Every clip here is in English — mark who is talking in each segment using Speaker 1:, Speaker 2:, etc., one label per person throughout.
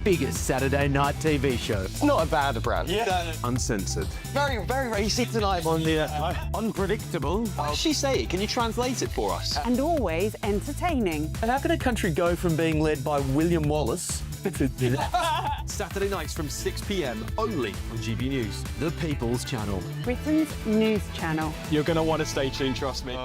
Speaker 1: biggest Saturday night TV show.
Speaker 2: It's not a bad brand.
Speaker 3: Yeah.
Speaker 1: Uncensored.
Speaker 2: Very, very racy tonight on the...
Speaker 1: Unpredictable.
Speaker 2: What does she say? Can you translate it for us?
Speaker 4: And always entertaining.
Speaker 5: And how can a country go from being led by William Wallace
Speaker 2: Saturday nights from 6 p.m. only on GB News.
Speaker 1: The People's Channel.
Speaker 4: Britain's news channel.
Speaker 2: You're going to want to stay tuned, trust me.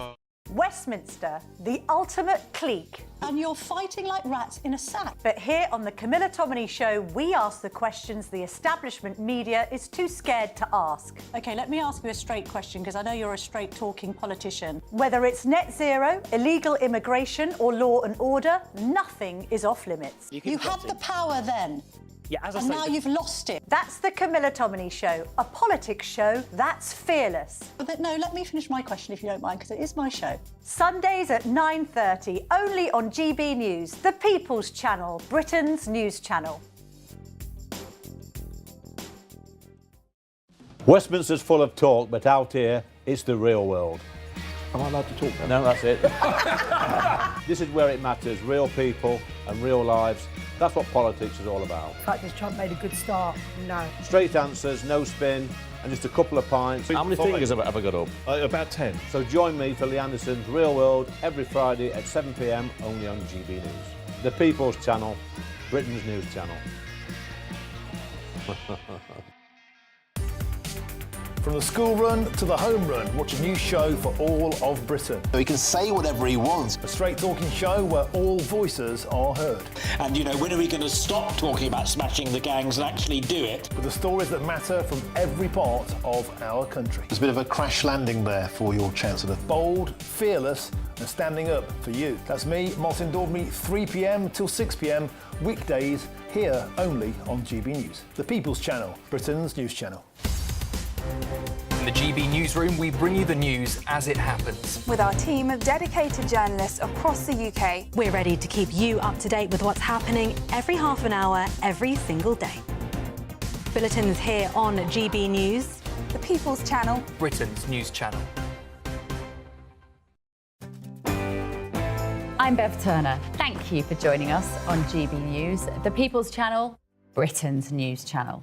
Speaker 6: Westminster, the ultimate clique.
Speaker 7: And you're fighting like rats in a sack.
Speaker 6: But here on the Camilla Tominey Show, we ask the questions the establishment media is too scared to ask.
Speaker 7: OK, let me ask you a straight question, because I know you're a straight-talking politician.
Speaker 6: Whether it's net zero, illegal immigration or law and order, nothing is off limits.
Speaker 7: You had the power then.
Speaker 2: Yeah, as I
Speaker 7: And
Speaker 2: say...
Speaker 7: now you've lost it.
Speaker 6: That's the Camilla Tominey Show, a politics show that's fearless.
Speaker 7: But no, let me finish my question if you don't mind, because it is my show.
Speaker 6: Sundays at 9:30, only on GB News, the People's Channel, Britain's news channel.
Speaker 8: Westminster's full of talk, but out here, it's the real world.
Speaker 5: Am I allowed to talk then?
Speaker 8: No, that's it. This is where it matters, real people and real lives. That's what politics is all about.
Speaker 4: In fact, has Trump made a good start? No.
Speaker 8: Straight answers, no spin, and just a couple of pints.
Speaker 5: How many fingers have I got up?
Speaker 3: About 10.
Speaker 8: So join me for Lee Anderson's Real World every Friday at 7 p.m. only on GB News. The People's Channel, Britain's news channel.
Speaker 9: From the school run to the home run, watch a new show for all of Britain.
Speaker 10: So he can say whatever he wants.
Speaker 9: A straight-talking show where all voices are heard.
Speaker 11: And, you know, when are we going to stop talking about smashing the gangs and actually do it?
Speaker 9: With the stories that matter from every part of our country.
Speaker 10: There's a bit of a crash landing there for your Chancellor.
Speaker 9: Bold, fearless and standing up for you. That's me, Martin Daubney, 3 p.m. till 6 p.m. weekdays, here only on GB News. The People's Channel, Britain's news channel.
Speaker 12: In the GB newsroom, we bring you the news as it happens.
Speaker 13: With our team of dedicated journalists across the UK, we're ready to keep you up to date with what's happening every half an hour, every single day. Bulletins here on GB News, the People's Channel,
Speaker 12: Britain's news channel.
Speaker 14: I'm Bev Turner. Thank you for joining us on GB News, the People's Channel, Britain's news channel.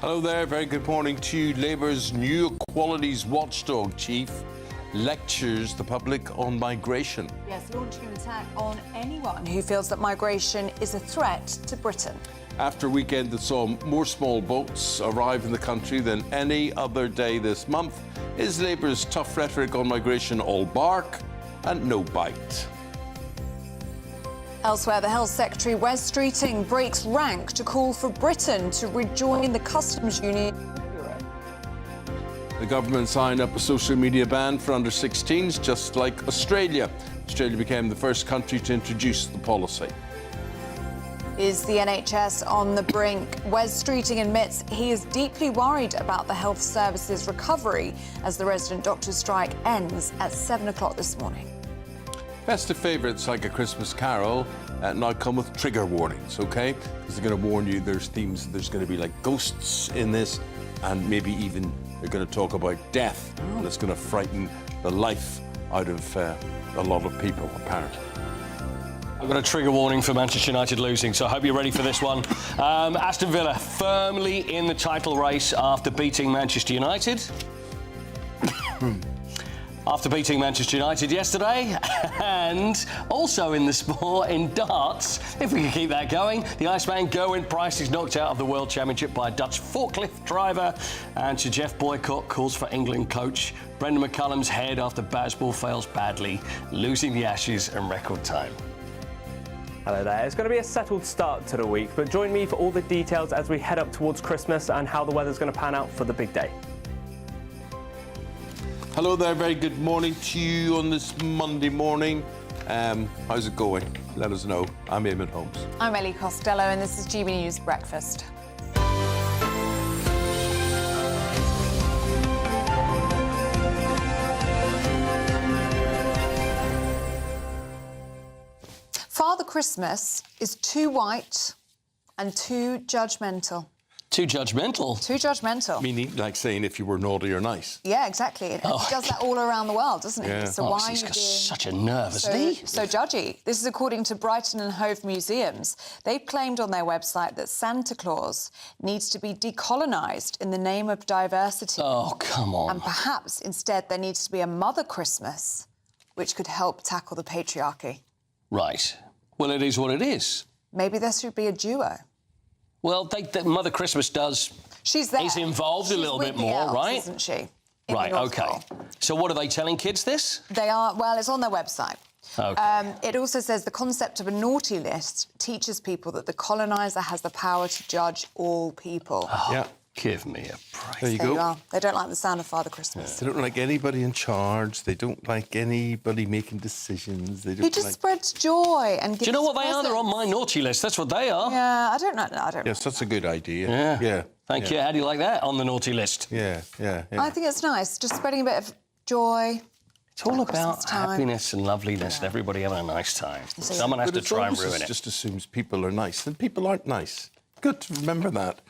Speaker 3: Hello there, very good morning to you. Labour's new equalities watchdog chief lectures the public on migration.
Speaker 7: Yes, launching an attack on anyone who feels that migration is a threat to Britain.
Speaker 3: After a weekend that saw more small boats arrive in the country than any other day this month, is Labour's tough rhetoric on migration all bark and no bite?
Speaker 7: Elsewhere, the Health Secretary, Wes Streeting, breaks rank to call for Britain to rejoin the customs union.
Speaker 3: The government signed up a social media ban for under-16s, just like Australia. Australia became the first country to introduce the policy.
Speaker 7: Is the NHS on the brink? Wes Streeting admits he is deeply worried about the health services recovery as the resident doctors' strike ends at 7 o'clock this morning.
Speaker 3: Festive favourites like A Christmas Carol now come with trigger warnings, OK? Because they're going to warn you there's themes, there's going to be like ghosts in this, and maybe even they're going to talk about death, and it's going to frighten the life out of a lot of people, apparently.
Speaker 2: I've got a trigger warning for Manchester United losing, so I hope you're ready for this one. Aston Villa firmly in the title race after beating Manchester United. after beating Manchester United yesterday. And also in the sport, in darts, if we can keep that going, the Iceman Gerwyn Price is knocked out of the World Championship by a Dutch forklift driver. And Sir Jeff Boycott calls for England coach Brendan McCullum's head after Bazball fails badly, losing the Ashes in record time.
Speaker 15: Hello there. It's going to be a settled start to the week, but join me for all the details as we head up towards Christmas and how the weather's going to pan out for the big day.
Speaker 3: Hello there, very good morning to you on this Monday morning. How's it going? Let us know. I'm Eamonn Holmes.
Speaker 7: I'm Ellie Costello, and this is GB News Breakfast. Father Christmas is too white and too judgmental.
Speaker 2: Too judgmental?
Speaker 7: Too judgmental.
Speaker 3: Meaning, like saying if you were naughty or nice.
Speaker 7: Yeah, exactly. He does that all around the world, doesn't he?
Speaker 3: Yeah.
Speaker 7: So why are
Speaker 2: he's
Speaker 7: you
Speaker 2: got
Speaker 7: being
Speaker 2: such a nerve, isn't he?
Speaker 7: so judgy? This is according to Brighton and Hove Museums. They've claimed on their website that Santa Claus needs to be decolonised in the name of diversity.
Speaker 2: Oh, come on.
Speaker 7: And perhaps instead there needs to be a Mother Christmas, which could help tackle the patriarchy.
Speaker 2: Right. Well, it is what it is.
Speaker 7: Maybe there should be a duo.
Speaker 2: Well, Mother Christmas does...
Speaker 7: She's there.
Speaker 2: Is involved a little bit more,
Speaker 7: elves,
Speaker 2: right?
Speaker 7: Isn't she? In
Speaker 2: Right,
Speaker 7: the North
Speaker 2: OK.
Speaker 7: Pole.
Speaker 2: So what are they telling kids this?
Speaker 7: They are, well, it's on their website.
Speaker 2: OK.
Speaker 7: It also says the concept of a naughty list teaches people that the coloniser has the power to judge all people.
Speaker 2: Oh,
Speaker 3: yeah.
Speaker 2: Give me a break.
Speaker 3: There you
Speaker 7: There
Speaker 3: go.
Speaker 7: you are. They don't like the sound of Father Christmas.
Speaker 3: They don't like anybody in charge. They don't like anybody making decisions. They don't
Speaker 7: He just
Speaker 3: like...
Speaker 7: spreads joy and gives
Speaker 2: Do you know what they are?
Speaker 7: presents.
Speaker 2: They're on my naughty list. That's what they are.
Speaker 7: Yeah, I don't know. No, I don't
Speaker 3: Yes, that's a good idea.
Speaker 2: Yeah.
Speaker 3: Yeah.
Speaker 2: Thank you. How do you like that on the naughty list?
Speaker 3: Yeah, yeah, yeah.
Speaker 7: I think it's nice, just spreading a bit of joy.
Speaker 2: It's all
Speaker 7: Christmas
Speaker 2: about
Speaker 7: time.
Speaker 2: happiness and loveliness and everybody having a nice time.
Speaker 7: So-
Speaker 2: Someone has
Speaker 3: But
Speaker 2: to
Speaker 3: it's
Speaker 2: try and
Speaker 3: always
Speaker 2: ruin it.
Speaker 3: just assumes people are nice, and people aren't nice. Good to remember that.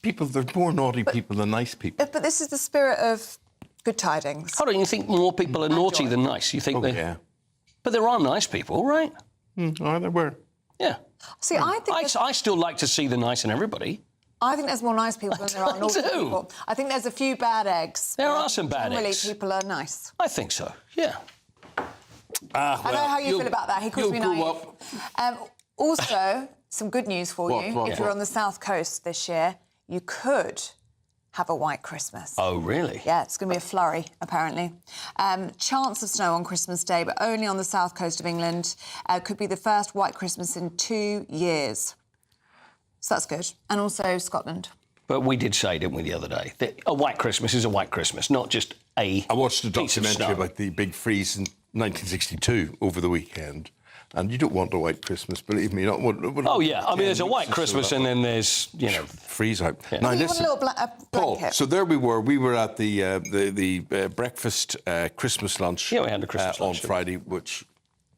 Speaker 3: People, there are more naughty people than nice people.
Speaker 7: But this is the spirit of good tidings.
Speaker 2: Hold on, you think more people are naughty than nice? You think they...
Speaker 3: Yeah.
Speaker 2: But there are nice people, right?
Speaker 3: Oh, there were.
Speaker 2: Yeah.
Speaker 7: See, I think
Speaker 2: I still like to see the nice in everybody.
Speaker 7: I think there's more nice people than there are naughty
Speaker 2: do.
Speaker 7: people. I think there's a few bad eggs.
Speaker 2: There
Speaker 7: but
Speaker 2: are some bad
Speaker 7: generally,
Speaker 2: eggs.
Speaker 7: people are nice.
Speaker 2: I think so, yeah.
Speaker 7: I know how you feel about that. He calls me naive. Also, some good news for you.
Speaker 3: What?
Speaker 7: If you're on the South Coast this year, you could have a white Christmas.
Speaker 2: Oh, really?
Speaker 7: Yeah, it's going to be a flurry, apparently. Chance of snow on Christmas Day, but only on the south coast of England. Could be the first white Christmas in 2 years. So that's good. And also Scotland.
Speaker 2: But we did say, didn't we, the other day, that a white Christmas is a white Christmas, not just a
Speaker 3: I watched a
Speaker 2: piece of
Speaker 3: documentary
Speaker 2: snow.
Speaker 3: about the big freeze in 1962 over the weekend. And you don't want a white Christmas, believe me.
Speaker 2: Oh, yeah. I mean, there's a white Christmas and then there's, you know...
Speaker 3: Freeze out.
Speaker 2: Yeah.
Speaker 3: Now,
Speaker 7: You want
Speaker 3: listen,
Speaker 7: a little
Speaker 3: Paul,
Speaker 7: blanket.
Speaker 3: so there we were. We were at the breakfast Christmas lunch
Speaker 2: Yeah, we had a Christmas
Speaker 3: on
Speaker 2: lunch,
Speaker 3: Friday, which...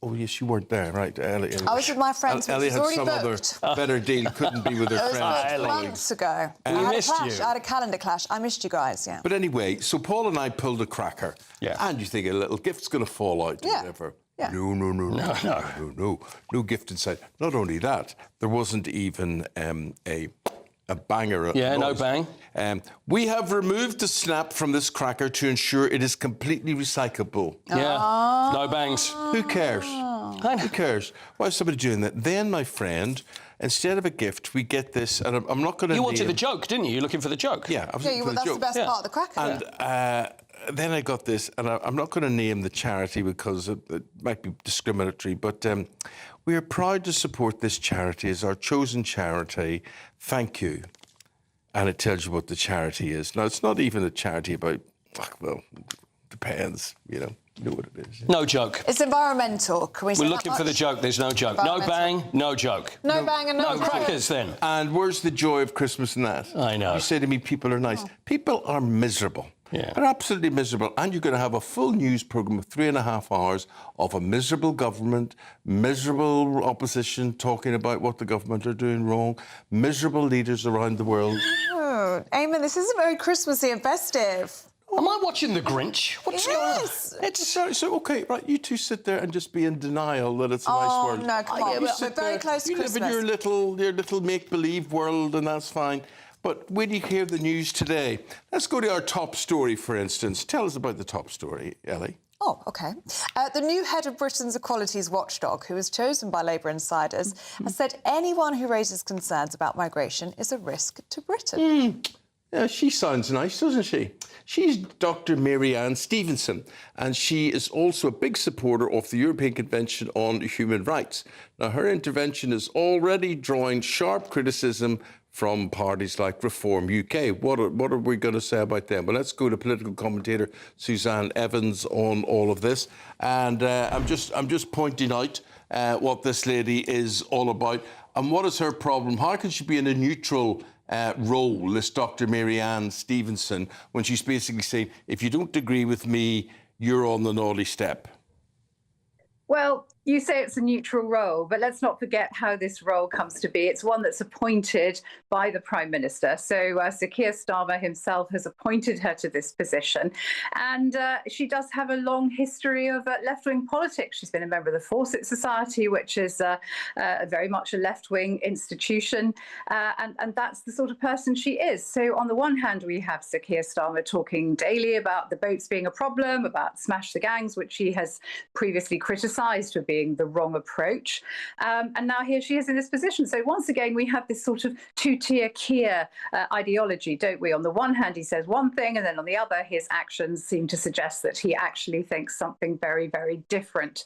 Speaker 3: Oh, yes, you weren't there, right, Ellie?
Speaker 7: I was with my friends, which
Speaker 3: Ellie
Speaker 7: was
Speaker 3: had
Speaker 7: already
Speaker 3: some
Speaker 7: booked.
Speaker 3: other better deal, couldn't be with her
Speaker 7: It was
Speaker 3: friends.
Speaker 7: booked months ago. I had
Speaker 2: missed
Speaker 7: a clash.
Speaker 2: you.
Speaker 7: I had a calendar clash. I missed you guys, yeah.
Speaker 3: But anyway, so Paul and I pulled a cracker.
Speaker 2: Yeah.
Speaker 3: And you think a little gift's going to fall out or
Speaker 7: Yeah.
Speaker 3: whatever.
Speaker 7: Yeah.
Speaker 3: No gift inside. Not only that, there wasn't even a banger.
Speaker 2: Yeah, no
Speaker 3: noise.
Speaker 2: bang.
Speaker 3: We have removed the snap from this cracker to ensure it is completely recyclable.
Speaker 2: Yeah, no bangs.
Speaker 3: Who cares? Who cares? Why is somebody doing that? Then, my friend, instead of a gift, we get this, and I'm not going to.
Speaker 2: You wanted the joke, didn't you? You're looking for the joke.
Speaker 3: Yeah, I was looking for the
Speaker 7: that's
Speaker 3: joke.
Speaker 7: the best
Speaker 2: Yeah.
Speaker 7: part of the cracker.
Speaker 3: And then I got this, and I'm not going to name the charity because it might be discriminatory, but we are proud to support this charity as our chosen charity. Thank you. And it tells you what the charity is. Now, it's not even a charity about, well, depends, you know what it is.
Speaker 2: No joke.
Speaker 7: It's environmental. Can we say
Speaker 2: We're
Speaker 7: that
Speaker 2: looking for the
Speaker 7: much?
Speaker 2: joke. There's no joke. No bang, no joke.
Speaker 7: No bang and no
Speaker 2: No crackers then.
Speaker 3: And where's the joy of Christmas in that?
Speaker 2: I know.
Speaker 3: You say to me, people are nice. People are miserable.
Speaker 2: Yeah.
Speaker 3: They're absolutely miserable. And you're going to have a full news programme of 3.5 hours of a miserable government, miserable opposition talking about what the government are doing wrong, miserable leaders around the world.
Speaker 7: Oh, Eamonn, this isn't very Christmassy and festive.
Speaker 2: Am I watching The Grinch? What's going on?
Speaker 7: Yes.
Speaker 3: So, OK, right, you two sit there and just be in denial that it's a nice world.
Speaker 7: No, come on.
Speaker 3: You
Speaker 7: We're
Speaker 3: sit
Speaker 7: very
Speaker 3: there,
Speaker 7: close to
Speaker 3: you
Speaker 7: Christmas.
Speaker 3: live in your little make-believe world, and that's fine. But when you hear the news today, let's go to our top story, for instance. Tell us about the top story, Ellie.
Speaker 7: Oh, OK. The new head of Britain's equalities watchdog, who was chosen by Labour insiders, has said anyone who raises concerns about migration is a risk to Britain.
Speaker 3: Yeah, she sounds nice, doesn't she? She's Dr. Mary Ann Stevenson, and she is also a big supporter of the European Convention on Human Rights. Now, her intervention is already drawing sharp criticism from parties like Reform UK. What are we going to say about them? Well, let's go to political commentator Suzanne Evans on all of this. And I'm just pointing out what this lady is all about. And what is her problem? How can she be in a neutral role, this Dr. Mary Ann Stevenson, when she's basically saying, if you don't agree with me, you're on the naughty step?
Speaker 16: Well, you say it's a neutral role, but let's not forget how this role comes to be. It's one that's appointed by the Prime Minister. So Sir Keir Starmer himself has appointed her to this position. And she does have a long history of left-wing politics. She's been a member of the Fawcett Society, which is very much a left-wing institution. And that's the sort of person she is. So on the one hand, we have Sir Keir Starmer talking daily about the boats being a problem, about smash the gangs, which he has previously criticised for being the wrong approach. And now here she is in this position. So once again, we have this sort of two-tier Keir ideology, don't we? On the one hand, he says one thing, and then on the other, his actions seem to suggest that he actually thinks something very, very different.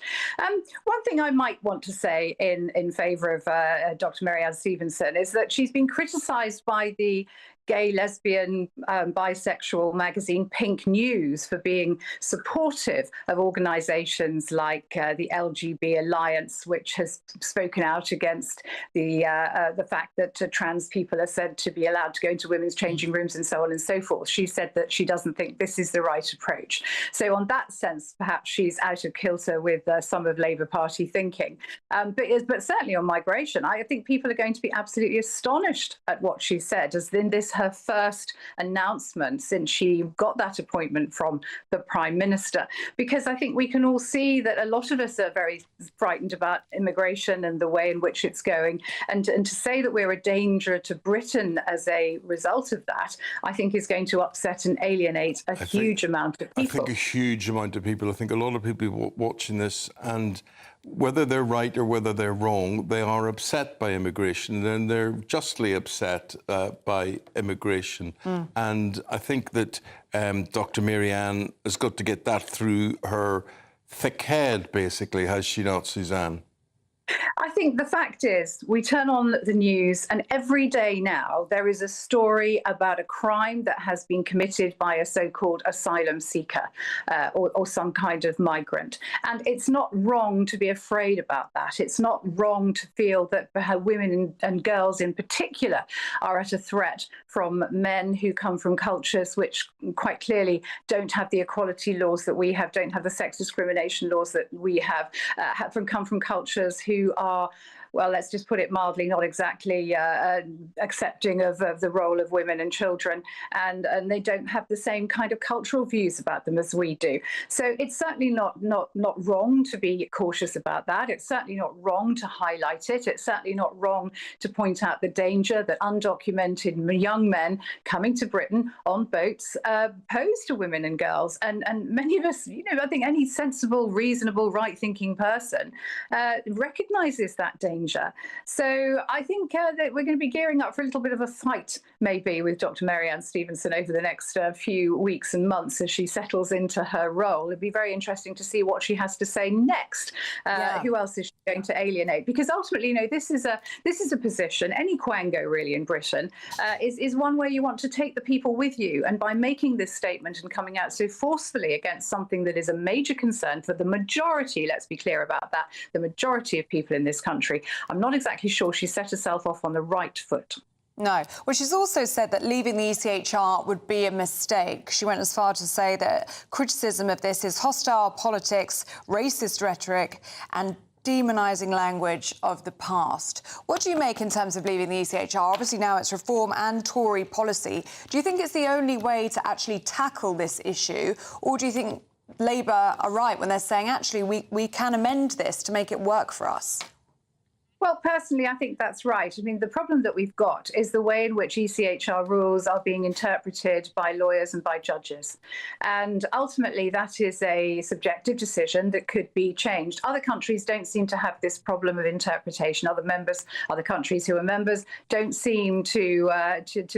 Speaker 16: One thing I might want to say in favour of Dr. Mary Ann Stevenson is that she's been criticised by the gay, lesbian, bisexual magazine Pink News for being supportive of organisations like the LGB Alliance, which has spoken out against the fact that trans people are said to be allowed to go into women's changing rooms and so on and so forth. She said that she doesn't think this is the right approach. So on that sense, perhaps she's out of kilter with some of Labour Party thinking. But certainly on migration, I think people are going to be absolutely astonished at what she said, as in this her first announcement since she got that appointment from the Prime Minister, because I think we can all see that a lot of us are very frightened about immigration and the way in which it's going, and to say that we're a danger to Britain as a result of that, I think is going to upset and alienate a huge amount of people.
Speaker 3: I think a huge amount of people. I think a lot of people watching this, and whether they're right or whether they're wrong, they are upset by immigration, and they're justly upset by immigration. And I think that Dr. Mary Ann has got to get that through her thick head, basically, has she not, Suzanne?
Speaker 16: I think the fact is, we turn on the news and every day now there is a story about a crime that has been committed by a so-called asylum seeker or some kind of migrant. And it's not wrong to be afraid about that. It's not wrong to feel that women and girls in particular are at a threat from men who come from cultures which quite clearly don't have the equality laws that we have, don't have the sex discrimination laws that we have, come from cultures who are, well, let's just put it mildly, not exactly accepting of the role of women and children, and they don't have the same kind of cultural views about them as we do. So it's certainly not wrong to be cautious about that. It's certainly not wrong to highlight it. It's certainly not wrong to point out the danger that undocumented young men coming to Britain on boats pose to women and girls. And many of us, I think any sensible, reasonable, right-thinking person recognises that danger. So I think that we're going to be gearing up for a little bit of a fight, maybe, with Dr. Mary Ann Stevenson over the next few weeks and months as she settles into her role. It'd be very interesting to see what she has to say next. Who else is she going to alienate? Because ultimately, this is a position, any quango really in Britain, is one where you want to take the people with you. And by making this statement and coming out so forcefully against something that is a major concern for the majority, let's be clear about that, the majority of people in this country, I'm not exactly sure she set herself off on the right foot.
Speaker 7: No. Well, she's also said that leaving the ECHR would be a mistake. She went as far to say that criticism of this is hostile politics, racist rhetoric and demonising language of the past. What do you make in terms of leaving the ECHR? Obviously now it's reform and Tory policy. Do you think it's the only way to actually tackle this issue, or do you think Labour are right when they're saying, actually, we can amend this to make it work for us?
Speaker 16: Well, personally, I think that's right. I mean, the problem that we've got is the way in which ECHR rules are being interpreted by lawyers and by judges. And ultimately, that is a subjective decision that could be changed. Other countries don't seem to have this problem of interpretation. Other countries who are members don't seem to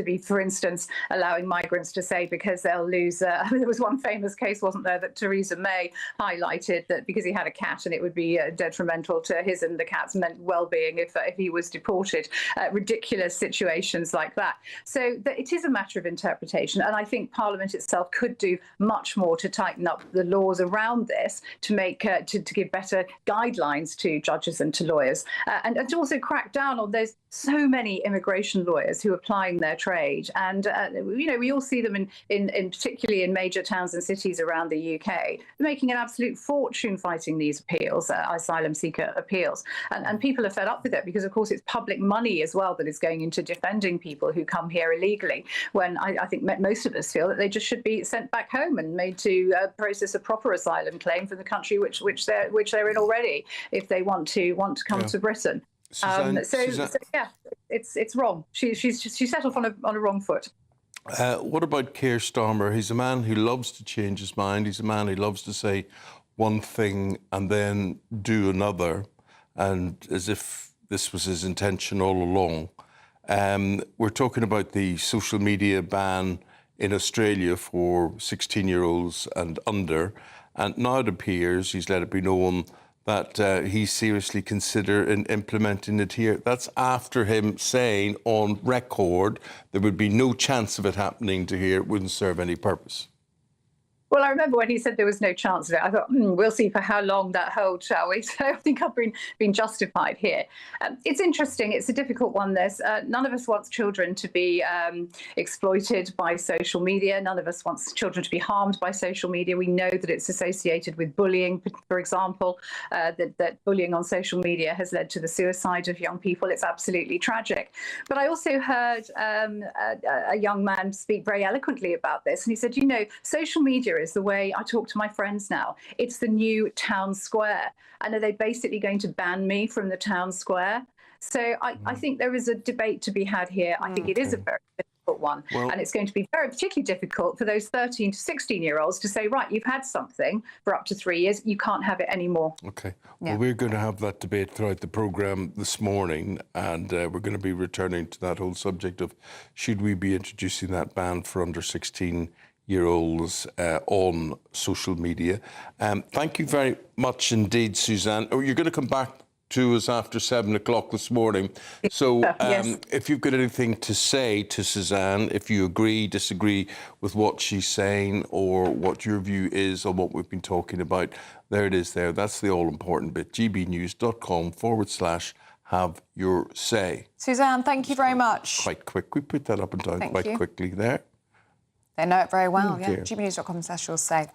Speaker 16: be, for instance, allowing migrants to say because they'll lose. There was one famous case, wasn't there, that Theresa May highlighted that because he had a cat and it would be detrimental to his and the cat's well-being if he was deported. Ridiculous situations like that. So it is a matter of interpretation, and I think Parliament itself could do much more to tighten up the laws around this to make to give better guidelines to judges and to lawyers, and to also crack down on those so many immigration lawyers who are plying their trade. And we all see them in particularly in major towns and cities around the UK, making an absolute fortune fighting these appeals, asylum seeker appeals, and people are fed up with it because, of course, it's public money as well that is going into defending people who come here illegally, when I think most of us feel that they just should be sent back home and made to process a proper asylum claim from the country which they're in already, if they want to come to Britain.
Speaker 3: Suzanne,
Speaker 16: So yeah, it's wrong. She settled on a wrong foot.
Speaker 3: What about Keir Starmer? He's a man who loves to change his mind. He's a man who loves to say one thing and then do another, and as if this was his intention all along. We're talking about the social media ban in Australia for 16-year-olds and under, and now it appears he's let it be known that he's seriously considering implementing it here. That's after him saying on record there would be no chance of it happening to here. It wouldn't serve any purpose.
Speaker 16: Well, I remember when he said there was no chance of it, I thought, we'll see for how long that holds, shall we? So I think I've been justified here. It's interesting. It's a difficult one, this. None of us wants children to be exploited by social media. None of us wants children to be harmed by social media. We know that it's associated with bullying, for example, that bullying on social media has led to the suicide of young people. It's absolutely tragic. But I also heard a young man speak very eloquently about this. And he said, social media is the way I talk to my friends now. It's the new town square. And are they basically going to ban me from the town square? So I think there is a debate to be had here. I think it is a very difficult one. And it's going to be particularly difficult for those 13 to 16-year-olds to say, right, you've had something for up to 3 years, you can't have it anymore.
Speaker 3: OK. Well, we're going to have that debate throughout the programme this morning, and we're going to be returning to that whole subject of should we be introducing that ban for under 16-year-olds on social media. Thank you very much indeed, Suzanne. Oh, you're going to come back to us after 7 o'clock this morning. So
Speaker 16: yes.
Speaker 3: If you've got anything to say to Suzanne, if you agree, disagree with what she's saying or what your view is on what we've been talking about, there it is there. That's the all-important bit. gbnews.com/have your say.
Speaker 7: Suzanne, thank you very much.
Speaker 3: Quite quick. We put that up and down quite quickly there.
Speaker 7: They know it very well, yeah.
Speaker 3: Dear.
Speaker 7: gbnews.com/your say.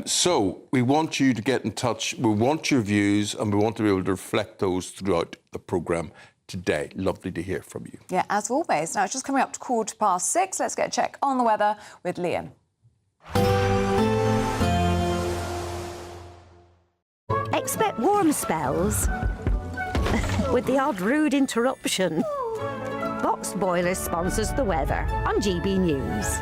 Speaker 3: So we want you to get in touch. We want your views and we want to be able to reflect those throughout the programme today. Lovely to hear from you.
Speaker 7: Yeah, as always. Now, it's just coming up to 6:15. Let's get a check on the weather with Liam.
Speaker 17: Expect warm spells with the odd rude interruption. Box Boiler sponsors the weather on GB News.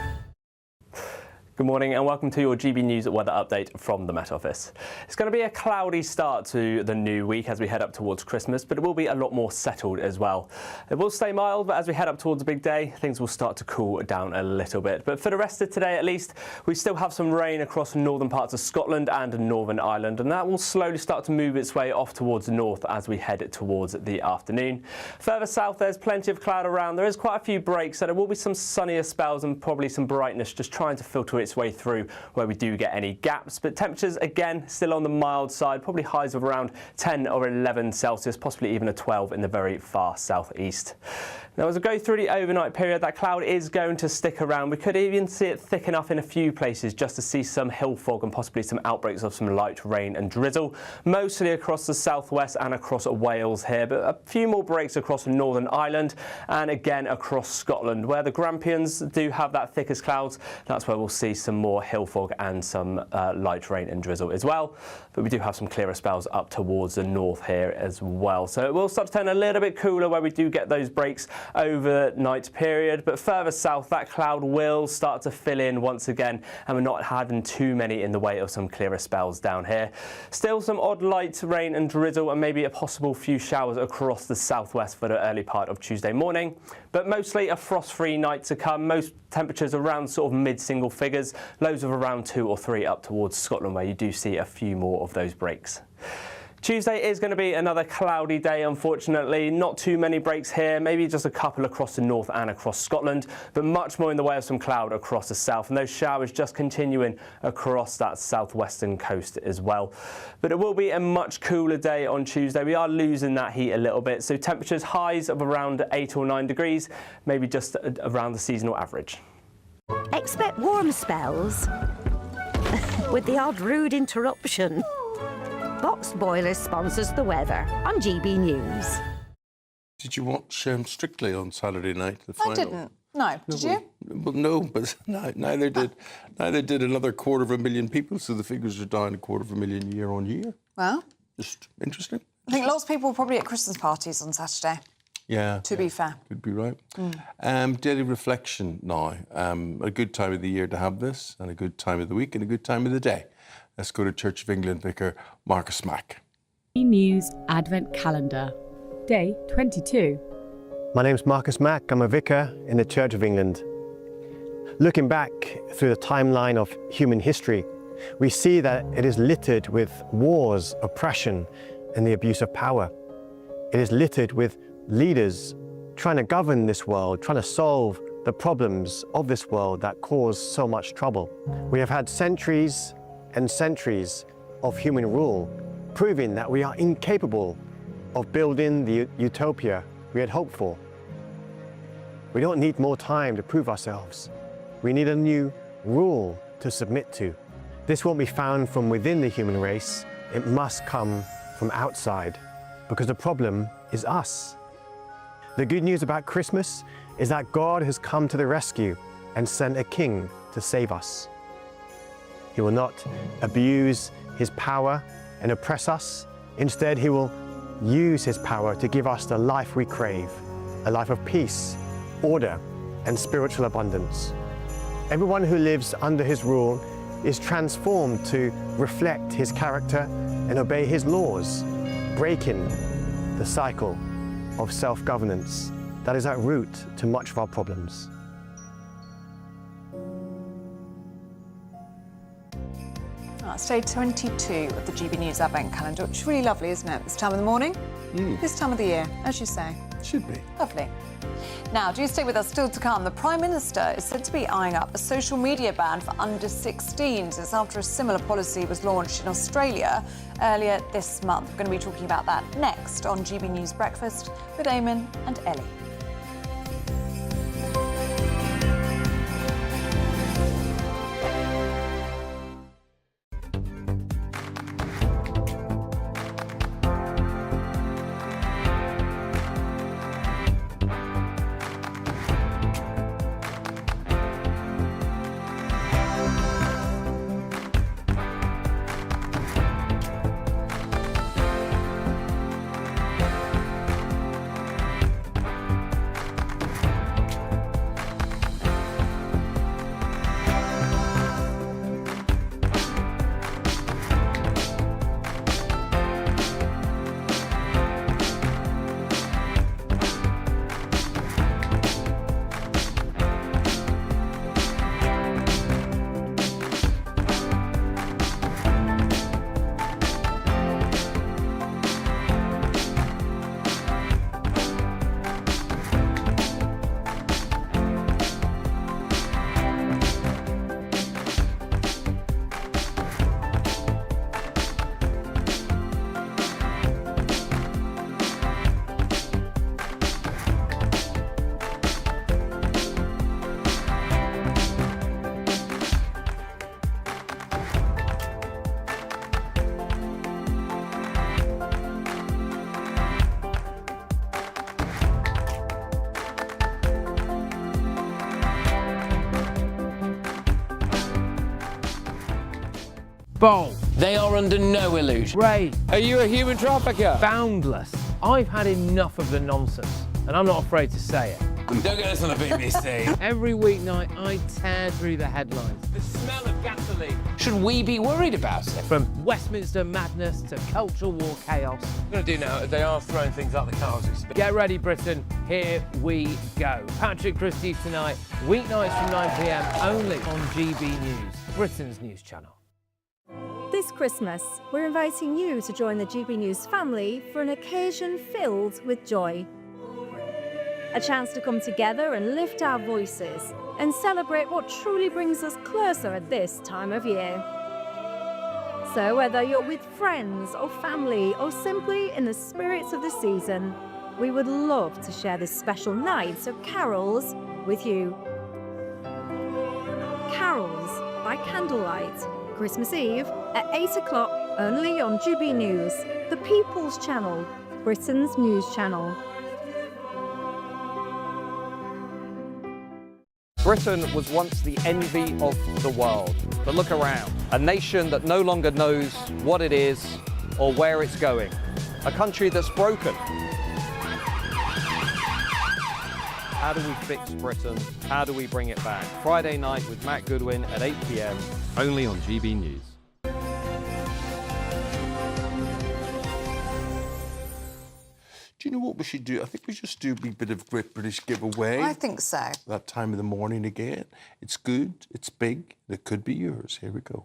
Speaker 15: Good morning and welcome to your GB News weather update from the Met Office. It's going to be a cloudy start to the new week as we head up towards Christmas, but it will be a lot more settled as well. It will stay mild, but as we head up towards the big day, things will start to cool down a little bit. But for the rest of today, at least, we still have some rain across northern parts of Scotland and Northern Ireland, and that will slowly start to move its way off towards the north as we head towards the afternoon. Further south, there's plenty of cloud around. There is quite a few breaks, so there will be some sunnier spells and probably some brightness just trying to filter its way through where we do get any gaps. But temperatures, again, still on the mild side, probably highs of around 10 or 11 Celsius, possibly even a 12 in the very far southeast. Now, as we go through the overnight period, that cloud is going to stick around. We could even see it thick enough in a few places just to see some hill fog and possibly some outbreaks of some light rain and drizzle, mostly across the southwest and across Wales here, but a few more breaks across Northern Ireland and again across Scotland, where the Grampians do have that thickest clouds. That's where we'll see some more hill fog and some light rain and drizzle as well. But we do have some clearer spells up towards the north here as well. So it will start to turn a little bit cooler where we do get those breaks over the night period. But further south, that cloud will start to fill in once again, and we're not having too many in the way of some clearer spells down here. Still some odd light rain and drizzle and maybe a possible few showers across the southwest for the early part of Tuesday morning. But mostly a frost-free night to come. Most temperatures around sort of mid-single figures, lows of around 2 or 3 up towards Scotland, where you do see a few more of those breaks. Tuesday is going to be another cloudy day, unfortunately. Not too many breaks here, maybe just a couple across the north and across Scotland, but much more in the way of some cloud across the south, and those showers just continuing across that southwestern coast as well. But it will be a much cooler day on Tuesday. We are losing that heat a little bit, so temperatures highs of around 8 or 9 degrees, maybe just around the seasonal average.
Speaker 17: Expect warm spells with the odd rude interruption. Boxed Boilers sponsors the weather on GB News.
Speaker 3: Did you watch Strictly on Saturday night? The final?
Speaker 7: I didn't. No. Did you?
Speaker 3: Well, no, but neither did another 250,000 people. So the figures are down 250,000 year on year.
Speaker 7: Well,
Speaker 3: just interesting.
Speaker 7: I think lots of people were probably at Christmas parties on Saturday.
Speaker 3: Yeah.
Speaker 7: To be fair.
Speaker 3: Could be right. Daily reflection now. A good time of the year to have this, and a good time of the week, and a good time of the day. Let's go to Church of England Vicar Marcus Mack.
Speaker 18: News Advent Calendar, Day 22.
Speaker 19: My name's Marcus Mack. I'm a vicar in the Church of England. Looking back through the timeline of human history, we see that it is littered with wars, oppression, and the abuse of power. It is littered with leaders trying to govern this world, trying to solve the problems of this world that cause so much trouble. We have had centuries and centuries of human rule, proving that we are incapable of building the utopia we had hoped for. We don't need more time to prove ourselves. We need a new rule to submit to. This won't be found from within the human race. It must come from outside, because the problem is us. The good news about Christmas is that God has come to the rescue and sent a king to save us. He will not abuse his power and oppress us. Instead, he will use his power to give us the life we crave, a life of peace, order, and spiritual abundance. Everyone who lives under his rule is transformed to reflect his character and obey his laws, breaking the cycle of self-governance that is at root to much of our problems.
Speaker 7: It's day 22 of the GB News Advent Calendar, which is really lovely, isn't it? This time of the morning, this time of the year, as you say.
Speaker 3: Should be.
Speaker 7: Lovely. Now, do stay with us. Still to come, the Prime Minister is said to be eyeing up a social media ban for under-16s. It's after a similar policy was launched in Australia earlier this month. We're going to be talking about that next on GB News Breakfast with Eamonn and Ellie.
Speaker 20: Bold.
Speaker 2: They are under no illusion.
Speaker 20: Brave.
Speaker 2: Are you a human trafficker?
Speaker 20: Boundless. I've had enough of the nonsense, and I'm not afraid to say it.
Speaker 2: Don't get this on the BBC.
Speaker 20: Every weeknight, I tear through the headlines.
Speaker 2: The smell of gasoline. Should we be worried about it?
Speaker 20: From Westminster madness to cultural war chaos.
Speaker 2: I'm going to do now, they are throwing things out the car as we speak.
Speaker 20: Get ready, Britain. Here we go. Patrick Christie's tonight, weeknights from 9 p.m, only on GB News, Britain's news channel.
Speaker 21: This Christmas, we're inviting you to join the GB News family for an occasion filled with joy. A chance to come together and lift our voices and celebrate what truly brings us closer at this time of year. So whether you're with friends or family or simply in the spirits of the season, we would love to share this special night of carols with you. Carols by candlelight, Christmas Eve at 8 o'clock only on GB News, the People's Channel, Britain's news channel.
Speaker 22: Britain was once the envy of the world. But look around. A nation that no longer knows what it is or where it's going. A country that's broken. How do we fix Britain? How do we bring it back? Friday night with Matt Goodwin at 8 p.m. only on GB News.
Speaker 3: Do you know what we should do? I think we just do a wee bit of Great British Giveaway.
Speaker 7: I think so.
Speaker 3: That time of the morning again. It's good, it's big, it could be yours. Here we go.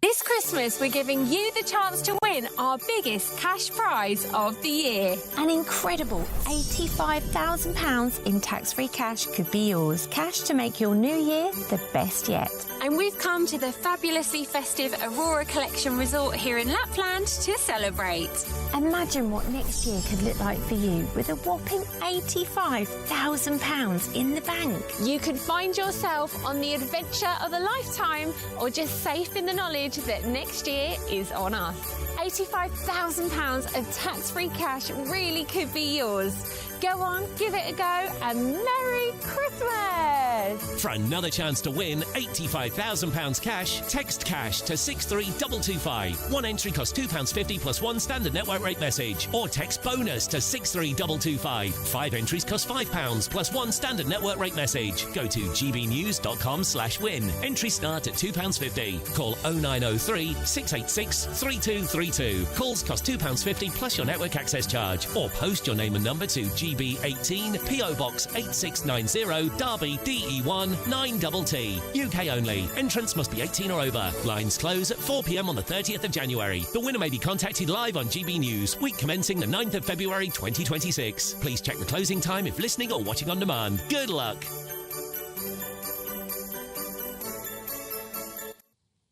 Speaker 23: This Christmas, we're giving you the chance to win our biggest cash prize of the year.
Speaker 17: An incredible £85,000 in tax-free cash could be yours. Cash to make your new year the best yet.
Speaker 23: And we've come to the fabulously festive Aurora Collection Resort here in Lapland to celebrate.
Speaker 17: Imagine what next year could look like for you with a whopping £85,000 in the bank.
Speaker 23: You could find yourself on the adventure of a lifetime or just safe in the knowledge that next year is on us. £85,000 of tax-free cash really could be yours. Go on, give it a go, and Merry Christmas!
Speaker 24: For another chance to win £85,000 cash, text cash to 63225. One entry costs £2.50 plus one standard network rate message. Or text bonus to 63225. 5 entries cost £5 plus one standard network rate message. Go to gbnews.com/win. Entries start at £2.50. Call 0903 686 3232. Calls cost £2.50 plus your network access charge. Or post your name and number to GB18 PO Box 8690 Derby DE1 9TT. UK only. Entrance must be 18 or over. Lines close at 4 p.m. on the 30th of January. The winner may be contacted live on GB News, week commencing the 9th of February 2026. Please check the closing time if listening or watching on demand. Good luck.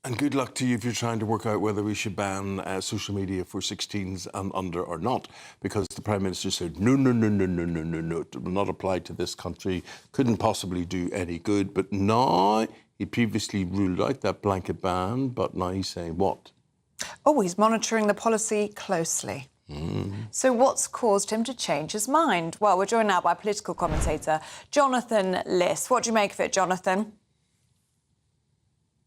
Speaker 3: And good luck to you if you're trying to work out whether we should ban social media for 16s and under or not, because the Prime Minister said, no, it will not apply to this country, couldn't possibly do any good. But now, he previously ruled out that blanket ban, but now he's saying what?
Speaker 7: Oh, he's monitoring the policy closely. So what's caused him to change his mind? Well, we're joined now by political commentator Jonathan Liss. What do you make of it, Jonathan?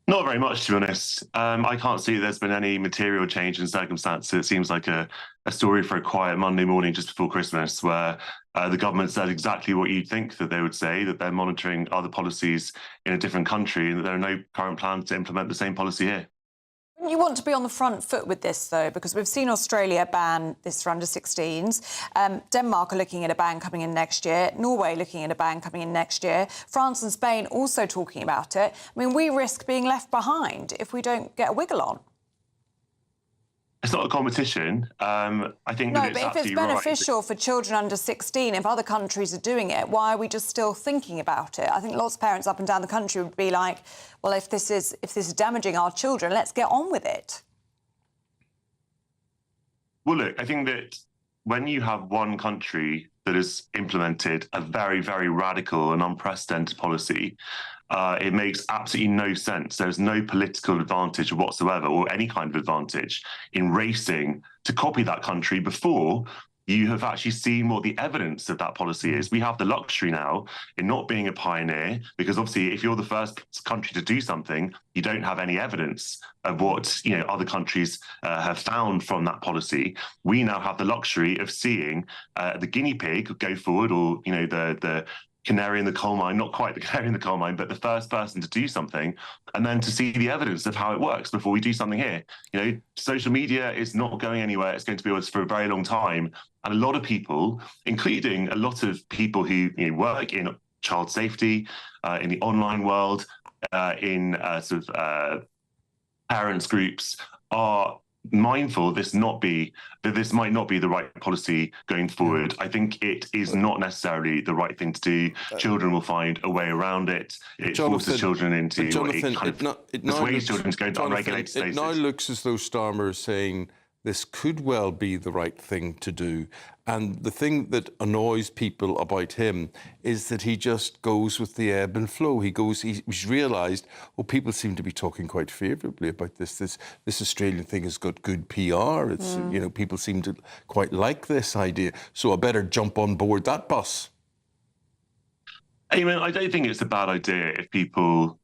Speaker 25: Not very much, to be honest. I can't see there's been any material change in circumstances. It seems like a story for a quiet Monday morning just before Christmas, where the government said exactly what you'd think that they would say, that they're monitoring other policies in a different country and that there are no current plans to implement the same policy here.
Speaker 7: You want to be on the front foot with this, though, because we've seen Australia ban this for under-16s. Denmark are looking at a ban coming in next year. Norway looking at a ban coming in next year. France and Spain also talking about it. I mean, we risk being left behind if we don't get a wiggle on.
Speaker 25: It's not a competition. I think that it's absolutely right.
Speaker 7: No, but if it's beneficial for children under 16, if other countries are doing it, why are we just still thinking about it? I think lots of parents up and down the country would be like, well, if this is damaging our children, let's get on with it.
Speaker 25: Well, look, I think that when you have one country that has implemented a very, very radical and unprecedented policy, it makes absolutely no sense. There's no political advantage whatsoever, or any kind of advantage, in racing to copy that country before you have actually seen what the evidence of that policy is. We have the luxury now in not being a pioneer, because obviously if you're the first country to do something, you don't have any evidence of what other countries have found from that policy. We now have the luxury of seeing the guinea pig go forward, or the canary in the coal mine, not quite the canary in the coal mine, but the first person to do something, and then to see the evidence of how it works before we do something here. Social media is not going anywhere. It's going to be with us for a very long time. And a lot of people, including a lot of people who work in child safety, in the online world, in parents groups, are mindful this might not be the right policy going forward. I think it is not necessarily the right thing to do. Children will find a way around it. It forces children into persuades children to go into unregulated spaces.
Speaker 3: It now looks as though Starmer is saying this could well be the right thing to do. And the thing that annoys people about him is that he just goes with the ebb and flow. He's realised, people seem to be talking quite favourably about this. This Australian thing has got good PR. It's people seem to quite like this idea. So I better jump on board that bus.
Speaker 25: Eamonn, I don't think it's a bad idea if people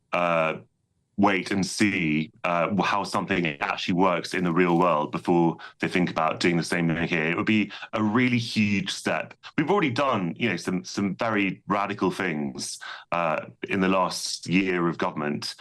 Speaker 25: wait and see how something actually works in the real world before they think about doing the same thing here. It would be a really huge step. We've already done, some very radical things in the last year of government,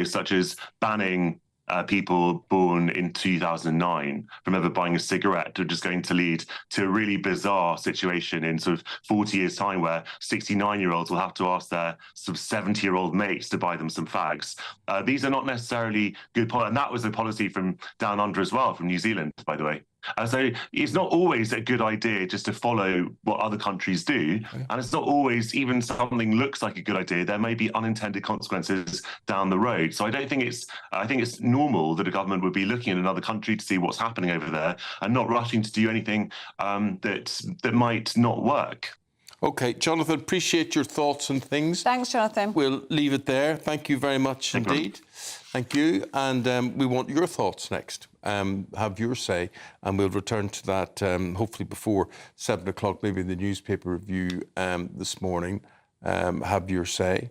Speaker 25: such as banning people born in 2009 from ever buying a cigarette, which is going to lead to a really bizarre situation in sort of 40 years' time, where 69-year-olds will have to ask their sort of 70-year-old mates to buy them some fags. These are not necessarily good policy, and that was a policy from down under as well, from New Zealand, by the way. So it's not always a good idea just to follow what other countries do, and it's not always, even something looks like a good idea, there may be unintended consequences down the road. So I think it's normal that a government would be looking at another country to see what's happening over there and not rushing to do anything that might not work.
Speaker 3: Okay, Jonathan, appreciate your thoughts and things.
Speaker 7: Thanks, Jonathan.
Speaker 3: We'll leave it there. Thank you very much indeed. Thank you. And we want your thoughts next. Have your say. And we'll return to that hopefully before 7 o'clock, maybe in the newspaper review this morning. Have your say.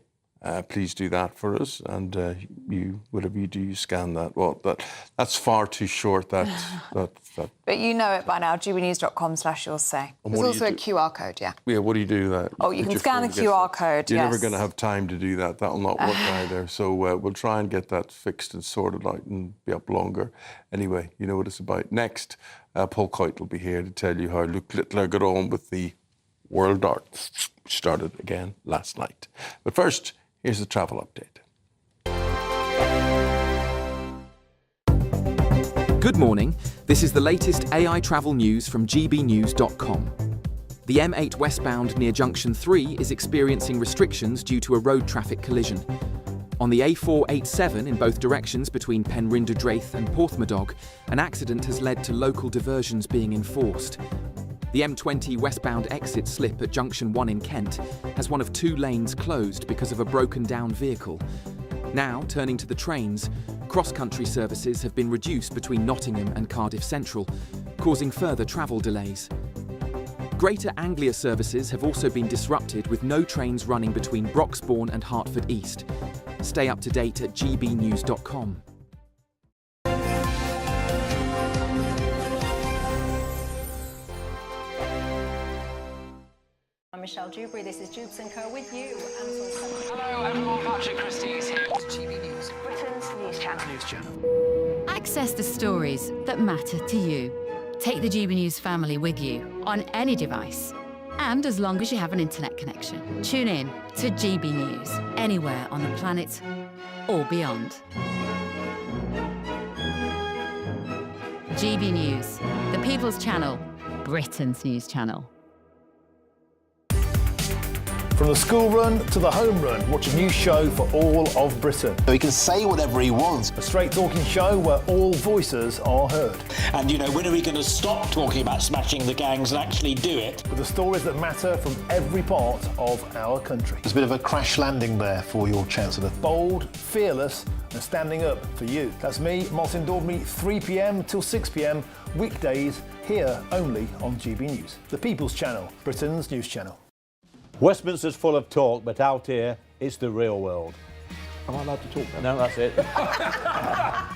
Speaker 3: Please do that for us. And whatever you do, you scan that. Well, that's far too short. That.
Speaker 7: But you know it by now, gbnews.com/you'll say. There's also a QR code, yeah.
Speaker 3: Yeah, what do you do that?
Speaker 7: Oh, you can scan the QR code,
Speaker 3: You're never going to have time to do that. That'll not work either. So we'll try and get that fixed and sorted out and be up longer. Anyway, you know what it's about. Next, Paul Coyte will be here to tell you how Luke Littler got on with the World Darts, which started again last night. But first, here's the travel update.
Speaker 1: Good morning. This is the latest AI travel news from gbnews.com. The M8 westbound near Junction 3 is experiencing restrictions due to a road traffic collision. On the A487 in both directions between Penrhynderdraith and Porthmadog, an accident has led to local diversions being enforced. The M20 westbound exit slip at Junction 1 in Kent has one of 2 lanes closed because of a broken down vehicle. Now, turning to the trains, cross-country services have been reduced between Nottingham and Cardiff Central, causing further travel delays. Greater Anglia services have also been disrupted, with no trains running between Broxbourne and Hertford East. Stay up to date at gbnews.com.
Speaker 4: I'm Michelle Dewberry, this is Jubes & Co with you.
Speaker 5: Hello everyone, Patrick Christie is here. GB News,
Speaker 4: Britain's news channel.
Speaker 14: Access the stories that matter to you. Take the GB News family with you on any device. And as long as you have an internet connection, tune in to GB News anywhere on the planet or beyond. GB News, the People's Channel, Britain's news channel.
Speaker 6: From the school run to the home run, watch a new show for all of Britain.
Speaker 8: So he can say whatever he wants.
Speaker 6: A straight talking show where all voices are heard.
Speaker 9: And, you know, when are we going to stop talking about smashing the gangs and actually do it?
Speaker 6: With the stories that matter from every part of our country.
Speaker 8: There's a bit of a crash landing there for your Chancellor.
Speaker 6: Bold, fearless and standing up for you. That's me, Martin Daubney, 3 p.m. till 6 p.m, weekdays, here only on GB News. The People's Channel, Britain's news channel.
Speaker 10: Westminster's full of talk, but out here, it's the real world.
Speaker 3: Am I allowed to talk now?
Speaker 10: No, that's it.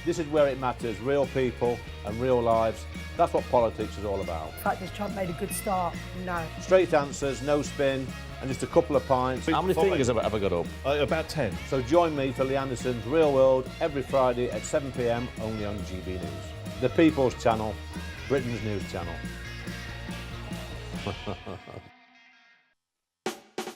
Speaker 10: This is where it matters, real people and real lives. That's what politics is all about.
Speaker 11: The fact that Trump made a good start, no.
Speaker 10: Straight answers, no spin, and just a couple of pints.
Speaker 3: How many fingers have I got up?
Speaker 10: About 10. So join me for Lee Anderson's Real World every Friday at 7 p.m, only on GB News. The People's Channel, Britain's news channel.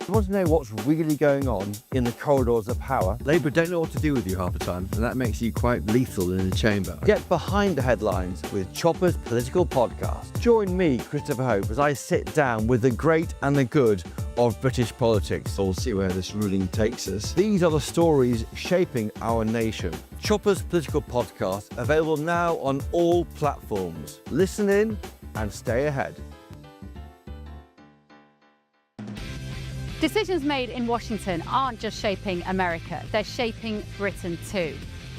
Speaker 26: You want to know what's really going on in the corridors of power?
Speaker 27: Labour don't know what to do with you half the time, and that makes you quite lethal in the chamber.
Speaker 26: Get behind the headlines with Chopper's Political Podcast. Join me, Christopher Hope, as I sit down with the great and the good of British politics.
Speaker 27: We'll see where this ruling takes us.
Speaker 26: These are the stories shaping our nation. Chopper's Political Podcast, available now on all platforms. Listen in and stay ahead.
Speaker 14: Decisions made in Washington aren't just shaping America, they're shaping Britain too.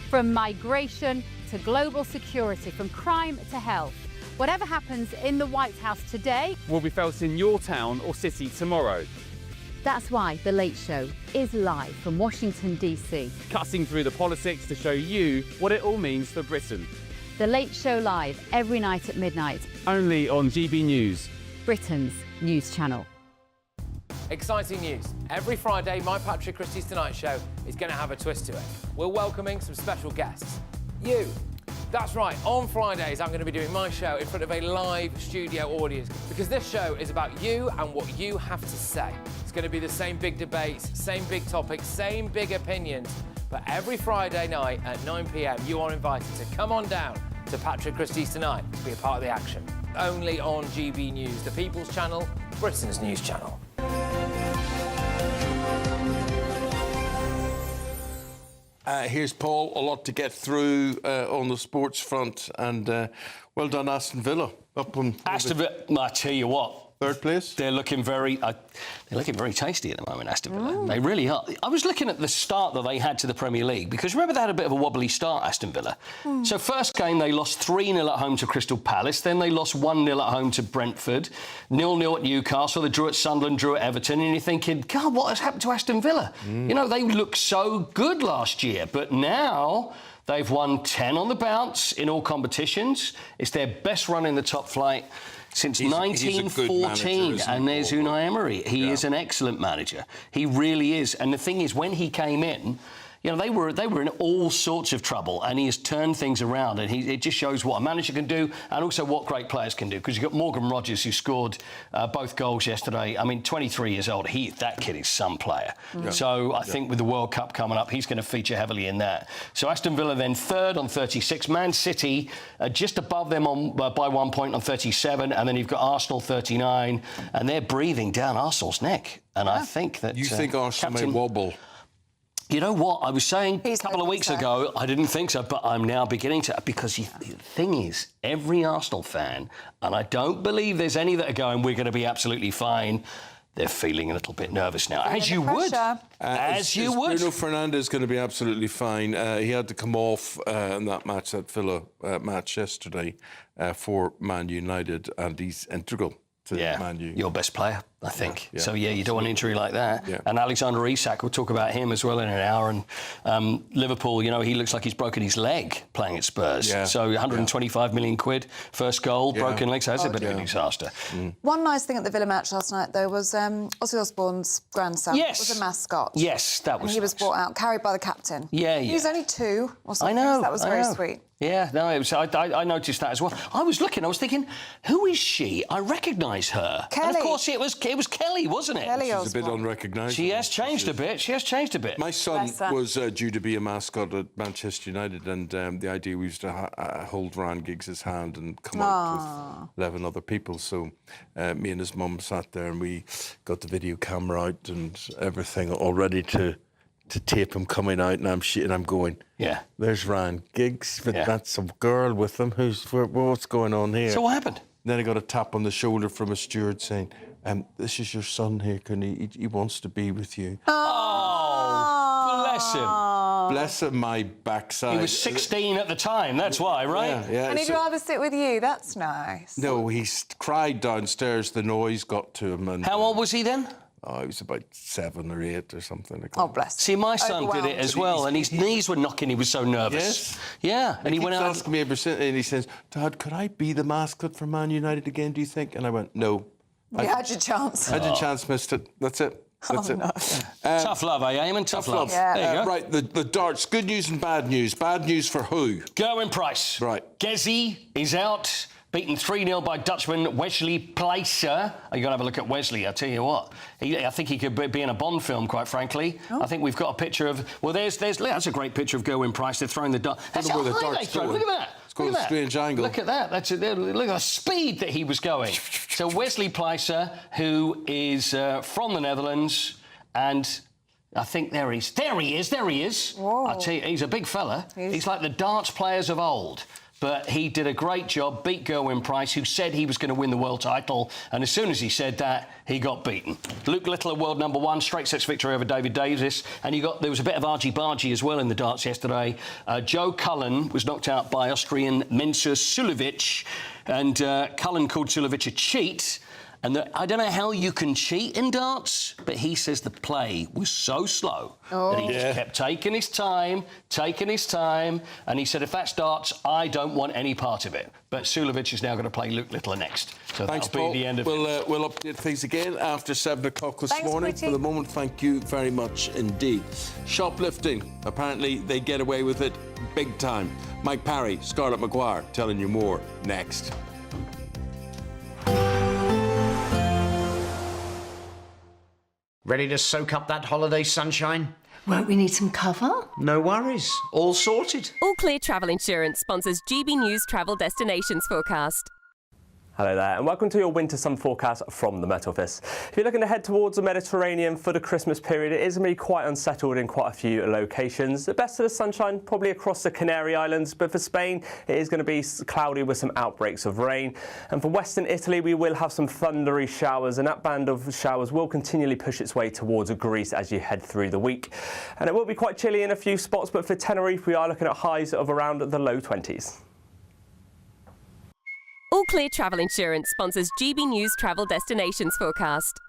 Speaker 14: From migration to global security, from crime to health. Whatever happens in the White House today
Speaker 28: will be felt in your town or city tomorrow.
Speaker 14: That's why The Late Show is live from Washington, D.C.
Speaker 28: Cutting through the politics to show you what it all means for Britain.
Speaker 14: The Late Show live every night at midnight.
Speaker 28: Only on GB News,
Speaker 14: Britain's news channel.
Speaker 20: Exciting news. Every Friday, my Patrick Christie's Tonight Show is going to have a twist to it. We're welcoming some special guests. You. That's right, on Fridays I'm going to be doing my show in front of a live studio audience because this show is about you and what you have to say. It's going to be the same big debates, same big topics, same big opinions. But every Friday night at 9 p.m, you are invited to come on down to Patrick Christie's Tonight to be a part of the action. Only on GB News, the People's Channel, Britain's news channel.
Speaker 3: Here's Paul, a lot to get through on the sports front, and well done Aston Villa. Up on
Speaker 2: Aston Villa, I tell you what.
Speaker 3: Third place?
Speaker 2: They're looking very tasty at the moment, Aston Villa. They really are. I was looking at the start that they had to the Premier League, because remember they had a bit of a wobbly start, Aston Villa. So first game they lost 3-0 at home to Crystal Palace, then they lost 1-0 at home to Brentford, 0-0 at Newcastle, they drew at Sunderland, drew at Everton, and you're thinking, God, what has happened to Aston Villa? You know, they looked so good last year, but now they've won 10 on the bounce in all competitions. It's their best run in the top flight since 1914, and there's Unai Emery. He is an excellent manager. He really is. And the thing is, when he came in, you know, they were in all sorts of trouble, and he has turned things around, and it just shows what a manager can do and also what great players can do, because you've got Morgan Rogers, who scored both goals yesterday. I mean, 23 years old. That kid is some player. So I think with the World Cup coming up, he's going to feature heavily in that. So Aston Villa then third on 36. Man City just above them by 1 point on 37, and then you've got Arsenal 39, and they're breathing down Arsenal's neck. And I think that...
Speaker 3: You think Arsenal may wobble?
Speaker 2: You know what? I was saying a couple of weeks ago, I didn't think so, but I'm now beginning to. Because the thing is, every Arsenal fan, and I don't believe there's any that are going, we're going to be absolutely fine, they're feeling a little bit nervous now. As you would. As you would.
Speaker 3: Bruno Fernandes going to be absolutely fine. He had to come off in that match, that Villa match yesterday for Man United, and he's integral to Man U.
Speaker 2: Your best player, I think. So, you don't want an injury like that. And Alexander Isak, we'll talk about him as well in an hour. And Liverpool, you know, he looks like he's broken his leg playing at Spurs. So 125 million quid, first goal, broken leg. So that's a bit of a disaster.
Speaker 7: One nice thing at the Villa match last night, though, was Ozzy Osbourne's grandson. Was a mascot.
Speaker 2: Yes, that was.
Speaker 7: And he was brought out, carried by the captain. He was only 2 or something.
Speaker 2: I know.
Speaker 7: So that was very sweet.
Speaker 2: Yeah, no, it was, I noticed that as well. I was looking, I was thinking, who is she? I recognise her.
Speaker 7: Kelly.
Speaker 2: And of course it was it was Kelly, wasn't it?
Speaker 7: Kelly
Speaker 3: She's a bit unrecognisable.
Speaker 2: She has changed a bit. She has changed a bit.
Speaker 3: My son was due to be a mascot at Manchester United, and the idea was to hold Ryan Giggs' hand and come out with 11 other people. So me and his mum sat there and we got the video camera out and everything all ready to tape him coming out, and I'm going,
Speaker 2: yeah,
Speaker 3: there's Ryan Giggs, but that's a girl with him. What's going on here?
Speaker 2: So what happened?
Speaker 3: Then I got a tap on the shoulder from a steward saying, this is your son here, he wants to be with you.
Speaker 2: Oh, bless him.
Speaker 3: Bless him, my backside.
Speaker 2: He was 16 at the time, that's why, right?
Speaker 3: Yeah.
Speaker 7: And he'd rather sit with you. That's nice.
Speaker 3: No, he cried downstairs. The noise got to him. And
Speaker 2: how old was he then?
Speaker 3: Oh, he was about 7 or 8 or something like that.
Speaker 7: Oh, bless.
Speaker 2: See, my son did it as well, and his knees were knocking. He was so nervous.
Speaker 3: Yes.
Speaker 2: Yeah, and he went out.
Speaker 3: Asking me ever since, and he says, "Dad, could I be the mascot for Man United again? Do you think?" And I went, "No."
Speaker 7: You had your chance.
Speaker 3: I had your chance, missed it. That's it. That's it.
Speaker 7: No.
Speaker 2: Tough love, eh, Eamonn? Tough love.
Speaker 7: Yeah.
Speaker 2: There you go.
Speaker 3: Right, the darts. Good news and bad news. Bad news for who?
Speaker 2: Gerwyn Price.
Speaker 3: Right.
Speaker 2: Gezi is out. Beaten 3-0 by Dutchman Wesley Placer. You've got to have a look at Wesley, I'll tell you what. I think he could be in a Bond film, quite frankly. I think we've got a picture of... Well, that's a great picture of Gerwyn Price. They're throwing the dart.
Speaker 3: Look where the dart's going.
Speaker 2: Look at that.
Speaker 3: It's got a strange angle.
Speaker 2: Look at that. Look at the speed that he was going. So Wesley Placer, who is from the Netherlands, and... I think there he is.
Speaker 7: Whoa.
Speaker 2: I tell you, he's a big fella. He's like the darts players of old. But he did a great job, beat Gerwyn Price, who said he was going to win the world title. And as soon as he said that, he got beaten. Luke Littler, world #1, straight sets victory over David Davis. And there was a bit of argy-bargy as well in the darts yesterday. Joe Cullen was knocked out by Austrian Mensur Suljovic. And Cullen called Suljovic a cheat. And I don't know how you can cheat in darts, but he says the play was so slow that he just kept taking his time, and he said, if that's darts, I don't want any part of it. But Suljovic is now going to play Luke Littler next. So
Speaker 3: Thanks,
Speaker 2: that'll
Speaker 3: Paul.
Speaker 2: be the end of
Speaker 3: it. We'll update things again after 7 o'clock this morning.
Speaker 7: Pretty.
Speaker 3: For the moment, thank you very much indeed. Shoplifting, apparently they get away with it big time. Mike Parry, Scarlett Maguire, telling you more next.
Speaker 12: Ready to soak up that holiday sunshine?
Speaker 11: Won't we need some cover?
Speaker 12: No worries. All sorted.
Speaker 13: All Clear Travel Insurance sponsors GB News Travel Destinations Forecast.
Speaker 15: Hello there, and welcome to your winter sun forecast from the Met Office. If you're looking to head towards the Mediterranean for the Christmas period, it is going to be quite unsettled in quite a few locations. The best of the sunshine probably across the Canary Islands, but for Spain, it is going to be cloudy with some outbreaks of rain. And for Western Italy, we will have some thundery showers, and that band of showers will continually push its way towards Greece as you head through the week. And it will be quite chilly in a few spots, but for Tenerife, we are looking at highs of around the low 20s.
Speaker 13: All Clear Travel Insurance sponsors GB News Travel Destinations Forecast.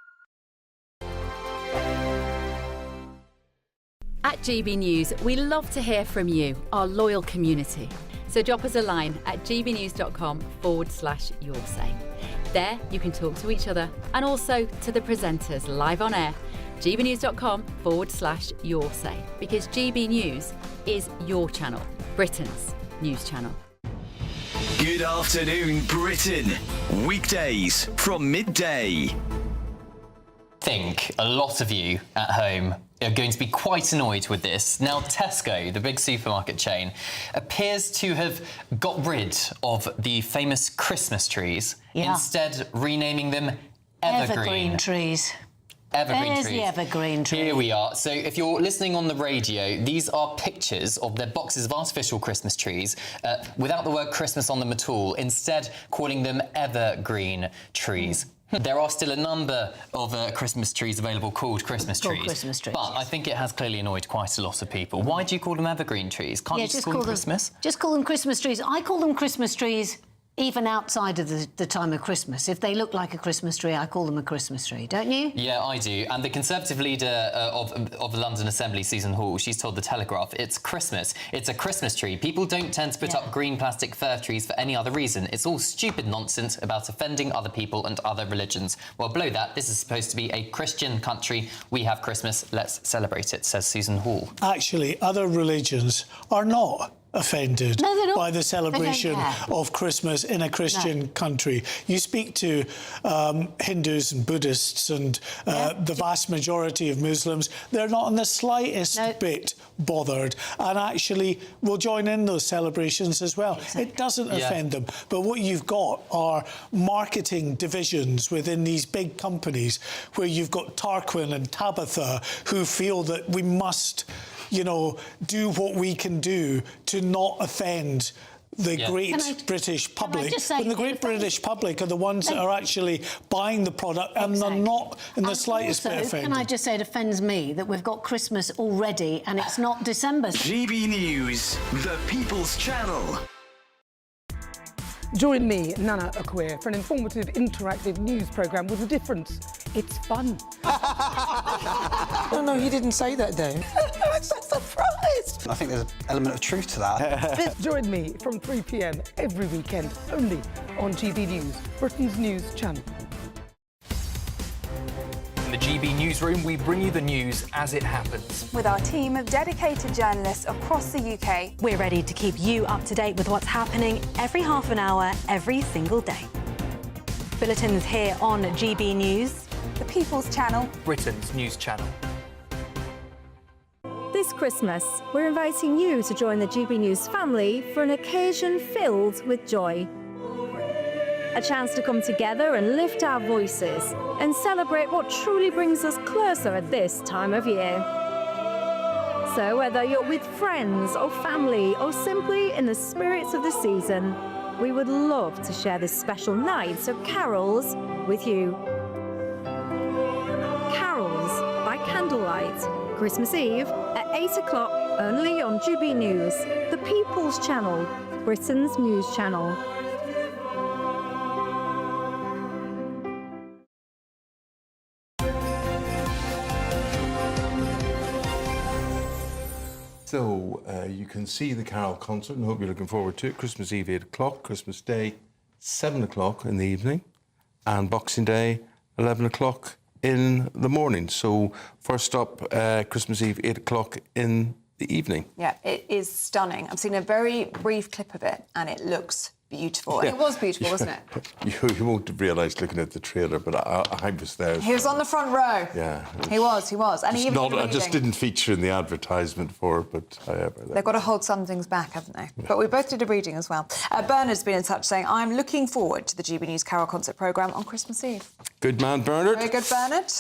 Speaker 14: At GB News, we love to hear from you, our loyal community. So drop us a line at gbnews.com/yoursay. There you can talk to each other and also to the presenters live on air. gbnews.com/yoursay, because GB News is your channel, Britain's news channel.
Speaker 16: Good afternoon, Britain. Weekdays from midday.
Speaker 18: I think a lot of you at home are going to be quite annoyed with this. Now, Tesco, the big supermarket chain, appears to have got rid of the famous Christmas trees, instead renaming them evergreen
Speaker 11: trees.
Speaker 18: Evergreen
Speaker 11: There's
Speaker 18: trees.
Speaker 11: the evergreen tree.
Speaker 18: Here we are. So if you're listening on the radio, these are pictures of their boxes of artificial Christmas trees without the word Christmas on them at all, instead calling them evergreen trees. There are still a number of Christmas trees available called Christmas trees.
Speaker 11: Christmas trees,
Speaker 18: but I think it has clearly annoyed quite a lot of people. Why do you call them evergreen trees? Can't you just call them Christmas?
Speaker 11: Just call them Christmas trees. I call them Christmas trees even outside of the time of Christmas. If they look like a Christmas tree, I call them a Christmas tree, don't you?
Speaker 18: Yeah, I do. And the Conservative leader of the London Assembly, Susan Hall, she's told The Telegraph, it's Christmas. It's a Christmas tree. People don't tend to put up green plastic fir trees for any other reason. It's all stupid nonsense about offending other people and other religions. Well, below that, this is supposed to be a Christian country. We have Christmas. Let's celebrate it, says Susan Hall.
Speaker 19: Actually, other religions are not
Speaker 1: offended
Speaker 11: No, they're not.
Speaker 1: by the celebration
Speaker 11: They don't care.
Speaker 1: of Christmas in a Christian country. You speak to Hindus and Buddhists and the vast majority of Muslims, they're not in the slightest bit bothered and actually will join in those celebrations as well. It doesn't offend them. But what you've got are marketing divisions within these big companies where you've got Tarquin and Tabitha who feel that we must, you know, do what we can do to not offend the great British public. And the great British public are the ones that are actually buying the product and they're not in the slightest bit offended.
Speaker 11: Can I just say it offends me that we've got Christmas already and it's not December.
Speaker 16: GB News, the People's Channel.
Speaker 17: Join me, Nana Akwe, for an informative, interactive news programme with a difference. It's fun.
Speaker 19: No, he didn't say that, though.
Speaker 17: I'm so surprised.
Speaker 19: I think there's an element of truth to that.
Speaker 17: Join me from 3 p.m. every weekend, only on GB News, Britain's news channel.
Speaker 21: In the GB Newsroom, we bring you the news as it happens.
Speaker 22: With our team of dedicated journalists across the UK,
Speaker 23: we're ready to keep you up to date with what's happening every half an hour, every single day. Bulletins here on GB News,
Speaker 22: the People's Channel,
Speaker 21: Britain's news channel.
Speaker 23: This Christmas, we're inviting you to join the GB News family for an occasion filled with joy. A chance to come together and lift our voices and celebrate what truly brings us closer at this time of year. So whether you're with friends or family or simply in the spirits of the season, we would love to share this special night of carols with you. Carols by candlelight, Christmas Eve at 8 o'clock only on GB News, the People's Channel, Britain's news channel.
Speaker 3: So you can see the Carol concert and hope you're looking forward to it. Christmas Eve, 8 o'clock, Christmas Day, 7 o'clock in the evening, and Boxing Day, 11 o'clock in the morning. So first up, Christmas Eve, 8 o'clock in the evening.
Speaker 7: Yeah, it is stunning. I've seen a very brief clip of it and it looks beautiful. And it was beautiful, wasn't it?
Speaker 3: You won't have realised looking at the trailer, but I was there.
Speaker 7: He was on the front row.
Speaker 3: Yeah.
Speaker 7: He was. And he even
Speaker 3: I just didn't feature in the advertisement for it, but however.
Speaker 7: They've got to hold some things back, haven't they? Yeah. But we both did a reading as well. Bernard's been in touch saying, I'm looking forward to the GB News Carol concert programme on Christmas Eve.
Speaker 3: Good man, Bernard.
Speaker 7: Very good, Bernard.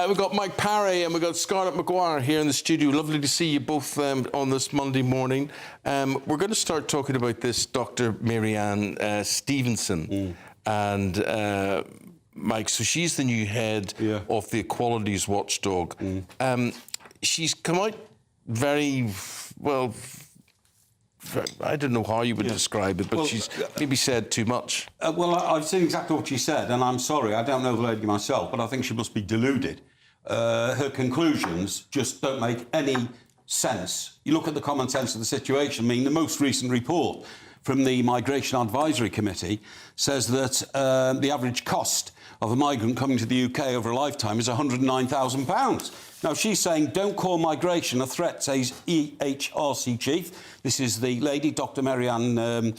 Speaker 3: We've got Mike Parry and we've got Scarlett Maguire here in the studio. Lovely to see you both on this Monday morning. We're going to start talking about this Dr. Marianne Stevenson. And Mike, so she's the new head of the Equalities Watchdog. She's come out very, well, I don't know how you would describe it, but she's maybe said too much.
Speaker 24: Well, I've seen exactly what she said, and I'm sorry, I don't know the lady myself, but I think she must be deluded. Her conclusions just don't make any sense. You look at the common sense of the situation. I mean, the most recent report from the Migration Advisory Committee says that the average cost of a migrant coming to the UK over a lifetime is £109,000. Now, she's saying, don't call migration a threat, says EHRC chief. This is the lady, Dr. Marianne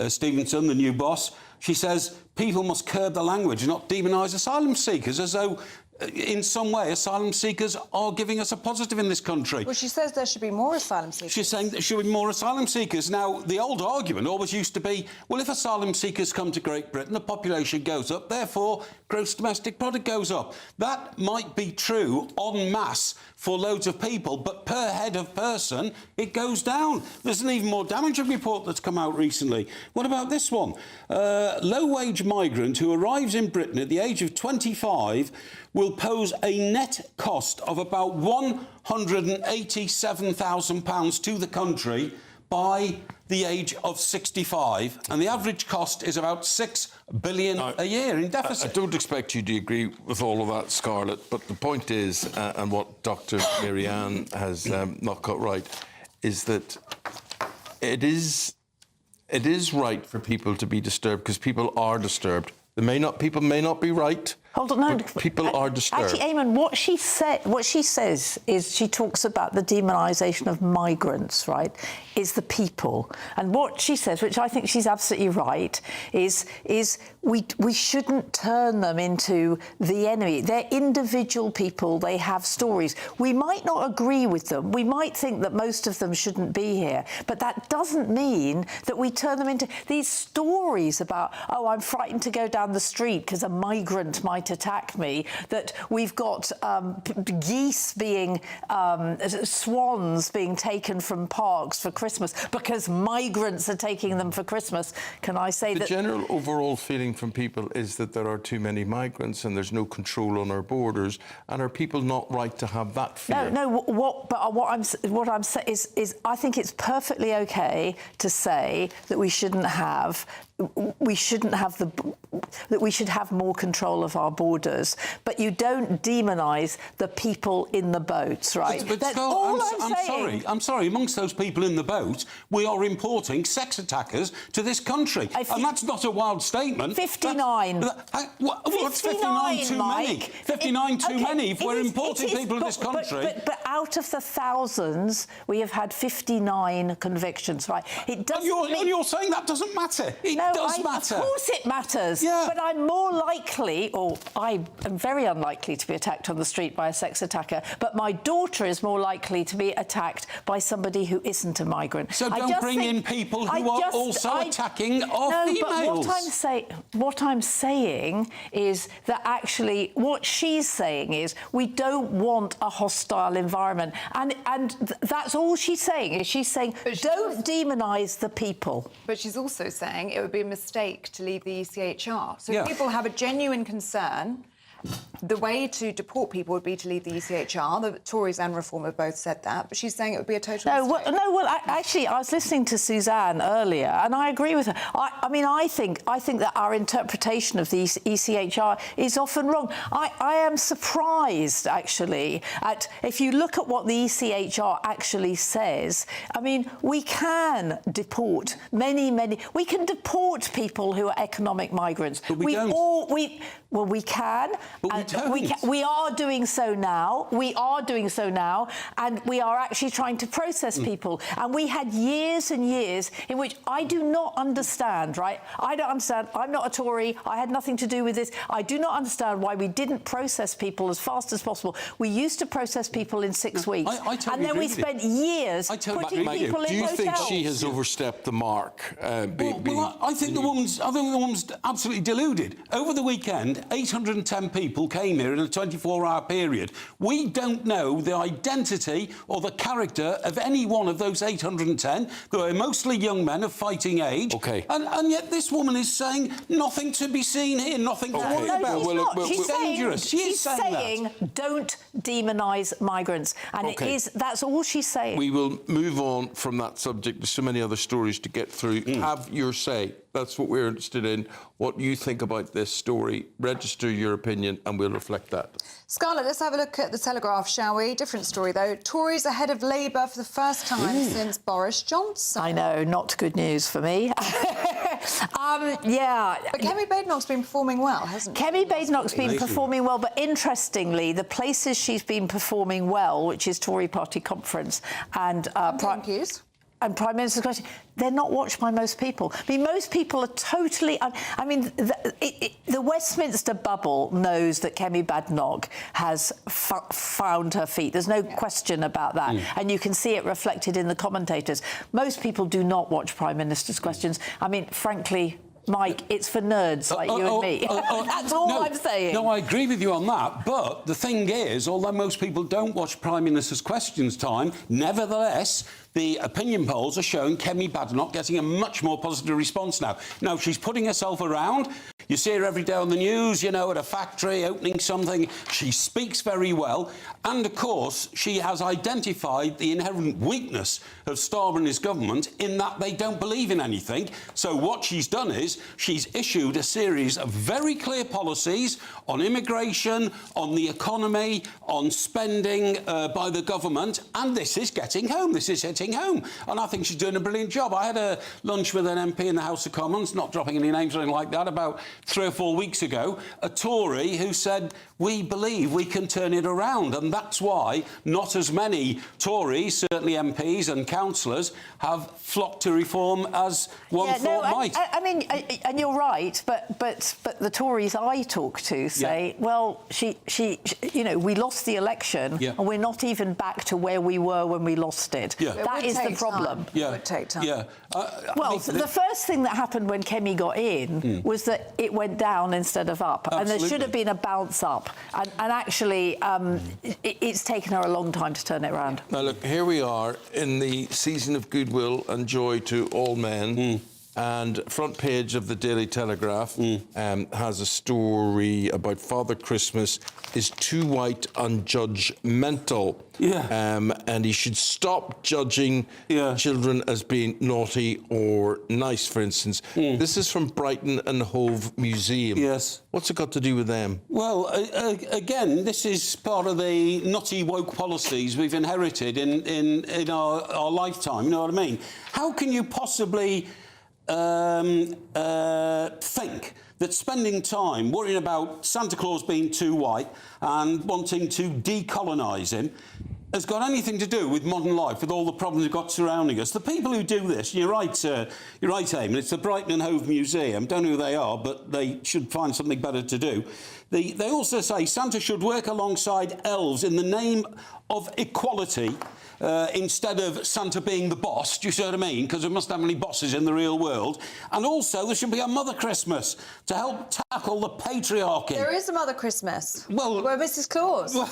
Speaker 24: Stevenson, the new boss. She says people must curb the language and not demonise asylum seekers, as though in some way asylum seekers are giving us a positive in this country.
Speaker 7: Well, she says there should be more asylum seekers.
Speaker 24: She's saying there should be more asylum seekers. Now, the old argument always used to be, well, if asylum seekers come to Great Britain, the population goes up, therefore gross domestic product goes up. That might be true en masse for loads of people, but per head of person, it goes down. There's an even more damaging report that's come out recently. What about this one? Low-wage migrant who arrives in Britain at the age of 25 will pose a net cost of about £187,000 to the country by the age of 65, and the average cost is about $6 billion a year in deficit.
Speaker 3: I don't expect you to agree with all of that, Scarlett, but the point is, and what Dr. Marianne has not got right, is that it is right for people to be disturbed because people are disturbed. People may not be right,
Speaker 4: Hold on, no.
Speaker 3: People are disturbed.
Speaker 4: Actually, Eamonn, what she says is she talks about the demonisation of migrants, right? Is the people, and what she says, which I think she's absolutely right, is we shouldn't turn them into the enemy. They're individual people. They have stories. We might not agree with them. We might think that most of them shouldn't be here, but that doesn't mean that we turn them into these stories about, oh, I'm frightened to go down the street because a migrant might attack me, that we've got geese being, swans being taken from parks for Christmas because migrants are taking them for Christmas. Can I say that...
Speaker 3: The general overall feeling from people is that there are too many migrants and there's no control on our borders, and are people not right to have that fear?
Speaker 4: No, what I'm saying is I think it's perfectly okay to say that we should have more control of our borders, but you don't demonise the people in the boats, right?
Speaker 24: But
Speaker 4: That's
Speaker 24: Scott,
Speaker 4: all
Speaker 24: I'm sorry. Amongst those people in the boat, we are importing sex attackers to this country, and that's not a wild statement.
Speaker 4: 59.
Speaker 24: What's 59 too many? 59 too many if we're importing people to this country.
Speaker 4: But out of the thousands, we have had 59 convictions, right? It doesn't.
Speaker 24: And you're saying that doesn't matter. It does matter.
Speaker 4: Of course it matters.
Speaker 24: Yeah.
Speaker 4: But I'm more likely, or I am very unlikely to be attacked on the street by a sex attacker, but my daughter is more likely to be attacked by somebody who isn't a migrant.
Speaker 24: So don't bring in people who are also attacking our females.
Speaker 4: But what I'm saying is that actually what she's saying is we don't want a hostile environment. And that's all she's saying, is she's saying don't demonise the people.
Speaker 7: But she's also saying it would be a mistake to leave the ECHR. So if people have a genuine concern, the way to deport people would be to leave the ECHR. The Tories and Reform have both said that, but she's saying it would be a total mistake.
Speaker 4: Actually, I was listening to Suzanne earlier, and I agree with her. I think that our interpretation of the ECHR is often wrong. I am surprised, actually, at if you look at what the ECHR actually says. I mean, we can deport many. We can deport people who are economic migrants.
Speaker 24: But we don't.
Speaker 4: We can.
Speaker 24: But we don't.
Speaker 4: We are doing so now. And we are actually trying to process people. And we had years and years in which I do not understand, right? I don't understand. I'm not a Tory. I had nothing to do with this. I do not understand why we didn't process people as fast as possible. We used to process people in 6 weeks.
Speaker 24: I totally
Speaker 4: and then we spent years putting people in hotels.
Speaker 3: Do you think she has overstepped the mark?
Speaker 24: I think the woman's absolutely deluded. Over the weekend, 810 people came here in a 24-hour period. We don't know the identity or the character of any one of those 810. They were mostly young men of fighting age.
Speaker 3: OK.
Speaker 24: And yet this woman is saying nothing to be seen here, nothing to worry about.
Speaker 4: She's
Speaker 24: dangerous.
Speaker 4: She's saying don't demonise migrants. And that's all she's saying.
Speaker 3: We will move on from that subject. There's so many other stories to get through. Have your say. That's what we're interested in. What you think about this story. Register your opinion and we'll reflect that.
Speaker 7: Scarlett, let's have a look at the Telegraph, shall we? Different story, though. Tories ahead of Labour for the first time since Boris Johnson.
Speaker 4: I know, not good news for me.
Speaker 7: But Kemi Badenoch's been performing well, hasn't she?
Speaker 4: Kemi Badenoch's been performing well, but interestingly, the places she's been performing well, which is Tory party conference and and Prime Minister's question, they're not watched by most people. I mean, most people are totally... the Westminster bubble knows that Kemi Badenoch has found her feet. There's no question about that. And you can see it reflected in the commentators. Most people do not watch Prime Minister's questions. I mean, frankly... Mike, it's for nerds like you and me. That's all I'm saying.
Speaker 24: No, I agree with you on that. But the thing is, although most people don't watch Prime Minister's Questions Time, nevertheless, the opinion polls are showing Kemi Badenoch getting a much more positive response now. Now, she's putting herself around. You see her every day on the news, you know, at a factory, opening something. She speaks very well. And, of course, she has identified the inherent weakness of Starmer and his government in that they don't believe in anything. So what she's done is she's issued a series of very clear policies on immigration, on the economy, on spending by the government. And this is getting home. This is hitting home. And I think she's doing a brilliant job. I had a lunch with an MP in the House of Commons, not dropping any names or anything like that, about 3 or 4 weeks ago, a Tory who said, we believe we can turn it around. And that's why not as many Tories, certainly MPs and councillors, have flocked to reform as one thought might.
Speaker 4: I mean, and you're right, but the Tories I talk to say, well, she, you know, we lost the election and we're not even back to where we were when we lost it. That is the problem.
Speaker 24: Yeah.
Speaker 7: It would take time.
Speaker 4: Well, the first thing that happened when Kemi got in was that it went down instead of up. And there should have been a bounce up. And actually, it's taken her a long time to turn it around.
Speaker 3: Now, look, here we are in the season of goodwill and joy to all men. And front page of the Daily Telegraph has a story about Father Christmas is too white and judgmental. And he should stop judging children as being naughty or nice, for instance. This is from Brighton and Hove Museum. What's it got to do with them?
Speaker 24: Well, again, this is part of the nutty woke policies we've inherited in our lifetime, you know what I mean? How can you possibly think that spending time worrying about Santa Claus being too white and wanting to decolonise him has got anything to do with modern life, with all the problems we've got surrounding us? The people who do this, you're right, Eamonn, it's the Brighton and Hove Museum. Don't know who they are, but they should find something better to do. They also say Santa should work alongside elves in the name of equality, instead of Santa being the boss, do you see what I mean? Because we must have any bosses in the real world. And also, there should be a Mother Christmas to help tackle the patriarchy.
Speaker 7: There is a Mother Christmas.
Speaker 24: Well,
Speaker 7: where Mrs. Claus.
Speaker 24: Well,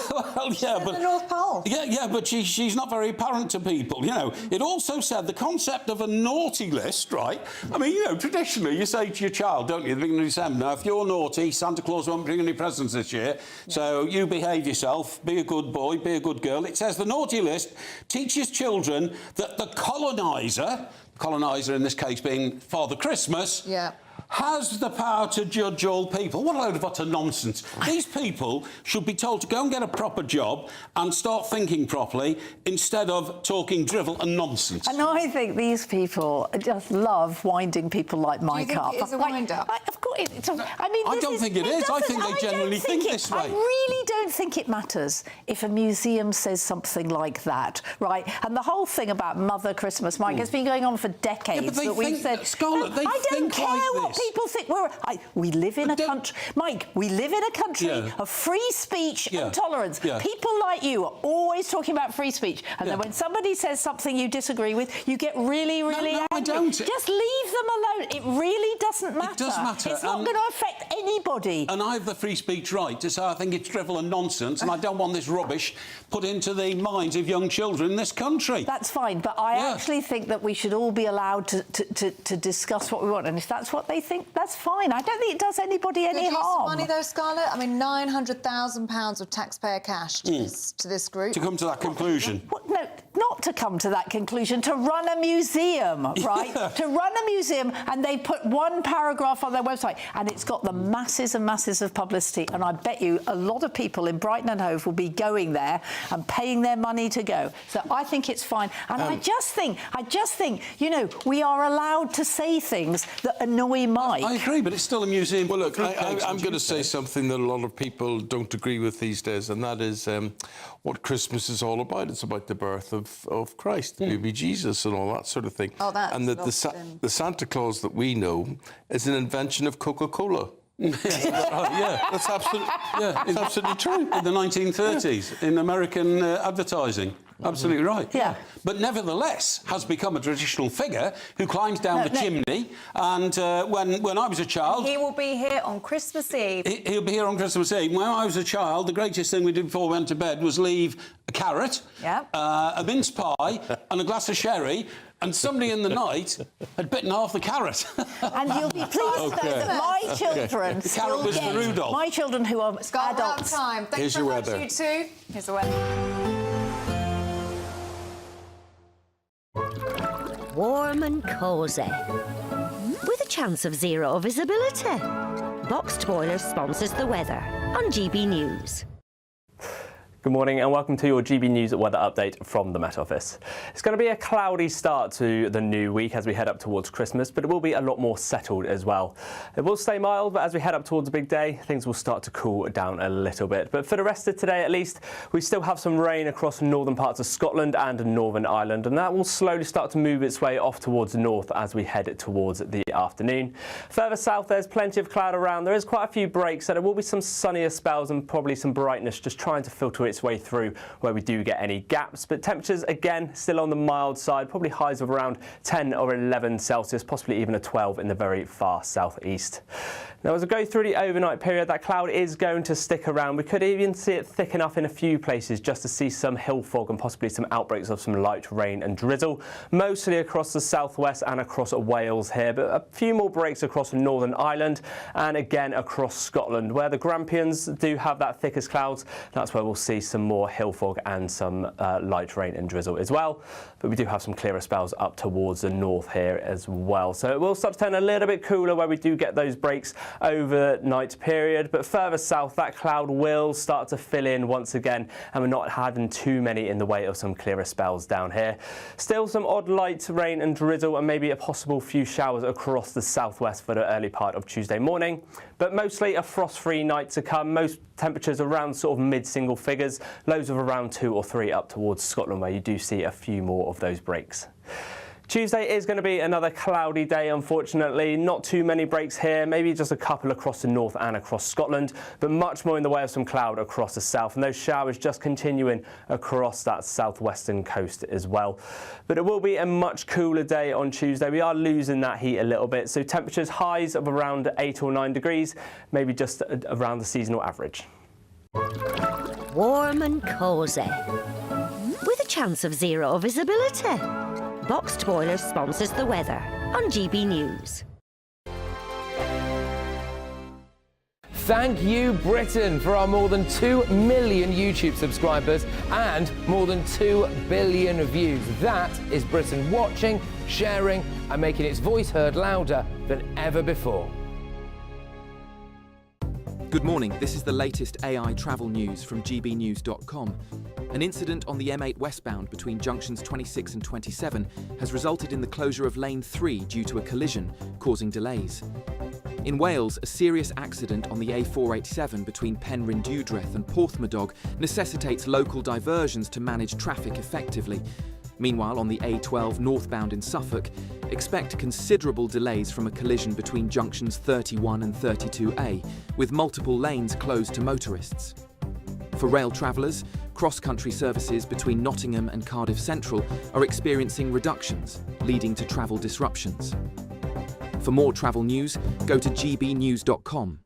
Speaker 24: yeah, but
Speaker 7: the North Pole.
Speaker 24: Yeah, but she's not very apparent to people. You know, it also said the concept of a naughty list, right? I mean, you know, traditionally you say to your child, don't you, at the beginning of December, now if you're naughty, Santa Claus won't bring any presents this year. So you behave yourself, be a good boy, be a good girl. It says the naughty list teaches children that the coloniser in this case being Father Christmas, has the power to judge all people. What a load of utter nonsense. These people should be told to go and get a proper job and start thinking properly instead of talking drivel and nonsense.
Speaker 4: And I think these people just love winding people like Mike up.
Speaker 7: Do you think it is a wind-up?
Speaker 4: Of course,
Speaker 24: I don't think it is. I think they generally think this way.
Speaker 4: I really don't think it matters if a museum says something like that, right? And the whole thing about Mother Christmas, Mike, has been going on for decades.
Speaker 24: Yeah, but they
Speaker 4: we've said,
Speaker 24: Scarlett, they
Speaker 4: I don't
Speaker 24: think
Speaker 4: care
Speaker 24: like
Speaker 4: what
Speaker 24: this.
Speaker 4: people think. We live in a country, Mike. We live in a country of free speech and tolerance. People like you are always talking about free speech, and then when somebody says something you disagree with, you get really, really angry.
Speaker 24: I don't.
Speaker 4: Just leave them alone. It really doesn't matter.
Speaker 24: It does matter.
Speaker 4: It's not going to affect anybody.
Speaker 24: And I have the free speech right to say I think it's drivel and nonsense, and I don't want this rubbish put into the minds of young children in this country.
Speaker 4: That's fine, but I actually think that we should all be allowed to discuss what we want, and if that's what they think, that's fine. I don't think it does anybody any harm.
Speaker 7: Use of money though, Scarlett? I mean, £900,000 of taxpayer cash to this group.
Speaker 24: To come to that conclusion.
Speaker 4: No, not to come to that conclusion, to run a museum, right? To run a museum, and they put one paragraph on their website, and it's got the masses and masses of publicity, and I bet you a lot of people in Brighton and Hove will be going there and paying their money to go. So I think it's fine. And I just think, you know, we are allowed to say things that annoy Mike.
Speaker 24: I agree, but it's still a museum.
Speaker 3: Well, look, I'm going to say something that a lot of people don't agree with these days, and that is what Christmas is all about. It's about the birth of Christ, the baby Jesus, and all that sort of thing.
Speaker 7: Oh, that's
Speaker 3: and that the Santa Claus that we know is an invention of Coca-Cola. That's absolutely true.
Speaker 24: In the 1930s, in American advertising. Absolutely right.
Speaker 4: Yeah.
Speaker 24: But nevertheless, has become a traditional figure who climbs down the chimney. And when I was a child...
Speaker 7: He will be here on Christmas Eve.
Speaker 24: He'll be here on Christmas Eve. When I was a child, the greatest thing we did before we went to bed was leave a carrot, a mince pie and a glass of sherry, and somebody in the night had bitten half the carrot.
Speaker 4: And you'll be pleased to know that my children
Speaker 24: The carrot was for Rudolph.
Speaker 4: My children who are adults...
Speaker 7: Time. Thanks very much, you two. Here's the weather.
Speaker 5: Warm and cosy, with a chance of zero visibility. Boxed Boilers sponsors the weather on GB News.
Speaker 15: Good morning and welcome to your GB News weather update from the Met Office. It's going to be a cloudy start to the new week as we head up towards Christmas, but it will be a lot more settled as well. It will stay mild, but as we head up towards the big day, things will start to cool down a little bit. But for the rest of today at least, we still have some rain across northern parts of Scotland and Northern Ireland, and that will slowly start to move its way off towards the north as we head towards the afternoon. Further south, there's plenty of cloud around. There is quite a few breaks, so there will be some sunnier spells and probably some brightness just trying to filter its way through where we do get any gaps. But temperatures again still on the mild side, probably highs of around 10 or 11 Celsius, possibly even a 12 in the very far southeast. Now as we go through the overnight period, that cloud is going to stick around. We could even see it thick enough in a few places just to see some hill fog and possibly some outbreaks of some light rain and drizzle, mostly across the southwest and across Wales here, but a few more breaks across Northern Ireland and again across Scotland, where the Grampians do have that thickest clouds. That's where we'll see some more hill fog and some light rain and drizzle as well. But we do have some clearer spells up towards the north here as well. So it will start to turn a little bit cooler where we do get those breaks overnight period, but further south that cloud will start to fill in once again, and we're not having too many in the way of some clearer spells down here. Still some odd light rain and drizzle and maybe a possible few showers across the southwest for the early part of Tuesday morning, but mostly a frost-free night to come. Most temperatures around sort of mid-single figures, lows of around 2 or 3 up towards Scotland where you do see a few more of those breaks. Tuesday is going to be another cloudy day, unfortunately. Not too many breaks here, maybe just a couple across the north and across Scotland, but much more in the way of some cloud across the south, and those showers just continuing across that southwestern coast as well. But it will be a much cooler day on Tuesday. We are losing that heat a little bit, so temperatures highs of around 8 or 9 degrees, maybe just around the seasonal average.
Speaker 5: Warm and cosy, with a chance of zero visibility. Boxed Boilers sponsors the weather on GB News.
Speaker 20: Thank you, Britain, for our more than 2 million YouTube subscribers and more than 2 billion views. That is Britain watching, sharing and making its voice heard louder than ever before.
Speaker 6: Good morning, this is the latest AI travel news from gbnews.com. An incident on the M8 westbound between junctions 26 and 27 has resulted in the closure of lane 3 due to a collision, causing delays. In Wales, a serious accident on the A487 between Penrhyn Dewdreth and Porthmadog necessitates local diversions to manage traffic effectively. Meanwhile, on the A12 northbound in Suffolk, expect considerable delays from a collision between junctions 31 and 32A, with multiple lanes closed to motorists. For rail travellers, cross-country services between Nottingham and Cardiff Central are experiencing reductions, leading to travel disruptions. For more travel news, go to gbnews.com.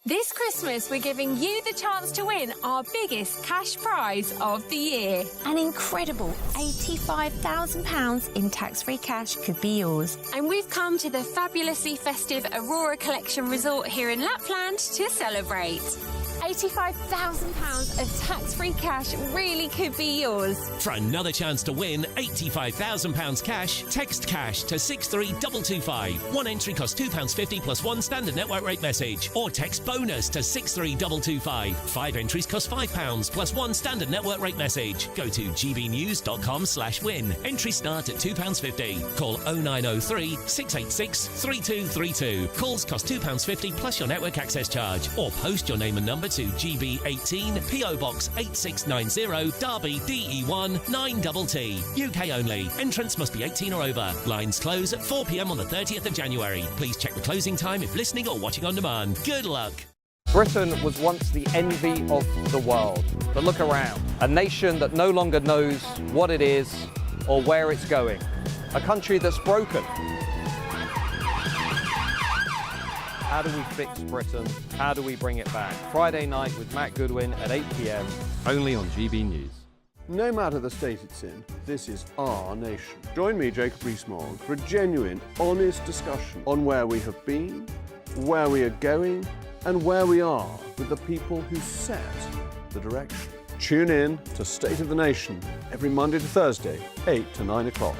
Speaker 8: This Christmas, we're giving you the chance to win our biggest cash prize of the year. An incredible £85,000 in tax-free cash could be yours. And we've come to the fabulously festive Aurora Collection Resort here in Lapland to celebrate. £85,000 of tax-free cash really could be yours.
Speaker 9: For another chance to win £85,000 cash, text cash to 63225. One entry costs £2.50 plus one standard network rate message. Or text bonus to 63225. 5 entries cost £5 plus one standard network rate message. Go to gbnews.com/win. Entries start at £2.50. Call 0903 686 3232. Calls cost £2.50 plus your network access charge. Or post your name and number to GB18 PO Box 8690 Derby DE1 9TT. UK only. Entrance must be 18 or over. Lines close at 4 p.m. on the 30th of January. Please check the closing time if listening or watching on demand. Good luck.
Speaker 10: Britain was once the envy of the world. But look around. A nation that no longer knows what it is or where it's going. A country that's broken. How do we fix Britain? How do we bring it back? Friday night with Matt Goodwin at 8 p.m. only on GB News.
Speaker 25: No matter the state it's in, this is our nation. Join me, Jacob Rees-Mogg, for a genuine, honest discussion on where we have been, where we are going, and where we are with the people who set the direction. Tune in to State of the Nation every Monday to Thursday, 8 to 9 o'clock.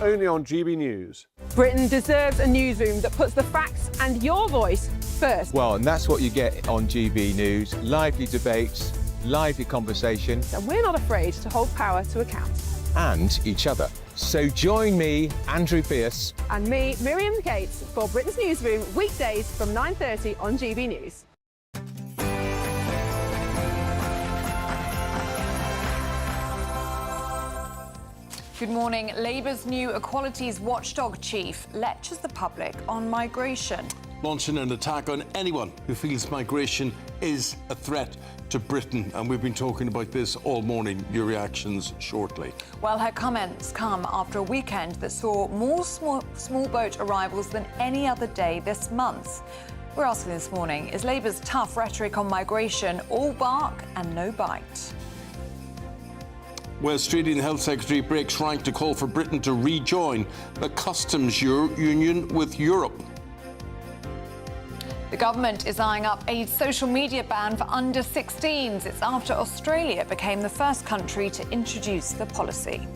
Speaker 25: Only on GB News.
Speaker 17: Britain deserves a newsroom that puts the facts and your voice first.
Speaker 26: Well, and that's what you get on GB News. Lively debates,
Speaker 2: lively conversation.
Speaker 12: And we're not afraid to hold power to account.
Speaker 2: And each other. So join me, Andrew Pierce.
Speaker 12: And me, Miriam Gates, for Britain's Newsroom, weekdays from 9:30 on GB News.
Speaker 7: Good morning. Labour's new equalities watchdog chief lectures the public on migration.
Speaker 3: Launching an attack on anyone who feels migration is a threat to Britain. And we've been talking about this all morning. Your reactions shortly.
Speaker 7: Well, her comments come after a weekend that saw more small boat arrivals than any other day this month. We're asking this morning, is Labour's tough rhetoric on migration all bark and no bite?
Speaker 3: Well, Australian Health Secretary breaks rank to call for Britain to rejoin the customs union with Europe.
Speaker 7: The government is eyeing up a social media ban for under 16s. It's after Australia became the first country to introduce the policy.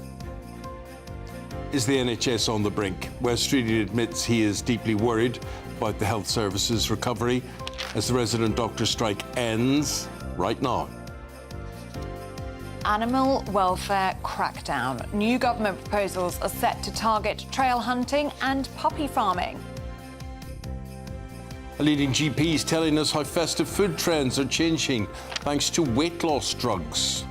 Speaker 3: Is the NHS on the brink? West Australia admits he is deeply worried about the health services recovery as the resident doctor strike ends right now.
Speaker 7: Animal welfare crackdown. New government proposals are set to target trail hunting and puppy farming.
Speaker 3: A leading GP is telling us how festive food trends are changing thanks to weight loss drugs.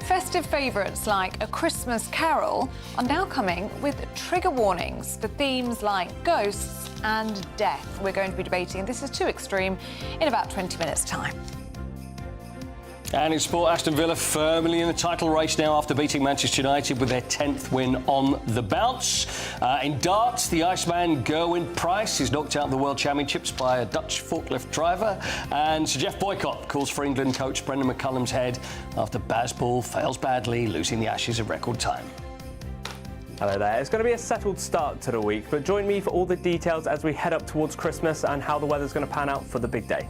Speaker 7: Festive favourites like A Christmas Carol are now coming with trigger warnings for themes like ghosts and death. We're going to be debating This Is Too Extreme in about 20 minutes' time.
Speaker 13: And in sport, Aston Villa firmly in the title race now after beating Manchester United with their 10th win on the bounce. In darts, the Iceman Gerwyn Price is knocked out of the World Championships by a Dutch forklift driver. And Sir Geoff Boycott calls for England coach Brendan McCullum's head after Bazball fails badly, losing the Ashes in record time.
Speaker 15: Hello there. It's going to be a settled start to the week, but join me for all the details as we head up towards Christmas and how the weather's going to pan out for the big day.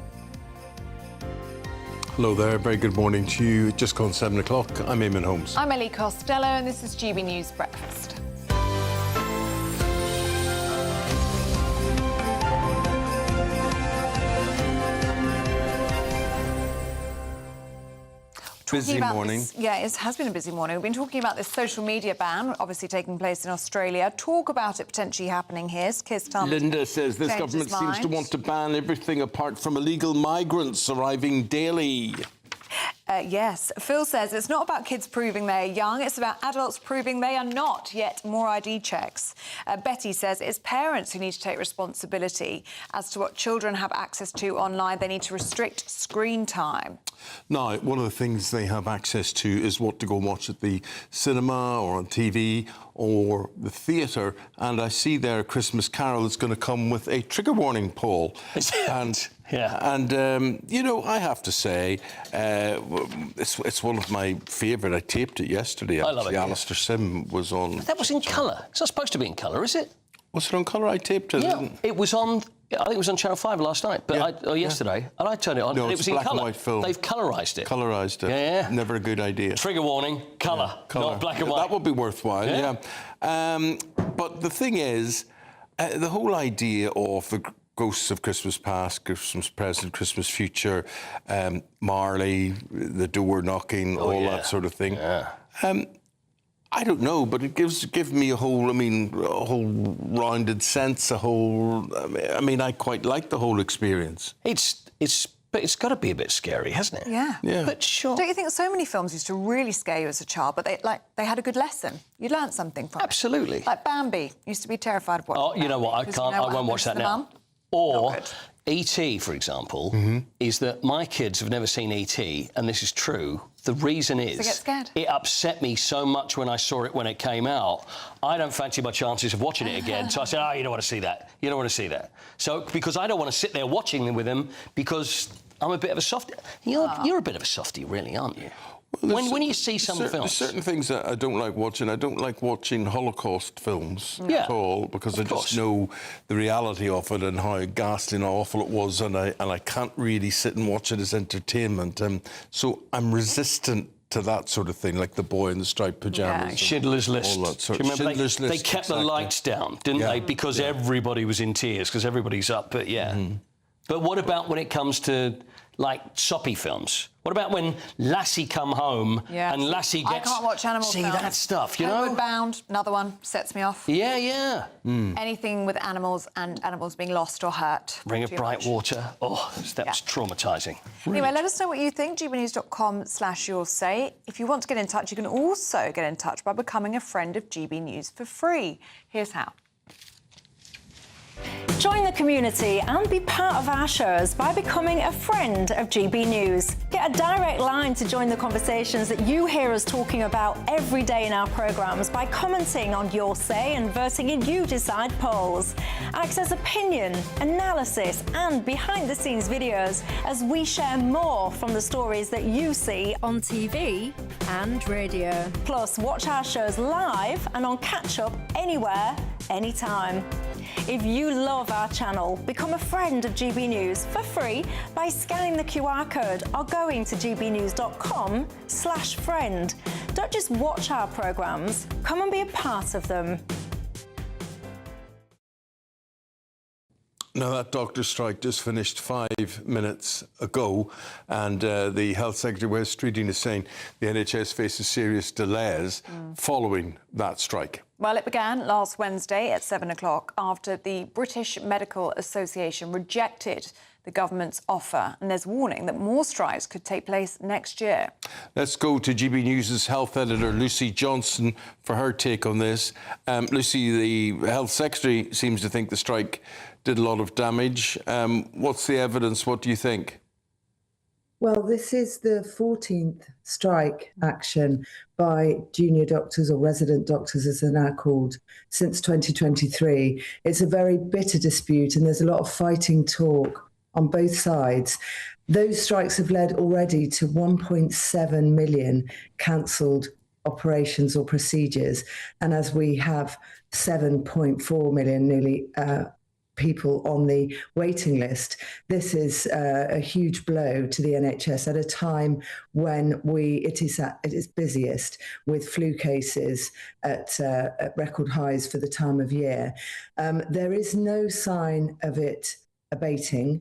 Speaker 3: Hello there, very good morning to you. Just gone 7 o'clock. I'm Eamonn Holmes.
Speaker 7: I'm Ellie Costello and this is GB News Breakfast.
Speaker 3: Busy morning.
Speaker 7: It has been a busy morning. We've been talking about this social media ban, obviously taking place in Australia. Talk about it potentially happening here. Keir Starmer
Speaker 3: Linda says this government seems to want to ban everything apart from illegal migrants arriving daily.
Speaker 7: Yes. Phil says it's not about kids proving they're young, it's about adults proving they are not, yet more ID checks. Betty says it's parents who need to take responsibility as to what children have access to online. They need to restrict screen time.
Speaker 3: Now, one of the things they have access to is what to go and watch at the cinema or on TV or the theatre. And I see there A Christmas Carol is going to come with a trigger warning, Paul. And you know, I have to say, it's one of my favourite. I taped it yesterday.
Speaker 13: I love it.
Speaker 3: Alistair Sim was on.
Speaker 13: That was in colour. It's not supposed to be in colour, is it?
Speaker 3: Was it on colour? I taped it.
Speaker 13: Yeah, it was on. I think it was on Channel 5 last night, or yesterday, and I turned it on.
Speaker 3: No,
Speaker 13: and it
Speaker 3: it's
Speaker 13: was
Speaker 3: a
Speaker 13: in
Speaker 3: black
Speaker 13: colour.
Speaker 3: and white film.
Speaker 13: They've colourised it.
Speaker 3: Colourised it.
Speaker 13: Yeah.
Speaker 3: Never a good idea.
Speaker 13: Trigger warning: colour, not black and white.
Speaker 3: That would be worthwhile. Yeah. But the thing is, the whole idea of the ghosts of Christmas past, Christmas present, Christmas future, Marley, the door knocking, that sort of thing.
Speaker 13: Yeah.
Speaker 3: I don't know, but it gives me a whole rounded sense, I quite like the whole experience.
Speaker 13: But it's got to be a bit scary, hasn't it?
Speaker 7: Yeah.
Speaker 13: But sure.
Speaker 7: Don't you think so many films used to really scare you as a child, but they had a good lesson? You learnt something from it.
Speaker 13: Absolutely.
Speaker 7: Like Bambi. Used to be terrified of watching.
Speaker 13: Oh, you know what? I won't watch that now. Or E.T., for example, is that my kids have never seen E.T., and this is true. The reason is
Speaker 7: they get scared.
Speaker 13: It upset me so much when I saw it when it came out. I don't fancy my chances of watching it again. So I said, you don't want to see that. You don't want to see that. So because I don't want to sit there watching them with them because I'm a bit of a softie. You're a bit of a softie, really, aren't you? Well, when you see some films...
Speaker 3: There's certain things that I don't like watching. I don't like watching Holocaust films at all because I just know the reality of it and how ghastly and awful it was, and I can't really sit and watch it as entertainment. So I'm resistant to that sort of thing, like The Boy in the Striped Pyjamas.
Speaker 13: Yeah, Schindler's List.
Speaker 3: All that sort
Speaker 13: Do you remember
Speaker 3: Schindler's List,
Speaker 13: they kept the lights down, didn't they? Because everybody was in tears, because everybody's up, but But what about when it comes to, like, soppy films? What about when Lassie come home and Lassie gets...
Speaker 7: I can't watch animal
Speaker 13: See
Speaker 7: films.
Speaker 13: that stuff, you know?
Speaker 7: Homeward Bound, another one, sets me off.
Speaker 13: Yeah, yeah.
Speaker 7: Anything with animals and animals being lost or hurt.
Speaker 13: Ring of
Speaker 7: Too
Speaker 13: Bright
Speaker 7: much.
Speaker 13: Water. Oh, that was traumatising.
Speaker 7: Anyway, let us know what you think. gbnews.com/your say. If you want to get in touch, you can also get in touch by becoming a friend of GB News for free. Here's how.
Speaker 23: Join the community and be part of our shows by becoming a friend of GB News. Get a direct line to join the conversations that you hear us talking about every day in our programmes by commenting on Your Say and voting in You Decide polls. Access opinion, analysis and behind-the-scenes videos as we share more from the stories that you see on TV and radio. Plus, watch our shows live and on catch-up anywhere, anytime. If you love our channel, become a friend of GB News for free by scanning the QR code or going to gbnews.com/friend. Don't just watch our programmes, come and be a part of them.
Speaker 3: Now, that doctor strike just finished 5 minutes ago, and the Health Secretary, Wes Streeting, is saying the NHS faces serious delays following that strike.
Speaker 7: Well, it began last Wednesday at 7 o'clock after the British Medical Association rejected the government's offer, and there's warning that more strikes could take place next year.
Speaker 3: Let's go to GB News' health editor, Lucy Johnson, for her take on this. Lucy, the Health Secretary seems to think the strike did a lot of damage. What's the evidence? What do you think?
Speaker 1: Well, this is the 14th strike action by junior doctors, or resident doctors as they're now called, since 2023. It's a very bitter dispute and there's a lot of fighting talk on both sides. Those strikes have led already to 1.7 million cancelled operations or procedures. And as we have 7.4 million nearly people on the waiting list, this is a huge blow to the NHS at a time when it is at its busiest, with flu cases at record highs for the time of year. There is no sign of it abating.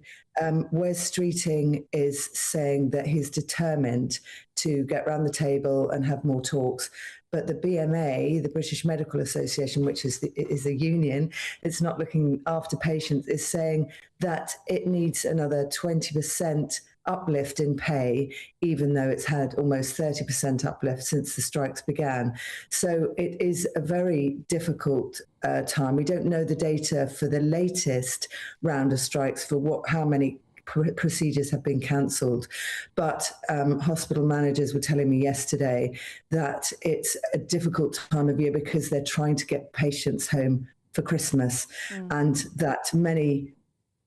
Speaker 1: Wes Streeting is saying that he's determined to get round the table and have more talks. But the BMA, the British Medical Association, which is the union, it's not looking after patients, is saying that it needs another 20% uplift in pay, even though it's had almost 30% uplift since the strikes began. So it is a very difficult time. We don't know the data for the latest round of strikes for how many procedures have been cancelled, but hospital managers were telling me yesterday that it's a difficult time of year because they're trying to get patients home for Christmas, and that many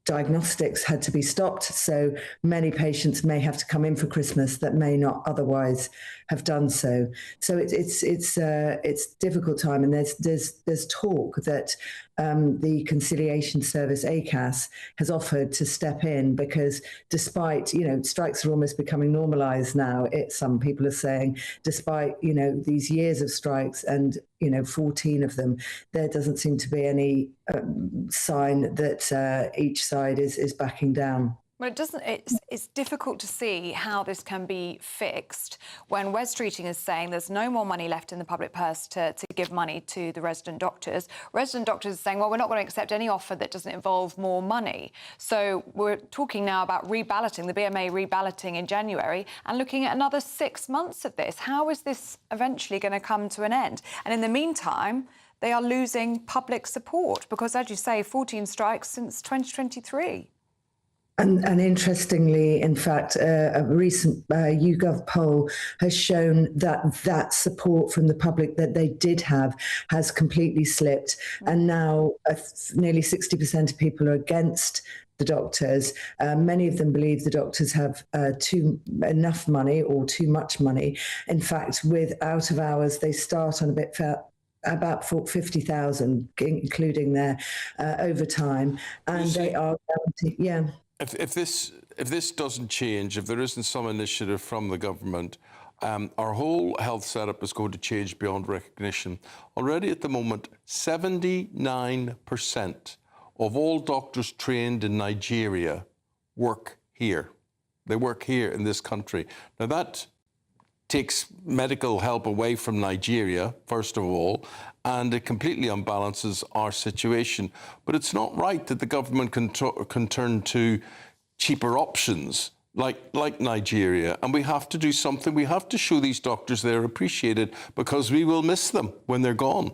Speaker 1: diagnostics had to be stopped, so many patients may have to come in for Christmas that may not otherwise have done so. So it's a difficult time, and there's talk that the Conciliation Service, ACAS, has offered to step in because despite, strikes are almost becoming normalised now, some people are saying, despite, these years of strikes and, 14 of them, there doesn't seem to be any sign that each side is backing down.
Speaker 7: Well, it's difficult to see how this can be fixed when Wes Streeting is saying there's no more money left in the public purse to give money to the resident doctors. Resident doctors are saying, well, we're not going to accept any offer that doesn't involve more money. So we're talking now about reballoting, the BMA reballoting in January, and looking at another 6 months of this. How is this eventually going to come to an end? And in the meantime, they are losing public support because, as you say, 14 strikes since 2023.
Speaker 1: And interestingly, in fact, a recent YouGov poll has shown that support from the public that they did have has completely slipped. And now nearly 60% of people are against the doctors. Many of them believe the doctors have enough money or too much money. In fact, with out of hours, they start on about 50,000, including their overtime. And they are guaranteed,
Speaker 3: If this doesn't change, if there isn't some initiative from the government, our whole health setup is going to change beyond recognition. Already at the moment, 79% of all doctors trained in Nigeria work here. They work here in this country. Now, that takes medical help away from Nigeria, first of all, and it completely unbalances our situation. But it's not right that the government can turn to cheaper options like Nigeria, and we have to do something. We have to show these doctors they're appreciated, because we will miss them when they're gone.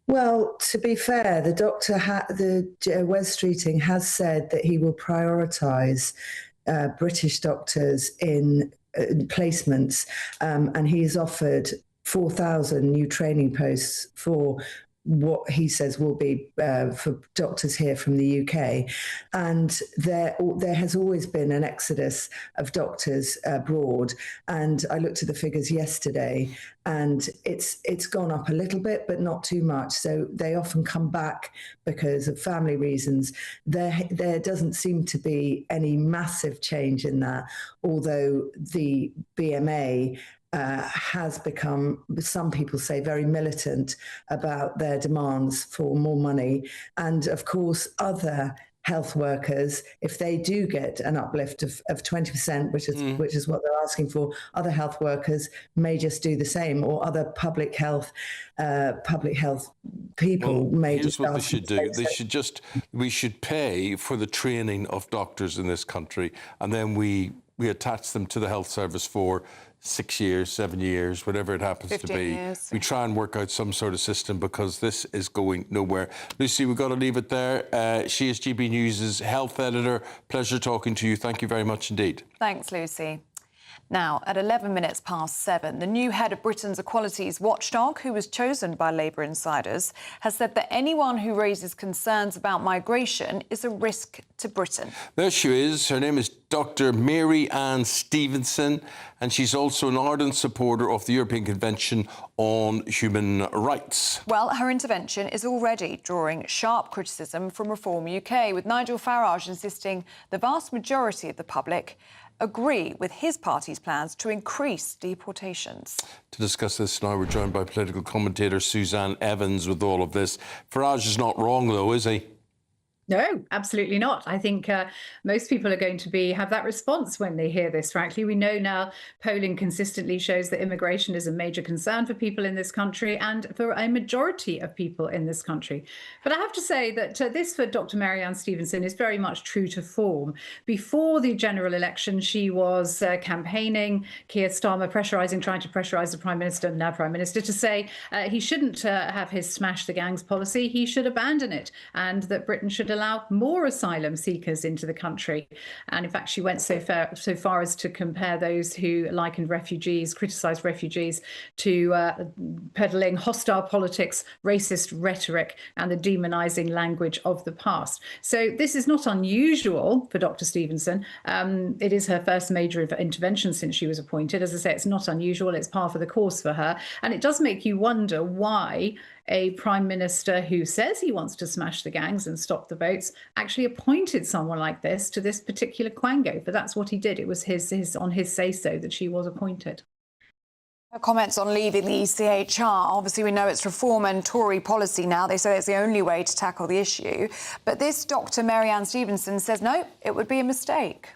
Speaker 1: Well, to be fair, the doctor, Wes Streeting, has said that he will prioritise British doctors in placements, and he has offered 4,000 new training posts for what he says will be for doctors here from the UK. And there has always been an exodus of doctors abroad. And I looked at the figures yesterday, and it's gone up a little bit, but not too much. So they often come back because of family reasons. There doesn't seem to be any massive change in that, although the BMA has become, some people say, very militant about their demands for more money. And of course, other health workers, if they do get an uplift of 20%, which is what they're asking for, other health workers may just do the same, or other public health people may
Speaker 3: here's
Speaker 1: just
Speaker 3: what they should do. We should pay for the training of doctors in this country, and then we attach them to the health service for 6 years, 7 years, whatever it happens to be.
Speaker 7: Years.
Speaker 3: We try and work out some sort of system, because this is going nowhere. Lucy, we've got to leave it there. She is GB News' health editor. Pleasure talking to you. Thank you very much indeed.
Speaker 7: Thanks, Lucy. Now, at 11 minutes past 7, the new head of Britain's equalities watchdog, who was chosen by Labour insiders, has said that anyone who raises concerns about migration is a risk to Britain.
Speaker 3: There she is. Her name is Dr. Mary Ann Stevenson, and she's also an ardent supporter of the European Convention on Human Rights.
Speaker 7: Well, her intervention is already drawing sharp criticism from Reform UK, with Nigel Farage insisting the vast majority of the public agree with his party's plans to increase deportations.
Speaker 3: To discuss this now, we're joined by political commentator Suzanne Evans with all of this. Farage is not wrong, though, is he?
Speaker 11: No, absolutely not. I think most people are going to have that response when they hear this, frankly. We know now polling consistently shows that immigration is a major concern for people in this country, and for a majority of people in this country. But I have to say that this for Dr. Mary Ann Stevenson is very much true to form. Before the general election, she was campaigning, Keir Starmer trying to pressurise the Prime Minister, now Prime Minister, to say he shouldn't have his smash the gangs policy, he should abandon it, and that Britain should allow more asylum seekers into the country. And in fact, she went so far as to compare those who criticised refugees to peddling hostile politics, racist rhetoric, and the demonising language of the past. So this is not unusual for Dr. Stevenson. It is her first major intervention since she was appointed. As I say, it's not unusual. It's par for the course for her. And it does make you wonder why a prime minister who says he wants to smash the gangs and stop the votes actually appointed someone like this to this particular quango. But that's what he did. It was his on his say-so that she was appointed.
Speaker 7: Her comments on leaving the ECHR. Obviously, we know it's Reform and Tory policy now. They say it's the only way to tackle the issue. But this Dr. Mary Ann Stevenson says, no, it would be a mistake.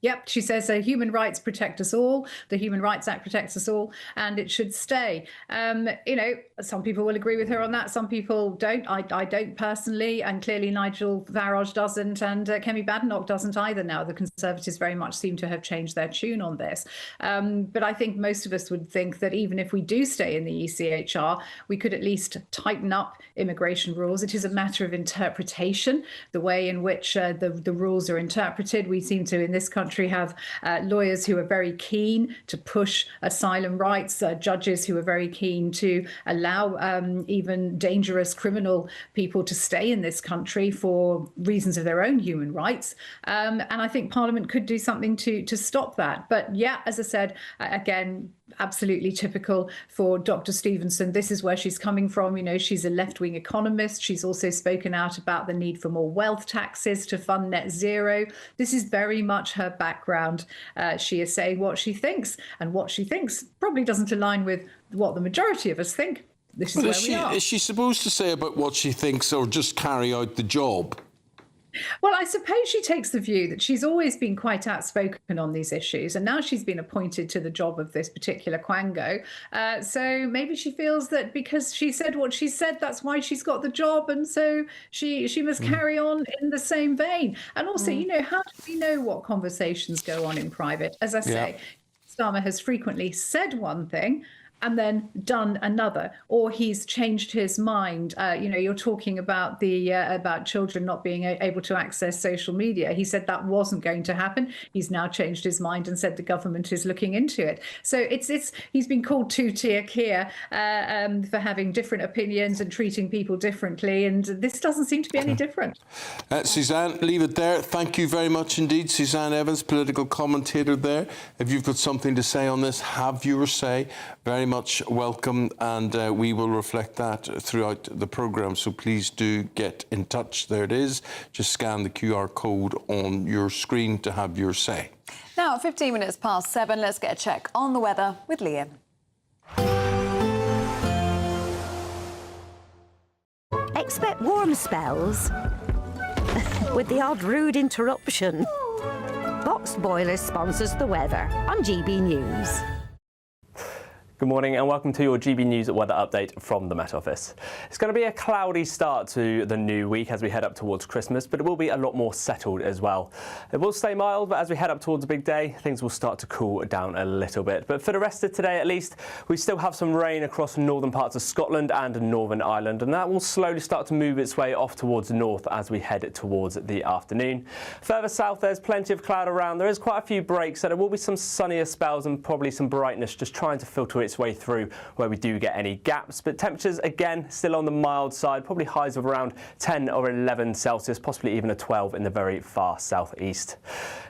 Speaker 11: Yep, she says human rights protect us all. The Human Rights Act protects us all, and it should stay. Some people will agree with her on that. Some people don't. I don't personally, and clearly Nigel Farage doesn't, and Kemi Badenoch doesn't either now. The Conservatives very much seem to have changed their tune on this. But I think most of us would think that even if we do stay in the ECHR, we could at least tighten up immigration rules. It is a matter of interpretation, the way in which the rules are interpreted. We seem to, in this country, have lawyers who are very keen to push asylum rights, judges who are very keen to allow even dangerous criminal people to stay in this country for reasons of their own human rights. And I think Parliament could do something to stop that. But yeah, as I said, again, absolutely typical for Dr. Stevenson. This is where she's coming from. You know, she's a left-wing economist. She's also spoken out about the need for more wealth taxes to fund net zero. This is very much her background. She is saying what she thinks, and what she thinks probably doesn't align with what the majority of us think. This is where we are.
Speaker 3: Is she supposed to say about what she thinks, or just carry out the job?
Speaker 11: Well, I suppose she takes the view that she's always been quite outspoken on these issues, and now she's been appointed to the job of this particular quango. So maybe she feels that because she said what she said, that's why she's got the job, and so she must carry on in the same vein. And also, you know, how do we know what conversations go on in private? As I say, Starmer has frequently said one thing and then done another, or he's changed his mind. You know, you're talking about the about children not being able to access social media. He said that wasn't going to happen. He's now changed his mind and said the government is looking into it. So he's been called two-tier here for having different opinions and treating people differently, and this doesn't seem to be any different.
Speaker 3: Suzanne, leave it there. Thank you very much indeed. Suzanne Evans, political commentator there. If you've got something to say on this, have your say. Very much welcome, and we will reflect that throughout the programme, so please do get in touch. There it is. Just scan the QR code on your screen to have your say.
Speaker 7: Now, 15 minutes past 7, let's get a check on the weather with Liam.
Speaker 5: Expect warm spells with the odd rude interruption. Boxed Boilers sponsors the weather on GB News.
Speaker 15: Good morning and welcome to your GB News weather update from the Met Office. It's going to be a cloudy start to the new week as we head up towards Christmas, but it will be a lot more settled as well. It will stay mild, but as we head up towards the big day, things will start to cool down a little bit. But for the rest of today at least, we still have some rain across northern parts of Scotland and Northern Ireland, and that will slowly start to move its way off towards the north as we head towards the afternoon. Further south, there's plenty of cloud around. There is quite a few breaks, so there will be some sunnier spells and probably some brightness just trying to filter its way through where we do get any gaps, but temperatures again still on the mild side, probably highs of around 10 or 11 Celsius, possibly even a 12 in the very far southeast.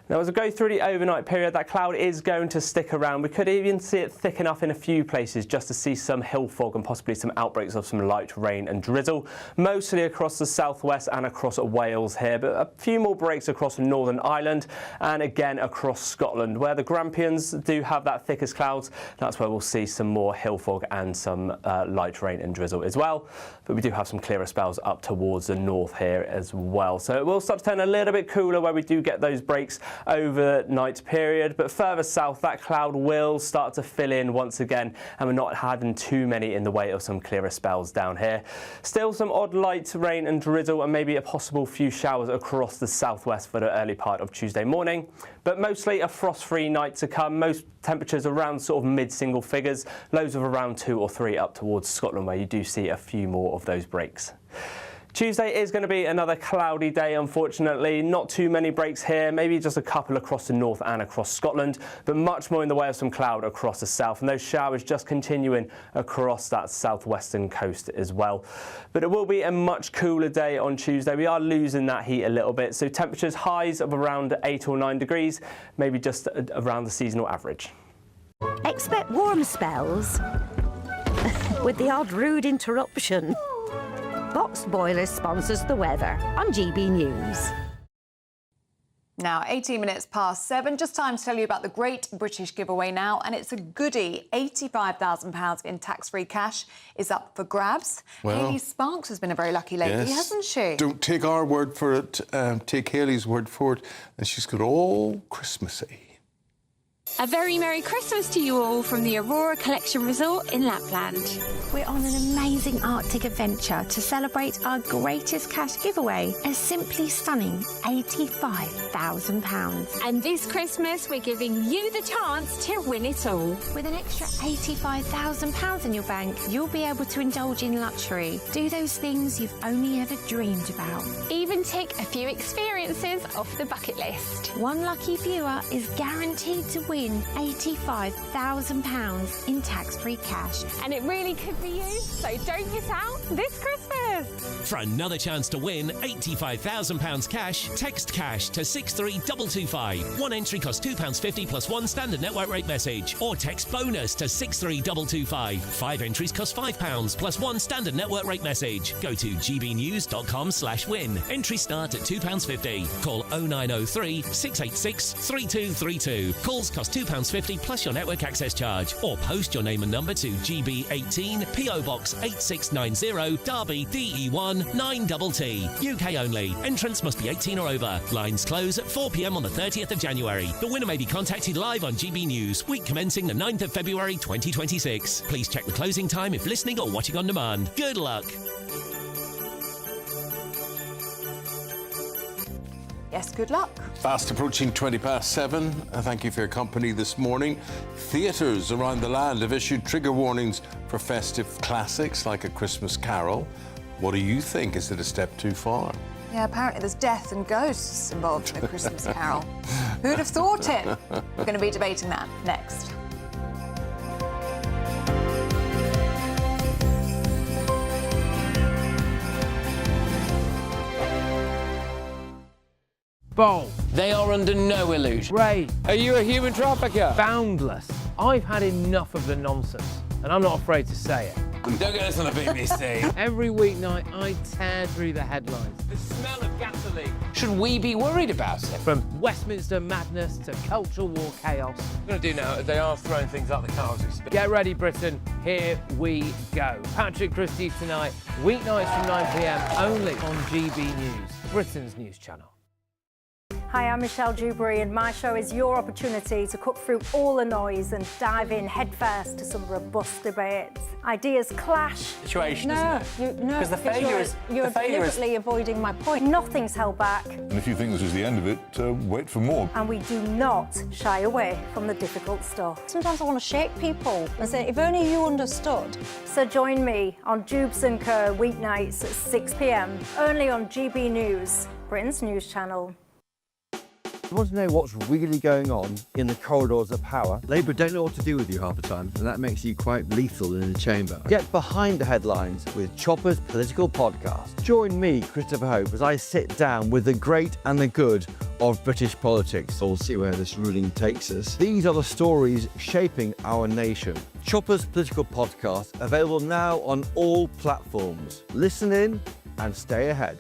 Speaker 15: Now, as we go through the overnight period, that cloud is going to stick around. We could even see it thick enough in a few places just to see some hill fog and possibly some outbreaks of some light rain and drizzle, mostly across the southwest and across Wales here, but a few more breaks across Northern Ireland and again across Scotland, where the Grampians do have that thickest clouds. That's where we'll see some more hill fog and some light rain and drizzle as well. But we do have some clearer spells up towards the north here as well. So it will start to turn a little bit cooler where we do get those breaks overnight period, but further south that cloud will start to fill in once again, and we're not having too many in the way of some clearer spells down here. Still some odd light rain and drizzle and maybe a possible few showers across the southwest for the early part of Tuesday morning, but mostly a frost-free night to come. Most temperatures around sort of mid-single figures, lows of around 2 or 3 up towards Scotland where you do see a few more of those breaks. Tuesday is going to be another cloudy day, unfortunately. Not too many breaks here, maybe just a couple across the north and across Scotland, but much more in the way of some cloud across the south, and those showers just continuing across that southwestern coast as well. But it will be a much cooler day on Tuesday. We are losing that heat a little bit, so temperatures highs of around 8 or 9 degrees, maybe just around the seasonal average.
Speaker 5: Expect warm spells with the odd rude interruption. Boxed Boilers sponsors the weather on GB News.
Speaker 7: Now, 18 minutes past 7, just time to tell you about the Great British Giveaway now, and it's a goodie. £85,000 in tax-free cash is up for grabs.
Speaker 3: Well,
Speaker 7: Hayley Sparks has been a very lucky lady, hasn't she?
Speaker 3: Don't take our word for it, take Hayley's word for it, and she's got all Christmassy.
Speaker 8: A very Merry Christmas to you all from the Aurora Collection Resort in Lapland. We're on an amazing Arctic adventure to celebrate our greatest cash giveaway, a simply stunning £85,000. And this Christmas, we're giving you the chance to win it all. With an extra £85,000 in your bank, you'll be able to indulge in luxury, do those things you've only ever dreamed about. Even tick a few experiences off the bucket list. One lucky viewer is guaranteed to win £85,000 in tax-free cash. And it really could be you, so don't miss out this Christmas.
Speaker 9: For another chance to win £85,000 cash, text cash to 63225. One entry costs £2.50 plus one standard network rate message, or text bonus to 63225. 5 entries cost £5 plus one standard network rate message. Go to gbnews.com/win. Entry start at £2.50. Call 0903 686 3232. Calls cost £2.50 plus your network access charge, or post your name and number to GB18 PO Box 8690 Derby, BE1 9TT. UK only. Entrance must be 18 or over. Lines close at 4 p.m. on the 30th of January. The winner may be contacted live on GB News, week commencing the 9th of February 2026. Please check the closing time if listening or watching on demand. Good luck.
Speaker 7: Yes, good luck.
Speaker 3: Fast approaching 7:20. Thank you for your company this morning. Theatres around the land have issued trigger warnings for festive classics like A Christmas Carol. What do you think? Is it a step too far?
Speaker 7: Yeah, apparently there's death and ghosts involved in A Christmas Carol. Who'd have thought it? We're going to be debating that next.
Speaker 20: Bold. They are under no illusion. Ray. Are you a human trafficker? Boundless. I've had enough of the nonsense, and I'm not afraid to say it.
Speaker 13: Don't get this on the BBC.
Speaker 20: Every weeknight, I tear through the headlines.
Speaker 13: The smell of gasoline. Should we be worried about it?
Speaker 20: From Westminster madness to cultural war chaos.
Speaker 13: What we're going to do now is they are throwing things out the car as we speak.
Speaker 20: Get ready, Britain. Here we go. Patrick Christie's tonight, weeknights from 9 p.m. only on GB News, Britain's news channel.
Speaker 23: Hi, I'm Michelle Dewberry, and my show is your opportunity to cut through all the noise and dive in headfirst to some robust debates. Ideas clash.
Speaker 13: Situation, isn't it?
Speaker 23: Because
Speaker 13: the failure is...
Speaker 23: You're deliberately avoiding my point. Nothing's held back.
Speaker 14: And if you think this is the end of it, wait for more.
Speaker 23: And we do not shy away from the difficult stuff. Sometimes I want to shake people and say, if only you understood. So join me on Jubes & Co. weeknights at 6 p.m. only on GB News, Britain's news channel.
Speaker 16: You want to know what's really going on in the corridors of power? Labour don't know what to do with you half the time, and that makes you quite lethal in the chamber. Get behind the headlines with Chopper's Political Podcast. Join me, Christopher Hope, as I sit down with the great and the good of British politics. We'll see where this ruling takes us. These are the stories shaping our nation. Chopper's Political Podcast, available now on all platforms. Listen in and stay ahead.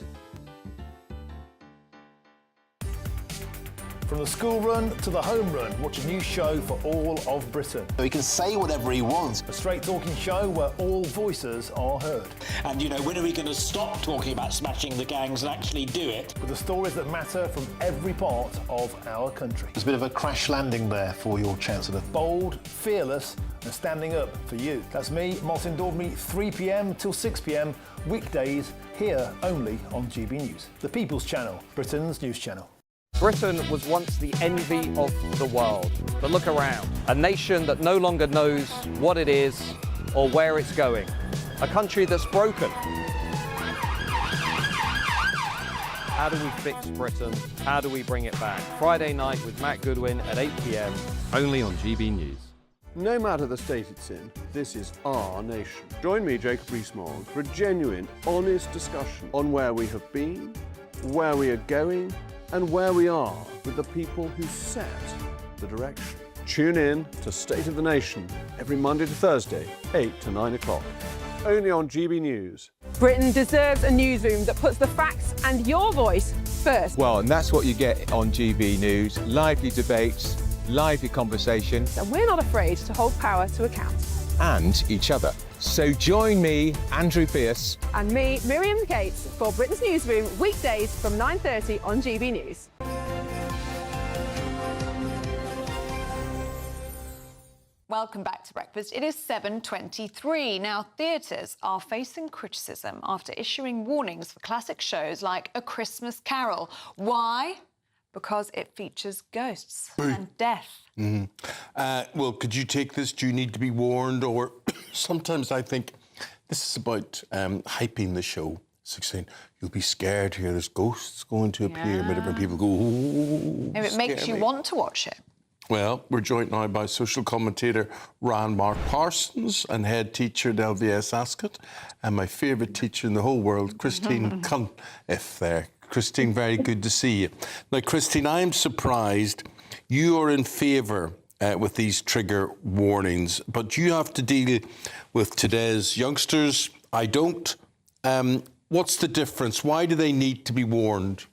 Speaker 18: From the school run to the home run, watch a new show for all of Britain.
Speaker 19: He can say whatever he wants.
Speaker 18: A straight talking show where all voices are heard.
Speaker 19: And, you know, when are we going to stop talking about smashing the gangs and actually do it?
Speaker 18: With the stories that matter from every part of our country.
Speaker 19: There's a bit of a crash landing there for your Chancellor.
Speaker 18: Bold, fearless and standing up for you. That's me, Martin Daubney, 3 p.m. till 6 p.m. weekdays, here only on GB News. The People's Channel, Britain's news channel.
Speaker 10: Britain was once the envy of the world. But look around. A nation that no longer knows what it is or where it's going. A country that's broken. How do we fix Britain? How do we bring it back? Friday night with Matt Goodwin at 8 p.m. only on GB News.
Speaker 25: No matter the state it's in, this is our nation. Join me, Jacob Rees-Mogg, for a genuine, honest discussion on where we have been, where we are going, and where we are with the people who set the direction. Tune in to State of the Nation every Monday to Thursday, 8 to 9 o'clock. Only on GB News.
Speaker 12: Britain deserves a newsroom that puts the facts and your voice first.
Speaker 2: Well, and that's what you get on GB News. Lively debates, lively conversation.
Speaker 12: And we're not afraid to hold power to account.
Speaker 2: And each other. So join me, Andrew Pearce.
Speaker 12: And me, Miriam Gates, for Britain's Newsroom, weekdays from 9:30 on GB News.
Speaker 7: Welcome back to Breakfast. It is 7:23. Now, theatres are facing criticism after issuing warnings for classic shows like A Christmas Carol. Why? Because it features ghosts and death.
Speaker 3: Well, could you take this? Do you need to be warned? Or sometimes I think this is about hyping the show. So saying, you'll be scared here. There's ghosts going to appear. But different people go, ooh,
Speaker 7: Maybe it makes you want to watch it.
Speaker 3: Well, we're joined now by social commentator Ryan Mark Parsons and head teacher at LVS Ascot, and my favourite teacher in the whole world, Christine Cunliffe there. Christine, very good to see you. Now, Christine, I'm surprised you are in favour with these trigger warnings, but you have to deal with today's youngsters. I don't. What's the difference? Why do they need to be warned?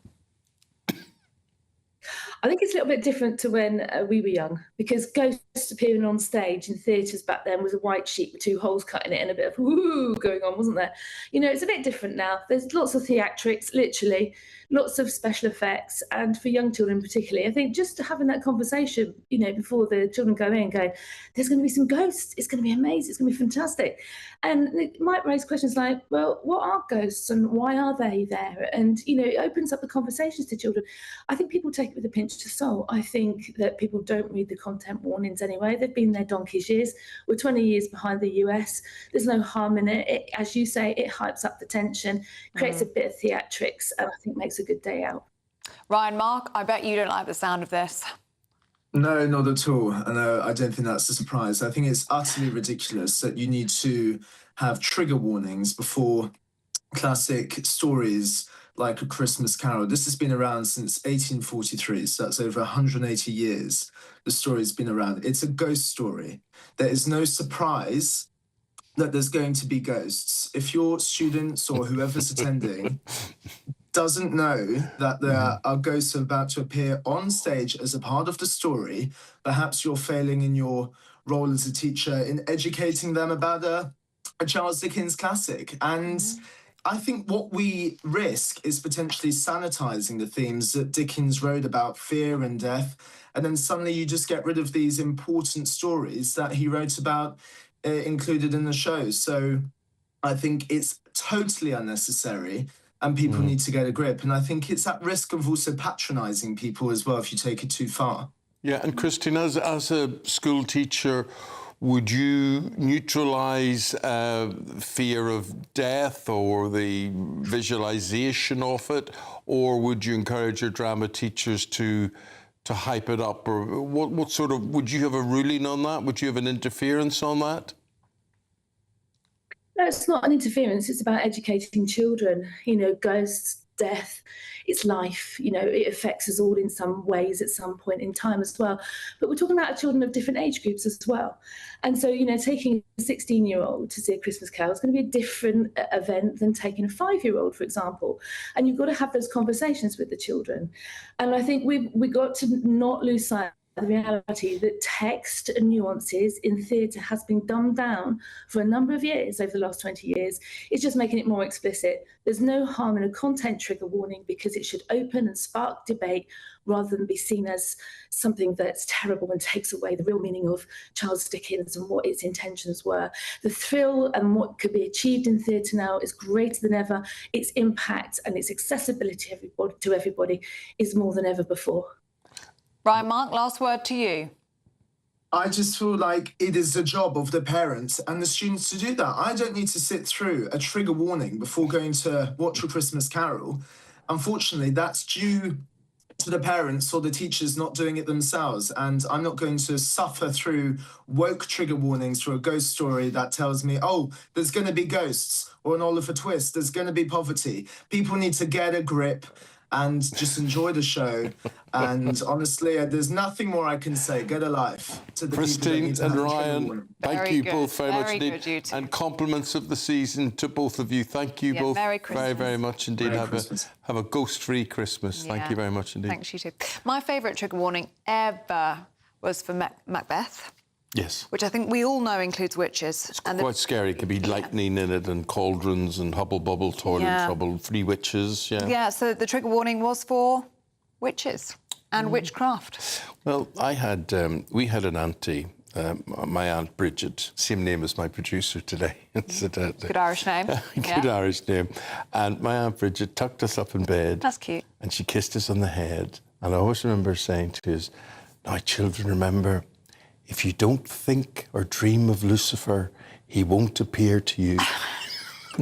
Speaker 4: I think it's a little bit different to when we were young, because ghosts appearing on stage in theatres back then was a white sheet with 2 holes cut in it and a bit of woo going on, wasn't there? You know, it's a bit different now. There's lots of theatrics, literally, lots of special effects, and for young children particularly, I think just having that conversation, you know, before the children go in, going, there's going to be some ghosts, it's going to be amazing, it's going to be fantastic. And it might raise questions like, well, what are ghosts and why are they there? And, you know, it opens up the conversations to children. I think people take it with a pinch of salt. I think that people don't read the content warnings anyway. They've been there donkey's years. We're 20 years behind the US. There's no harm in it. It, as you say, it hypes up the tension, creates a bit of theatrics, and I think makes a good day out.
Speaker 7: Ryan, Mark, I bet you don't like the sound of this.
Speaker 6: No, not at all. And I don't think that's a surprise. I think it's utterly ridiculous that you need to have trigger warnings before classic stories like A Christmas Carol. This has been around since 1843, so that's over 180 years. The story's been around. It's a ghost story. There is no surprise that there's going to be ghosts. If your students or whoever's attending doesn't know that there are ghosts about to appear on stage as a part of the story, perhaps you're failing in your role as a teacher in educating them about a Charles Dickens classic. And I think what we risk is potentially sanitizing the themes that Dickens wrote about fear and death, and then suddenly you just get rid of these important stories that he wrote about included in the show. So I think it's totally unnecessary, and people need to get a grip. And I think it's at risk of also patronizing people as well if you take it too far.
Speaker 3: Yeah, and Christine, as a school teacher, would you neutralise fear of death or the visualisation of it, or would you encourage your drama teachers to hype it up? Or what sort of, would you have a ruling on that? Would you have an interference on that?
Speaker 4: No, it's not an interference. It's about educating children. You know, ghosts, death, it's life. You know, it affects us all in some ways at some point in time as well. But we're talking about children of different age groups as well. And so, you know, taking a 16-year-old to see A Christmas Carol is going to be a different event than taking a 5-year-old, for example. And you've got to have those conversations with the children. And I think we've got to not lose sight the reality that text and nuances in theatre has been dumbed down for a number of years over the last 20 years. It's just making it more explicit. There's no harm in a content trigger warning because it should open and spark debate rather than be seen as something that's terrible and takes away the real meaning of Charles Dickens and what its intentions were. The thrill and what could be achieved in theatre now is greater than ever. Its impact and its accessibility to everybody is more than ever before.
Speaker 7: Ryan, Mark, last word to you.
Speaker 6: I just feel like it is the job of the parents and the students to do that. I don't need to sit through a trigger warning before going to watch A Christmas Carol. Unfortunately, that's due to the parents or the teachers not doing it themselves. And I'm not going to suffer through woke trigger warnings for a ghost story that tells me, oh, there's going to be ghosts, or an Oliver Twist, there's going to be poverty. People need to get a grip and just enjoy the show. And honestly, there's nothing more I can say. Get a life. To the
Speaker 3: Christine and Ryan, thank you both very much
Speaker 7: Very
Speaker 3: indeed.
Speaker 7: good,
Speaker 3: And compliments of the season to both of you. Thank you both
Speaker 7: Merry
Speaker 3: very, very much indeed. Have a ghost-free Christmas. Thank you very much indeed.
Speaker 7: Thanks, you too. My favourite trigger warning ever was for Macbeth.
Speaker 3: Yes.
Speaker 7: Which I think we all know includes witches.
Speaker 3: It's quite scary. It could be lightning in it and cauldrons and hubble bubble, toilet trouble, 3 witches. Yeah.
Speaker 7: So the trigger warning was for witches and witchcraft.
Speaker 3: Well, we had an auntie, my Aunt Bridget, same name as my producer today. It's
Speaker 7: good Irish name.
Speaker 3: Good Irish name. And my Aunt Bridget tucked us up in bed.
Speaker 7: That's cute.
Speaker 3: And she kissed us on the head. And I always remember saying to us, now, children, remember, if you don't think or dream of Lucifer, he won't appear to you.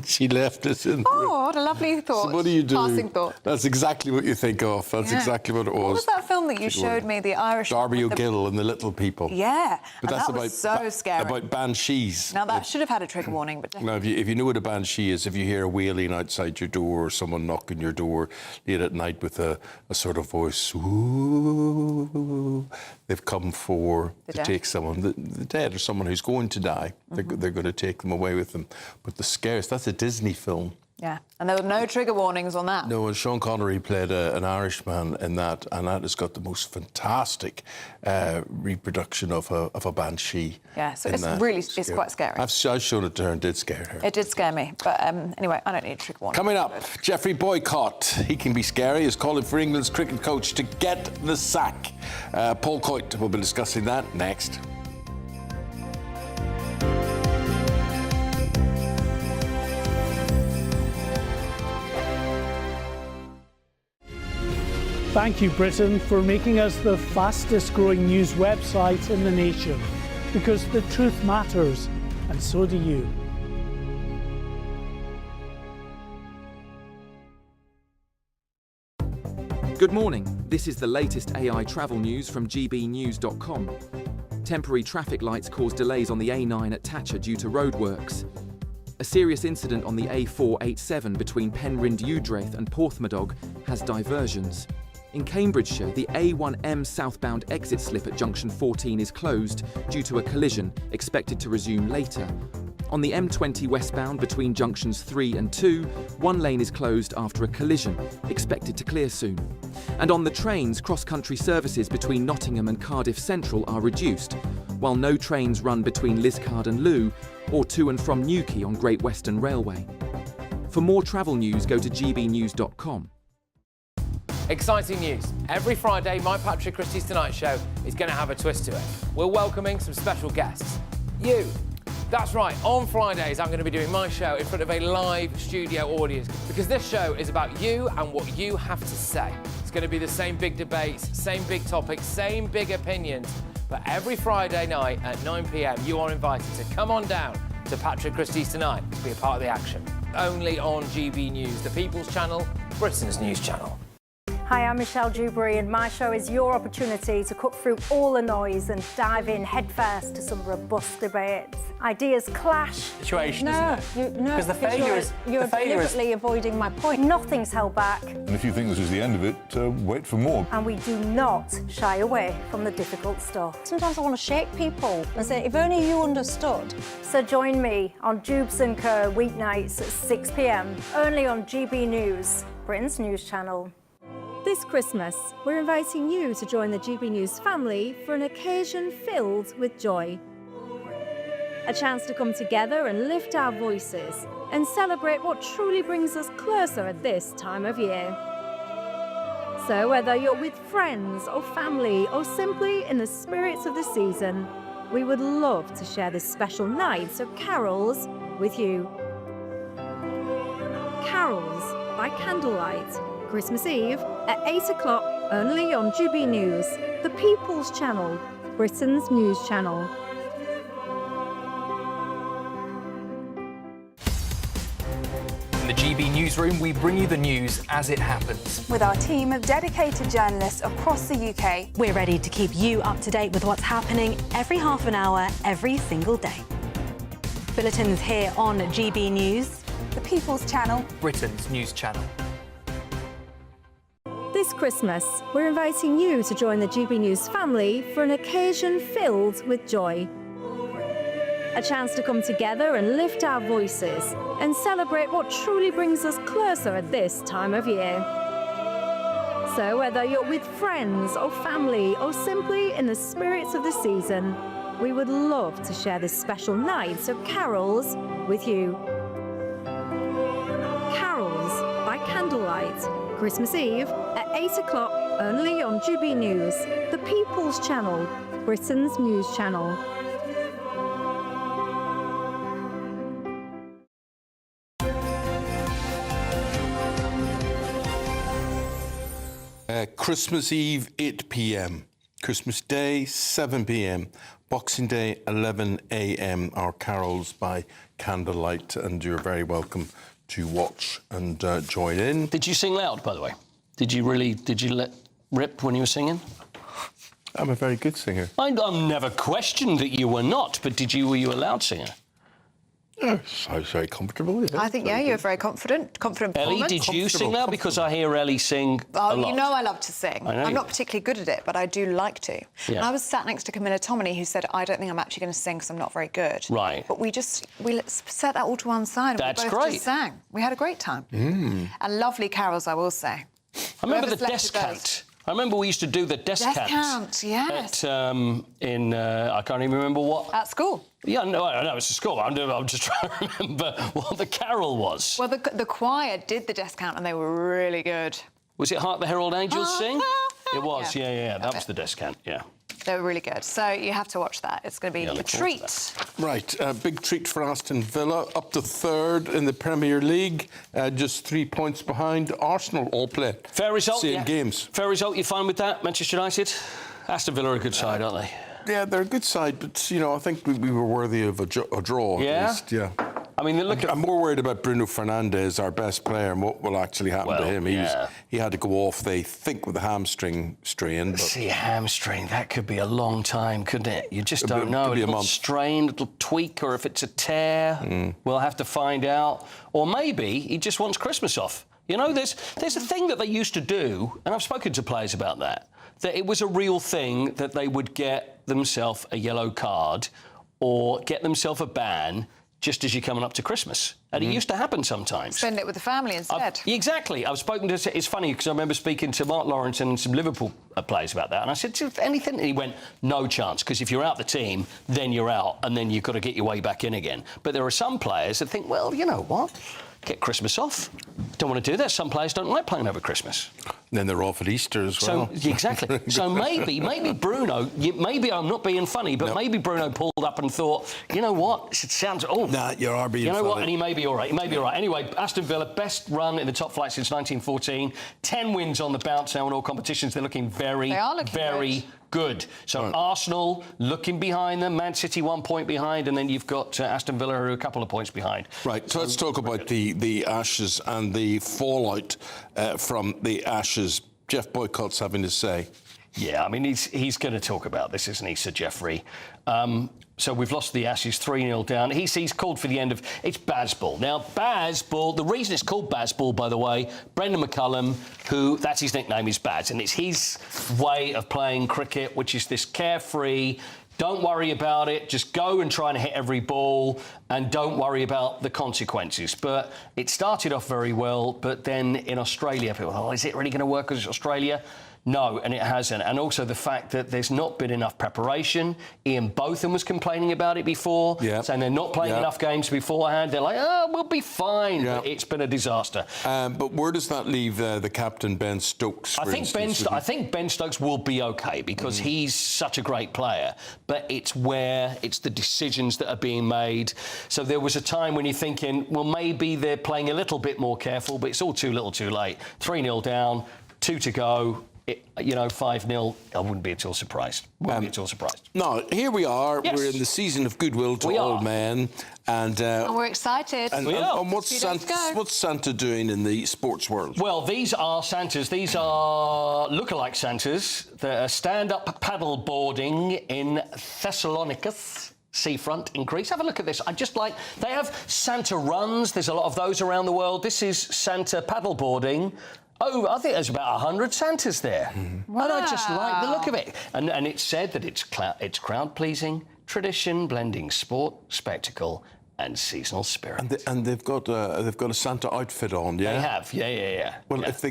Speaker 3: She left us in the room.
Speaker 7: Oh, what a lovely thought.
Speaker 3: So what do you do?
Speaker 7: Passing thought.
Speaker 3: That's exactly what you think of. That's exactly what it was.
Speaker 7: What was that film that you showed me, the Irish
Speaker 3: Darby O'Gill and the Little People.
Speaker 7: Yeah,
Speaker 3: But
Speaker 7: and
Speaker 3: that's
Speaker 7: that was so scary.
Speaker 3: about banshees.
Speaker 7: Now, that should have had a trigger warning, but
Speaker 3: Now, if you know what a banshee is, if you hear a wailing outside your door or someone knocking your door late at night with a sort of voice, ooh, they've come to take someone, the dead or someone who's going to die. They're going to take them away with them. But the scariest, that's a Disney film.
Speaker 7: Yeah, and there were no trigger warnings on that.
Speaker 3: No, and Sean Connery played an Irishman in that, and that has got the most fantastic reproduction of a banshee.
Speaker 7: Yeah, so it's quite scary.
Speaker 3: I've shown it to her and did scare her.
Speaker 7: It did scare me, but anyway, I don't need a trigger warning.
Speaker 3: Coming up, Jeffrey Boycott. He can be scary. Is calling for England's cricket coach to get the sack. Paul Coyte will be discussing that next.
Speaker 1: Thank you, Britain, for making us the fastest growing news website in the nation. Because the truth matters, and so do you.
Speaker 17: Good morning. This is the latest AI travel news from gbnews.com. Temporary traffic lights cause delays on the A9 at Thatcher due to roadworks. A serious incident on the A487 between Penrhyn Udraith and Porthmadog has diversions. In Cambridgeshire, the A1M southbound exit slip at junction 14 is closed due to a collision, expected to resume later. On the M20 westbound between junctions 3 and 2, one lane is closed after a collision, expected to clear soon. And on the trains, cross-country services between Nottingham and Cardiff Central are reduced, while no trains run between Liscard and Looe or to and from Newquay on Great Western Railway. For more travel news, go to gbnews.com.
Speaker 20: Exciting news. Every Friday, my Patrick Christie's Tonight Show is going to have a twist to it. We're welcoming some special guests. You. That's right, on Fridays I'm going to be doing my show in front of a live studio audience because this show is about you and what you have to say. It's going to be the same big debates, same big topics, same big opinions. But every Friday night at 9 p.m, you are invited to come on down to Patrick Christie's Tonight to be a part of the action. Only on GB News, the People's Channel, Britain's news channel.
Speaker 23: Hi, I'm Michelle Dewberry, and my show is your opportunity to cut through all the noise and dive in headfirst to some robust debates. Ideas clash.
Speaker 21: Situation, isn't it? Because the failure is...
Speaker 23: You're deliberately avoiding my point. Nothing's held back.
Speaker 14: And if you think this is the end of it, wait for more.
Speaker 23: And we do not shy away from the difficult stuff. Sometimes I want to shake people and say, if only you understood. So join me on Jubes & Co. weeknights at 6 p.m, only on GB News, Britain's news channel. This Christmas, we're inviting you to join the GB News family for an occasion filled with joy. A chance to come together and lift our voices and celebrate what truly brings us closer at this time of year. So whether you're with friends or family or simply in the spirits of the season, we would love to share this special night of carols with you. Carols by candlelight, Christmas Eve at 8 o'clock, only on GB News, the People's Channel, Britain's news channel.
Speaker 22: In the GB Newsroom, we bring you the news as it happens.
Speaker 24: With our team of dedicated journalists across the UK,
Speaker 26: we're ready to keep you up to date with what's happening every half an hour, every single day. Bulletins here on GB News,
Speaker 24: the People's Channel,
Speaker 22: Britain's news channel.
Speaker 23: This Christmas, we're inviting you to join the GB News family for an occasion filled with joy. A chance to come together and lift our voices and celebrate what truly brings us closer at this time of year. So whether you're with friends or family or simply in the spirits of the season, we would love to share this special night of carols with you. Carols by candlelight, Christmas Eve at 8 o'clock, only on GB News, the People's Channel, Britain's news channel.
Speaker 3: Christmas Eve, 8 p.m. Christmas Day, 7 p.m. Boxing Day, 11 a.m. Our carols by candlelight, and you're very welcome to watch and join in.
Speaker 13: Did you sing loud, by the way? Did you let rip when you were singing?
Speaker 3: I'm a very good singer.
Speaker 13: I've never questioned that you were not, but were you a loud singer?
Speaker 14: Oh, sounds very comfortable. Yeah.
Speaker 7: I think, you're very confident. Confident
Speaker 13: Ellie,
Speaker 7: performance.
Speaker 13: did you sing that? Because I hear Ellie sing a lot.
Speaker 7: You know I love to sing. I'm not particularly good at it, but I do like to.
Speaker 13: Yeah.
Speaker 7: And I was sat next to Camilla Tominey, who said, I don't think I'm actually going to sing because I'm not very good.
Speaker 13: Right.
Speaker 7: But we set that all to one side and
Speaker 13: That's
Speaker 7: we both
Speaker 13: great.
Speaker 7: just sang. We had a great time. And lovely carols, I will say.
Speaker 13: I remember the descant. I remember we used to do the descant.
Speaker 7: Descant, yes.
Speaker 13: I can't even remember what.
Speaker 7: At school.
Speaker 13: Yeah, no, it's a school. I'm just trying to remember what the carol was.
Speaker 7: Well, the choir did the descant and they were really good.
Speaker 13: Was it Hark the Herald Angels Sing? It was, yeah. That was the descant, yeah.
Speaker 7: They were really good. So you have to watch that. It's going to be a treat.
Speaker 3: Right, a big treat for Aston Villa, up to third in the Premier League, just 3 points behind Arsenal, all play.
Speaker 13: Fair result,
Speaker 3: Same games.
Speaker 13: Fair result, you fine with that, Manchester United? Aston Villa are a good side, aren't they?
Speaker 3: Yeah, they're a good side, but, I think we were worthy of a draw, at least, yeah.
Speaker 13: I mean,
Speaker 3: I'm more worried about Bruno Fernandes, our best player, and what will actually happen to him. He had to go off, they think, with a hamstring strain. But
Speaker 13: see, a hamstring, that could be a long time, couldn't it? You just don't know. A little strain, a little tweak, or if it's a tear, we'll have to find out. Or maybe he just wants Christmas off. There's a thing that they used to do, and I've spoken to players about that it was a real thing that they would get themselves a yellow card or get themselves a ban just as you're coming up to Christmas. And it used to happen sometimes.
Speaker 7: Spend it with the family instead.
Speaker 13: Exactly. I've spoken to... It's funny, because I remember speaking to Mark Lawrence and some Liverpool players about that, and I said, anything? And he went, no chance, because if you're out the team, then you're out, and then you've got to get your way back in again. But there are some players that think, well, you know what? Get Christmas off. Don't want to do that. Some players don't like playing over Christmas.
Speaker 3: And then they're off at Easter as well.
Speaker 13: Exactly. So maybe Bruno, maybe I'm not being funny, but maybe Bruno pulled up and thought, you know what? It sounds...
Speaker 3: Nah, you are being funny.
Speaker 13: You know what? And he may be all right. Anyway, Aston Villa, best run in the top flight since 1914. 10 wins on the bounce now in all competitions. They're looking very good. So Arsenal looking behind them, Man City 1 point behind, and then you've got Aston Villa who are a couple of points behind.
Speaker 3: Right, so let's talk about the Ashes and the fallout from the Ashes. Jeff Boycott's having to say.
Speaker 13: Yeah, I mean, he's going to talk about this, isn't he, Sir Geoffrey? So we've lost the Ashes 3-0 down. He's called for the end of... It's Bazball. Now, Bazball, the reason it's called Bazball, by the way, Brendan McCullum, who, that's his nickname, is Baz, and it's his way of playing cricket, which is this carefree, don't worry about it, just go and try and hit every ball, and don't worry about the consequences. But it started off very well, but then in Australia, people thought, is it really going to work because it's Australia? No, and it hasn't. And also the fact that there's not been enough preparation. Ian Botham was complaining about it before, saying they're not playing enough games beforehand. They're like, we'll be fine. But it's been a disaster.
Speaker 3: But where does that leave the captain, Ben Stokes,
Speaker 13: I think Ben Stokes will be OK, because he's such a great player. But it's the decisions that are being made. So there was a time when you're thinking, well, maybe they're playing a little bit more careful, but it's all too little too late. 3-0 down, 2 to go. 5-0, I wouldn't be at all surprised.
Speaker 3: No, here we are.
Speaker 13: Yes.
Speaker 3: We're in the season of goodwill to all men. And
Speaker 7: we're excited.
Speaker 3: And what's Santa doing in the sports world?
Speaker 13: Well, these are Santas. These are lookalike Santas. They're stand-up paddle boarding in Thessalonikus seafront in Greece. Have a look at this. They have Santa runs. There's a lot of those around the world. This is Santa paddle boarding. Oh, I think there's about 100 Santas there. Wow. And I just like the look of it. And it's said that it's crowd-pleasing, tradition, blending sport, spectacle, and seasonal spirit.
Speaker 3: And they've got a Santa outfit on, yeah?
Speaker 13: They have, yeah.
Speaker 3: Well, if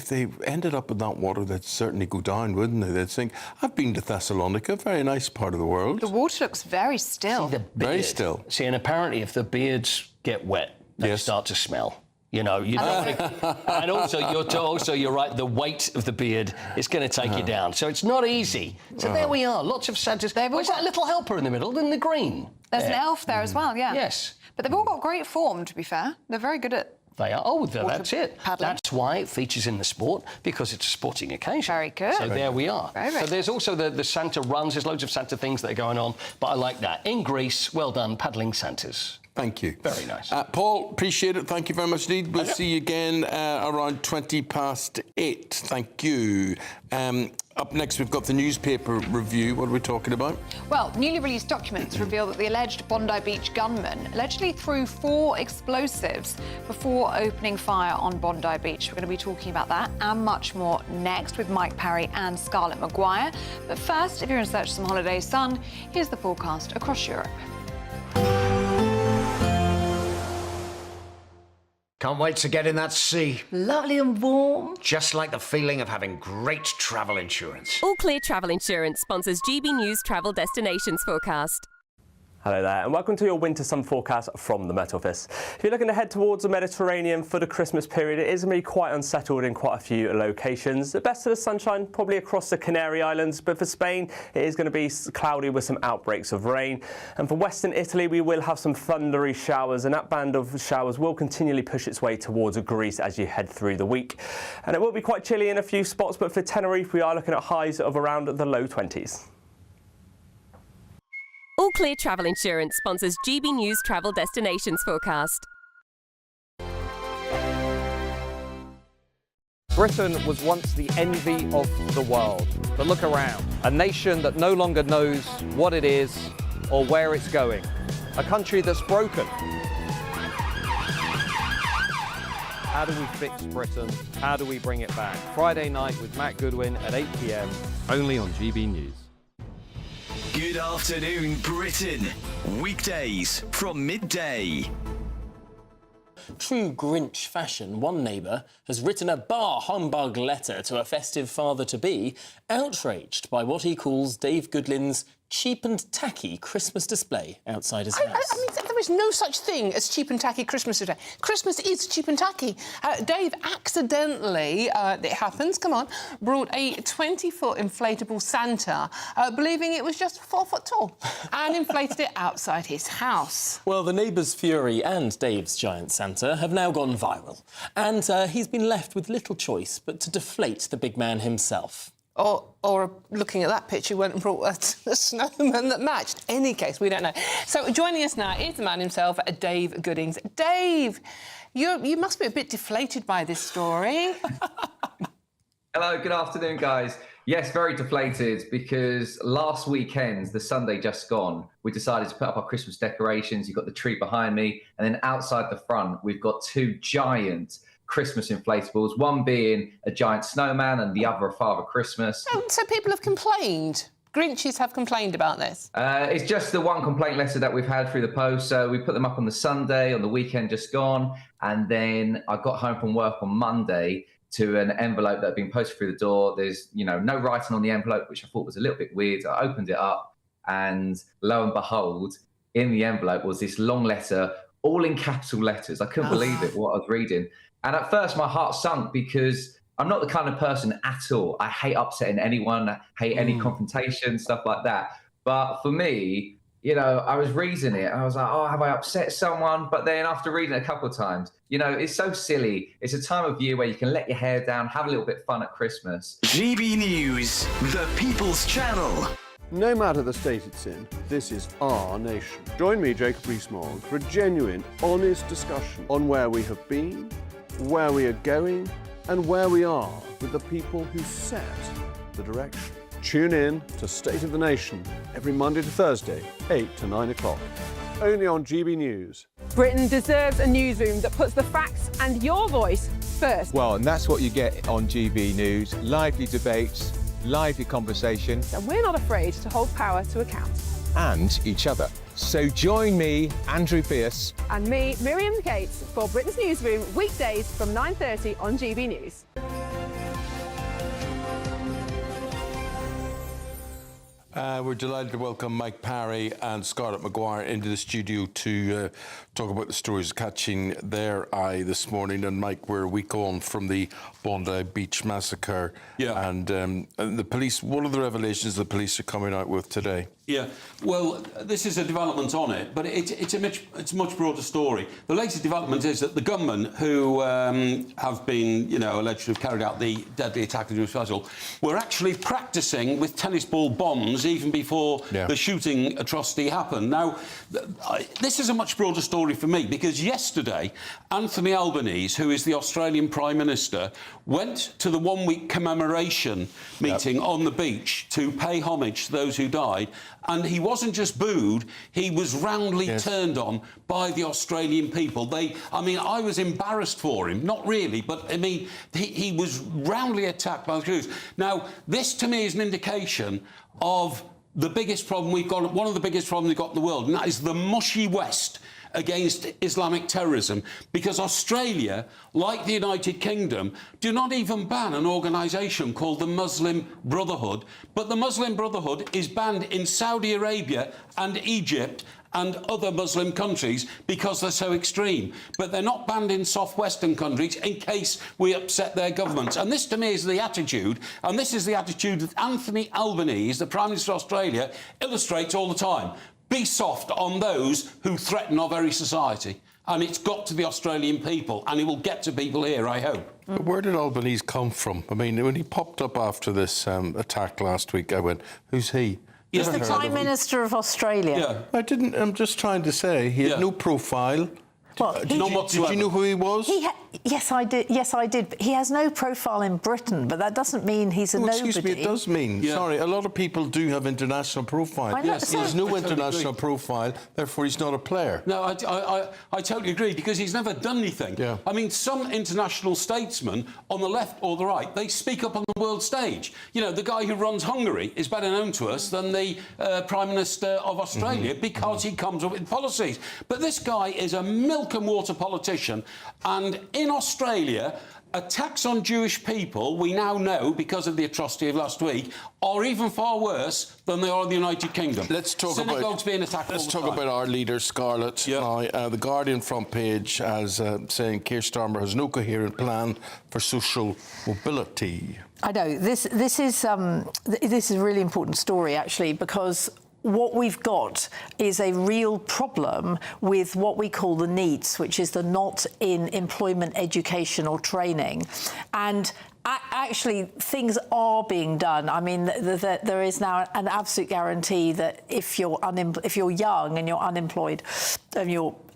Speaker 3: they ended up in that water, they'd certainly go down, wouldn't they? They'd think, I've been to Thessalonica, very nice part of the world.
Speaker 7: The water looks very still.
Speaker 3: Very still.
Speaker 13: See, and apparently if the beards get wet, they start to smell. You don't want to... And also, you're right, the weight of the beard is going to take you down. So it's not easy. So there we are, lots of Santas. There's that little helper in the middle, in the green.
Speaker 7: There's an elf there as well, yeah.
Speaker 13: Yes.
Speaker 7: But they've all got great form, to be fair. They're very good at...
Speaker 13: They are. Oh, that's it.
Speaker 7: Paddling.
Speaker 13: That's why it features in the sport, because it's a sporting occasion.
Speaker 7: Very good.
Speaker 13: So there we are.
Speaker 7: Very
Speaker 13: so there's also the Santa runs. There's loads of Santa things that are going on, but I like that. In Greece, well done, paddling Santas.
Speaker 3: Thank you.
Speaker 13: Very nice.
Speaker 3: Paul, appreciate it. Thank you very much indeed. We'll see you again around 8:20. Thank you. Up next, we've got the newspaper review. What are we talking about?
Speaker 7: Well, newly released documents reveal that the alleged Bondi Beach gunman allegedly threw 4 explosives before opening fire on Bondi Beach. We're going to be talking about that and much more next with Mike Parry and Scarlett Maguire. But first, if you're in search of some holiday sun, here's the forecast across Europe.
Speaker 5: Can't wait to get in that sea.
Speaker 8: Lovely and warm.
Speaker 5: Just like the feeling of having great travel insurance.
Speaker 9: All Clear Travel Insurance sponsors GB News Travel Destinations Forecast.
Speaker 11: Hello there and welcome to your winter sun forecast from the Met Office. If you're looking to head towards the Mediterranean for the Christmas period, it is going to be quite unsettled in quite a few locations. The best of the sunshine probably across the Canary Islands, but for Spain it is going to be cloudy with some outbreaks of rain. And for Western Italy we will have some thundery showers, and that band of showers will continually push its way towards Greece as you head through the week. And it will be quite chilly in a few spots, but for Tenerife we are looking at highs of around the low 20s.
Speaker 9: All Clear Travel Insurance sponsors GB News Travel Destinations Forecast.
Speaker 10: Britain was once the envy of the world. But look around. A nation that no longer knows what it is or where it's going. A country that's broken. How do we fix Britain? How do we bring it back? Friday night with Matt Goodwin at 8 p.m. only on GB News.
Speaker 15: Good afternoon, Britain. Weekdays from midday.
Speaker 19: True Grinch fashion, one neighbour has written a bar humbug letter to a festive father-to-be, outraged by what he calls Dave Goodwin's cheap and tacky Christmas display outside his house.
Speaker 16: I mean, there is no such thing as cheap and tacky Christmas display. Christmas is cheap and tacky. Dave accidentally, it happens, come on, brought a 20-foot inflatable Santa, believing it was just 4 foot tall, and inflated it outside his house.
Speaker 19: Well, the neighbour's fury and Dave's giant Santa have now gone viral, and he's been left with little choice but to deflate the big man himself.
Speaker 16: Or looking at that picture, went and brought a snowman that matched. Any case, we don't know. So joining us now is the man himself, Dave Goodings. Dave, you must be a bit deflated by this story.
Speaker 27: Hello, good afternoon, guys. Yes, very deflated, because last weekend, the Sunday just gone, we decided to put up our Christmas decorations. You've got the tree behind me, and then outside the front, we've got 2 giant Christmas inflatables, one being a giant snowman and the other a Father Christmas.
Speaker 16: So people have complained. Grinches have complained about this.
Speaker 27: It's just the one complaint letter that we've had through the post. So we put them up on the Sunday, on the weekend just gone. And then I got home from work on Monday to an envelope that had been posted through the door. There's, no writing on the envelope, which I thought was a little bit weird. I opened it up and lo and behold, in the envelope was this long letter, all in capital letters. I couldn't believe it, what I was reading. And at first, my heart sunk, because I'm not the kind of person at all. I hate upsetting anyone. I hate any confrontation, stuff like that. But for me, I was reading it. And I was like, oh, have I upset someone? But then after reading it a couple of times, it's so silly. It's a time of year where you can let your hair down, have a little bit of fun at Christmas.
Speaker 15: GB News, the People's Channel.
Speaker 25: No matter the state it's in, this is our nation. Join me, Jacob Rees-Mogg, for a genuine, honest discussion on where we have been, where we are going, and where we are with the people who set the direction. Tune in to State of the Nation every Monday to Thursday, 8 to 9 o'clock. Only on GB News.
Speaker 12: Britain deserves a newsroom that puts the facts and your voice first.
Speaker 2: Well, and that's what you get on GB News. Lively debates, lively conversation.
Speaker 12: And we're not afraid to hold power to account.
Speaker 2: And each other. So join me, Andrew Pierce.
Speaker 12: And me, Miriam Gates, for Britain's Newsroom, weekdays from 9:30 on GB News.
Speaker 3: We're delighted to welcome Mike Parry and Scarlett Maguire into the studio to talk about the stories catching their eye this morning. And Mike, we're a week on from the Bondi Beach massacre.
Speaker 28: Yeah.
Speaker 3: And the police, what are the revelations the police are coming out with today?
Speaker 28: Yeah, well, this is a development on it, but it's a much broader story. The latest development is that the gunmen who have been, alleged to have carried out the deadly attack on the festival were actually practising with tennis ball bombs hours even before the shooting atrocity happened. Now, this is a much broader story for me, because yesterday, Anthony Albanese, who is the Australian Prime Minister, went to the one-week commemoration meeting on the beach to pay homage to those who died, and he wasn't just booed, he was roundly turned on by the Australian people. I was embarrassed for him, not really, but I mean, he was roundly attacked by the crews. Now, this to me is an indication of the biggest problem we've got, one of the biggest problems we've got in the world, and that is the mushy West against Islamic terrorism, because Australia, like the United Kingdom, do not even ban an organisation called the Muslim Brotherhood, but the Muslim Brotherhood is banned in Saudi Arabia and Egypt and other Muslim countries because they're so extreme. But they're not banned in soft Western countries in case we upset their governments. And this, to me, is the attitude, and this is the attitude that Anthony Albanese, the Prime Minister of Australia, illustrates all the time. Be soft on those who threaten our very society. And it's got to the Australian people, and it will get to people here, I hope.
Speaker 14: But where did Albanese come from? I mean, when he popped up after this attack last week, I went, who's he?
Speaker 1: He's the Prime Minister of Australia.
Speaker 14: I didn't. I'm just trying to say he had no profile.
Speaker 1: Well,
Speaker 14: did you know who he was?
Speaker 1: Yes, I did. Yes, I did. He has no profile in Britain, but that doesn't mean he's a nobody.
Speaker 14: Excuse me, it does mean. Sorry, a lot of people do have international profile.
Speaker 1: Yes,
Speaker 14: he has no international profile, therefore he's not a player.
Speaker 28: No, I totally agree, because he's never done anything. I mean, some international statesmen on the left or the right, they speak up on the world stage. You know, the guy who runs Hungary is better known to us than the Prime Minister of Australia because he comes up with policies. But this guy is a milk and water politician, and in Australia, attacks on Jewish people, we now know, because of the atrocity of last week, are even far worse than they are in the United Kingdom.
Speaker 14: Let's talk
Speaker 28: Synagogues being attacked all the time.
Speaker 14: about our leader, Scarlett. Now, the Guardian front page as saying Keir Starmer has no coherent plan for social mobility.
Speaker 1: I know this is a really important story, actually, because what we've got is a real problem with what we call the NEETs, which is the not in employment, education or training. And actually, things are being done. I mean, there is now an absolute guarantee that if you're young and you're unemployed,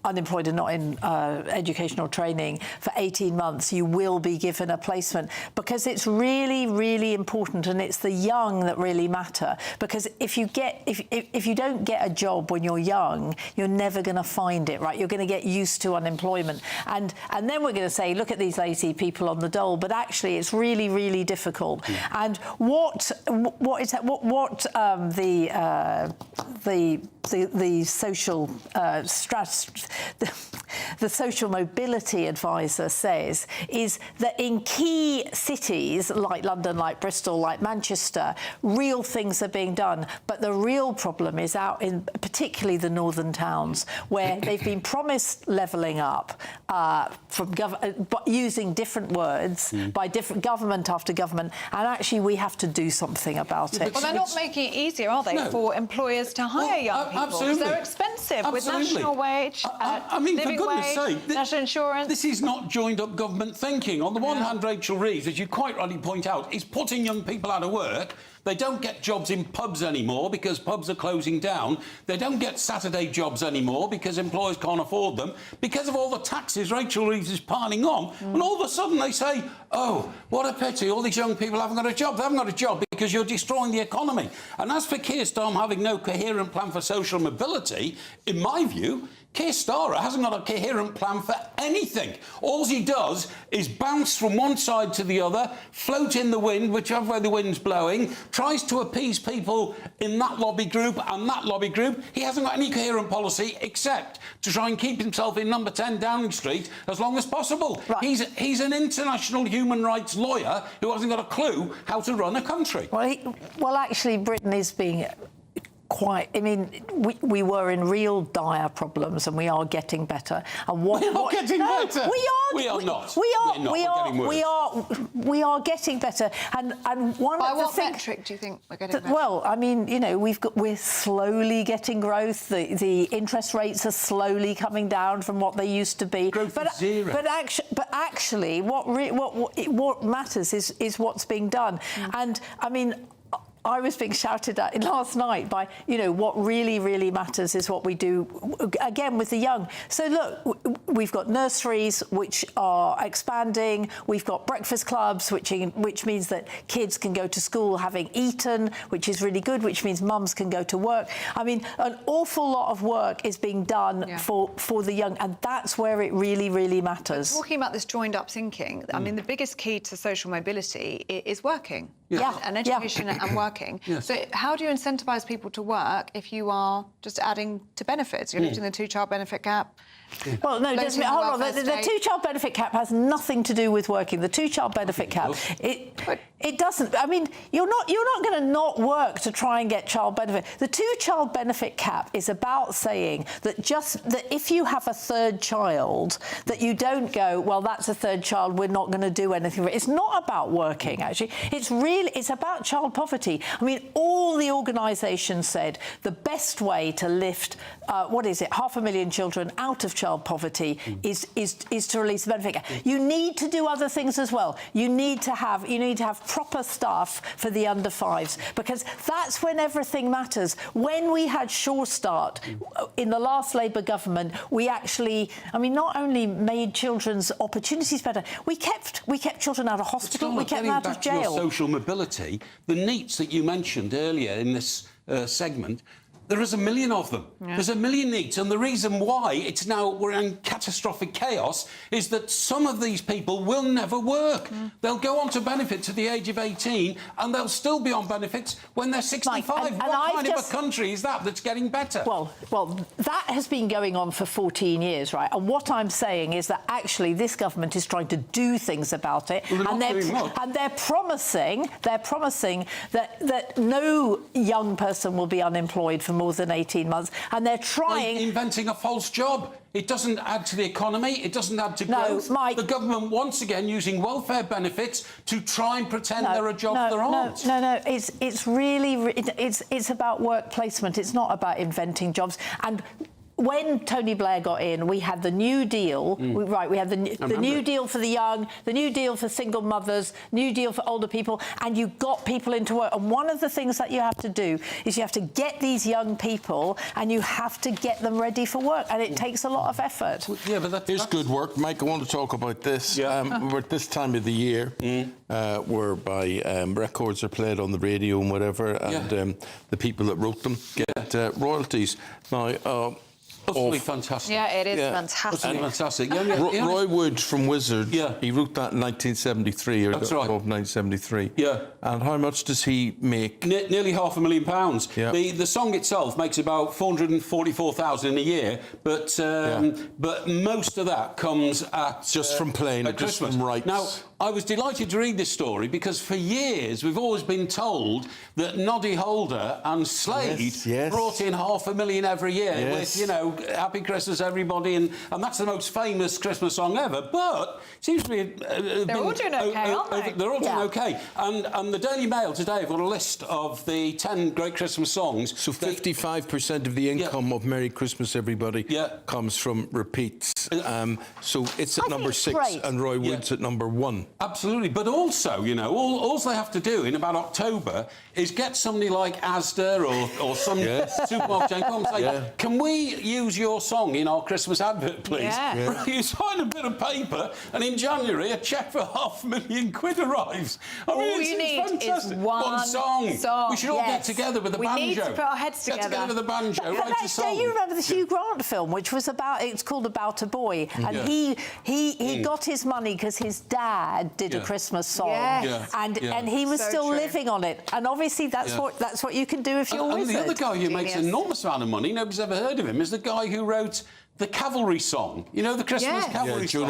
Speaker 1: and not in educational training for 18 months, you will be given a placement, because it's really, really important, and it's the young that really matter. Because if you don't get a job when you're young, you're never going to find it, right? You're going to get used to unemployment, and then we're going to say, look at these lazy people on the dole. But actually, it's really, really difficult. And what the social the social mobility advisor says is that in key cities like London, like Bristol, like Manchester, real things are being done. But the real problem is out in particularly the northern towns, where they've been promised levelling up using different words by different government after government, and actually we have to do something about it.
Speaker 7: Well, they're not making it easier, are they, for employers to hire young people? Because they're expensive with national wage, living wage, national insurance.
Speaker 28: This is not joined-up government thinking. On the one hand, Rachel Reeves, as you quite rightly point out, is putting young people out of work. They don't get jobs in pubs anymore because pubs are closing down. They don't get Saturday jobs anymore because employers can't afford them. Because of all the taxes Rachel Reeves is piling on, and all of a sudden they say, oh, what a pity, all these young people haven't got a job. They haven't got a job because you're destroying the economy. And as for Keir Starmer having no coherent plan for social mobility, in my view, Keir Starmer hasn't got a coherent plan for anything. All he does is bounce from one side to the other, float in the wind, whichever way the wind's blowing, tries to appease people in that lobby group and that lobby group. He hasn't got any coherent policy except to try and keep himself in number 10 Downing Street as long as possible. Right. He's an international human rights lawyer who hasn't got a clue how to run a country.
Speaker 1: Well, actually, Britain is being quite. I mean, we were in real dire problems, and we are getting better. And
Speaker 28: we're not getting better.
Speaker 1: We are getting better. And one
Speaker 7: by
Speaker 1: of the
Speaker 7: what metric do you think we're getting better?
Speaker 1: Well, I mean, you know, we're slowly getting growth. The interest rates are slowly coming down from what they used to be.
Speaker 28: Growth is zero.
Speaker 1: But actually, what matters is what's being done. And I mean, I was being shouted at last night by, you know, what really, really matters is what we do, again, with the young. So, look, we've got nurseries which are expanding. We've got breakfast clubs, which means that kids can go to school having eaten, which is really good, which means mums can go to work. I mean, an awful lot of work is being done for the young, and that's where it really, really matters.
Speaker 7: Talking about this joined-up thinking, I mean, the biggest key to social mobility is working. And education and working. So how do you incentivise people to work if you are just adding to benefits? You're lifting the two-child benefit cap.
Speaker 1: Well, no, hold on. The two-child benefit cap has nothing to do with working. The two-child benefit cap, it doesn't. I mean, you're not going to not work to try and get child benefit. The two-child benefit cap is about saying that if you have a third child, that you don't go, well, that's a third child, we're not going to do anything. It's not about working, actually. It's about child poverty. I mean, all the organisations said the best way to lift, 500,000 children out of child poverty is to release the benefit cap. You need to do other things as well. You need to have proper staff for the under fives, because that's when everything matters. When we had Sure Start in the last Labour government, we actually, I mean, not only made children's opportunities better, we kept children out of hospital, we kept them out of jail.
Speaker 28: Your social mobility, the NEETs that you mentioned earlier in this segment. There is 1 million of them. There's 1 million NEETs, and the reason why we're in catastrophic chaos is that some of these people will never work. They'll go on to benefits at the age of 18, and they'll still be on benefits when they're 65. What kind of a country is that that's getting better?
Speaker 1: Well, that has been going on for 14 years, right? And what I'm saying is that actually this government is trying to do things about it, and they're promising that no young person will be unemployed for more than 18 months, and they're trying...
Speaker 28: Like inventing a false job. It doesn't add to the economy, it doesn't add to growth. The government, once again, using welfare benefits to try and pretend there are jobs there aren't.
Speaker 1: No, it's really... It's about work placement, it's not about inventing jobs. And when Tony Blair got in, we had the New Deal. We had the New Deal for the young, the New Deal for single mothers, New Deal for older people, and you got people into work. And one of the things that you have to do is you have to get these young people and you have to get them ready for work, and it takes a lot of effort.
Speaker 14: Here's good work, Mike. I want to talk about this. We're at this time of the year whereby records are played on the radio and whatever, and the people that wrote them get royalties. Now,
Speaker 28: utterly fantastic.
Speaker 7: Yeah, it is fantastic.
Speaker 28: Utterly fantastic.
Speaker 14: Roy Wood from Wizard, he wrote that in 1973,
Speaker 28: That's right.
Speaker 14: 1973.
Speaker 28: Yeah.
Speaker 14: And how much does he make?
Speaker 28: Nearly £500,000.
Speaker 14: Yeah.
Speaker 28: The song itself makes about 444,000 in a year, but most of that comes at
Speaker 14: just from playing,
Speaker 28: at
Speaker 14: just
Speaker 28: Christmas.
Speaker 14: from rights.
Speaker 28: Now, I was delighted to read this story because for years we've always been told that Noddy Holder and Slade brought in £500,000 every year with, you know, Happy Christmas everybody, and that's the most famous Christmas song ever. But it seems to be
Speaker 7: they're all doing okay, aren't they?
Speaker 28: They're all doing okay. And the Daily Mail today have got a list of the 10 great Christmas songs.
Speaker 14: So 55% of the income of Merry Christmas Everybody comes from repeats. So it's at number 6 and Roy Wood's at number 1.
Speaker 28: Absolutely, but also, you know, all they have to do in about October is get somebody like Asda or some supermarket chain come and say, can we use your song in our Christmas advert, please? You sign a bit of paper, and in January a cheque for £500,000 arrives. I mean,
Speaker 7: all you need is one
Speaker 28: song. We should all get together with a banjo.
Speaker 7: We need to put our heads together.
Speaker 28: Get together with a banjo, write a song.
Speaker 1: Do you remember the Hugh Grant film, which was it's called About a Boy, and he got his money because his dad did a Christmas song, and he was still living on it. And obviously that's what you can do if you're Wizard.
Speaker 28: And the other guy who makes an enormous amount of money, nobody's ever heard of him, is the guy who wrote the Cavalry song. You know, the Christmas Cavalry song?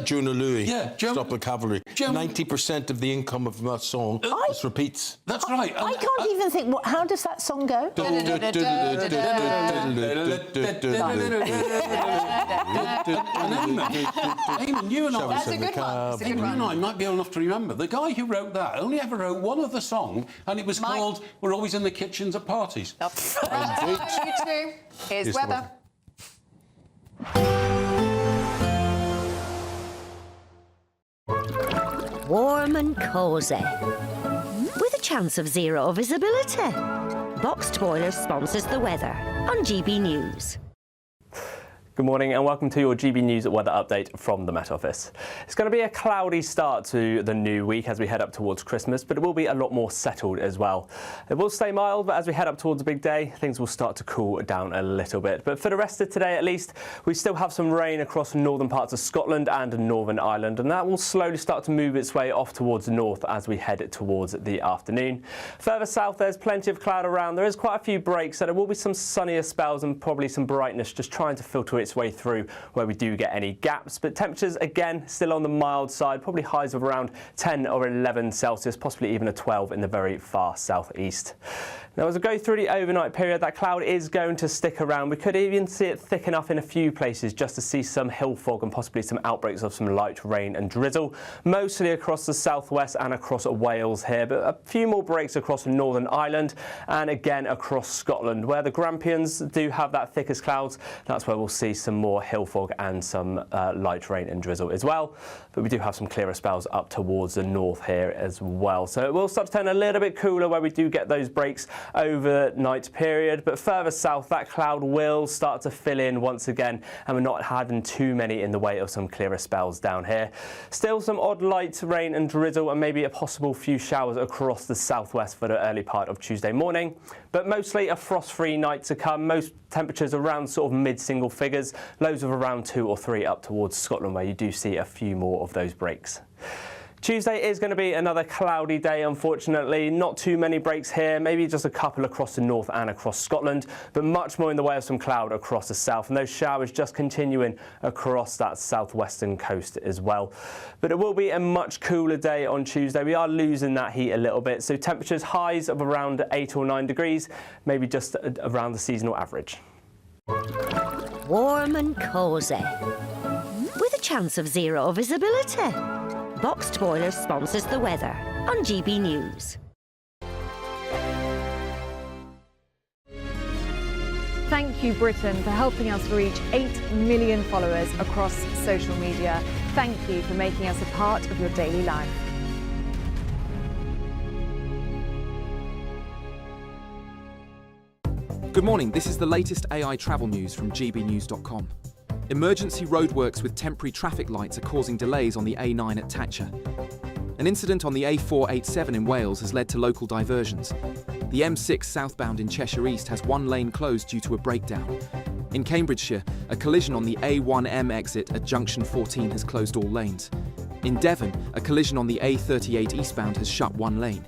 Speaker 14: Juna Louis. Stop the Cavalry.
Speaker 28: 90%
Speaker 14: 90% of the income of that song just repeats.
Speaker 28: That's right.
Speaker 1: I can't even think, how does that song go?
Speaker 28: Eamonn, you and
Speaker 7: That's a good one.
Speaker 28: Eamonn and I might be old enough to remember. The guy who wrote that only ever wrote one other song, and it was called We're Always in the Kitchens at Parties.
Speaker 7: You too. Here's weather.
Speaker 4: Warm and cosy, with a chance of zero visibility. Boxed Boilers sponsors the weather on GB News.
Speaker 11: Good morning and welcome to your GB News weather update from the Met Office. It's going to be a cloudy start to the new week as we head up towards Christmas, but it will be a lot more settled as well. It will stay mild, but as we head up towards the big day, things will start to cool down a little bit. But for the rest of today at least, we still have some rain across northern parts of Scotland and Northern Ireland, and that will slowly start to move its way off towards the north as we head towards the afternoon. Further south, there's plenty of cloud around. There is quite a few breaks, so there will be some sunnier spells and probably some brightness just trying to filter its way through where we do get any gaps. But temperatures again still on the mild side, probably highs of around 10 or 11 Celsius, possibly even a 12 in the very far southeast. Now, as we go through the overnight period, that cloud is going to stick around. We could even see it thick enough in a few places just to see some hill fog and possibly some outbreaks of some light rain and drizzle, mostly across the southwest and across Wales here, but a few more breaks across Northern Ireland and again across Scotland, where the Grampians do have that thickest clouds. That's where we'll see some more hill fog and some light rain and drizzle as well. But we do have some clearer spells up towards the north here as well. So it will start to turn a little bit cooler where we do get those breaks overnight period, but further south that cloud will start to fill in once again, and we're not having too many in the way of some clearer spells down here. Still some odd light rain and drizzle and maybe a possible few showers across the southwest for the early part of Tuesday morning, but mostly a frost-free night to come. Most temperatures around sort of mid-single figures, lows of around 2 or 3 up towards Scotland where you do see a few more of those breaks. Tuesday is going to be another cloudy day, unfortunately. Not too many breaks here, maybe just a couple across the north and across Scotland, but much more in the way of some cloud across the south, and those showers just continuing across that southwestern coast as well. But it will be a much cooler day on Tuesday. We are losing that heat a little bit, so temperatures highs of around 8 or 9 degrees, maybe just around the seasonal average.
Speaker 4: Warm and cosy, with a chance of zero visibility. Boxed Boilers sponsors the weather on GB News.
Speaker 12: Thank you, Britain, for helping us reach 8 million followers across social media. Thank you for making us a part of your daily life.
Speaker 6: Good morning, this is the latest AI travel news from gbnews.com. Emergency roadworks with temporary traffic lights are causing delays on the A9 at Thatcher. An incident on the A487 in Wales has led to local diversions. The M6 southbound in Cheshire East has one lane closed due to a breakdown. In Cambridgeshire, a collision on the A1M exit at junction 14 has closed all lanes. In Devon, a collision on the A38 eastbound has shut one lane.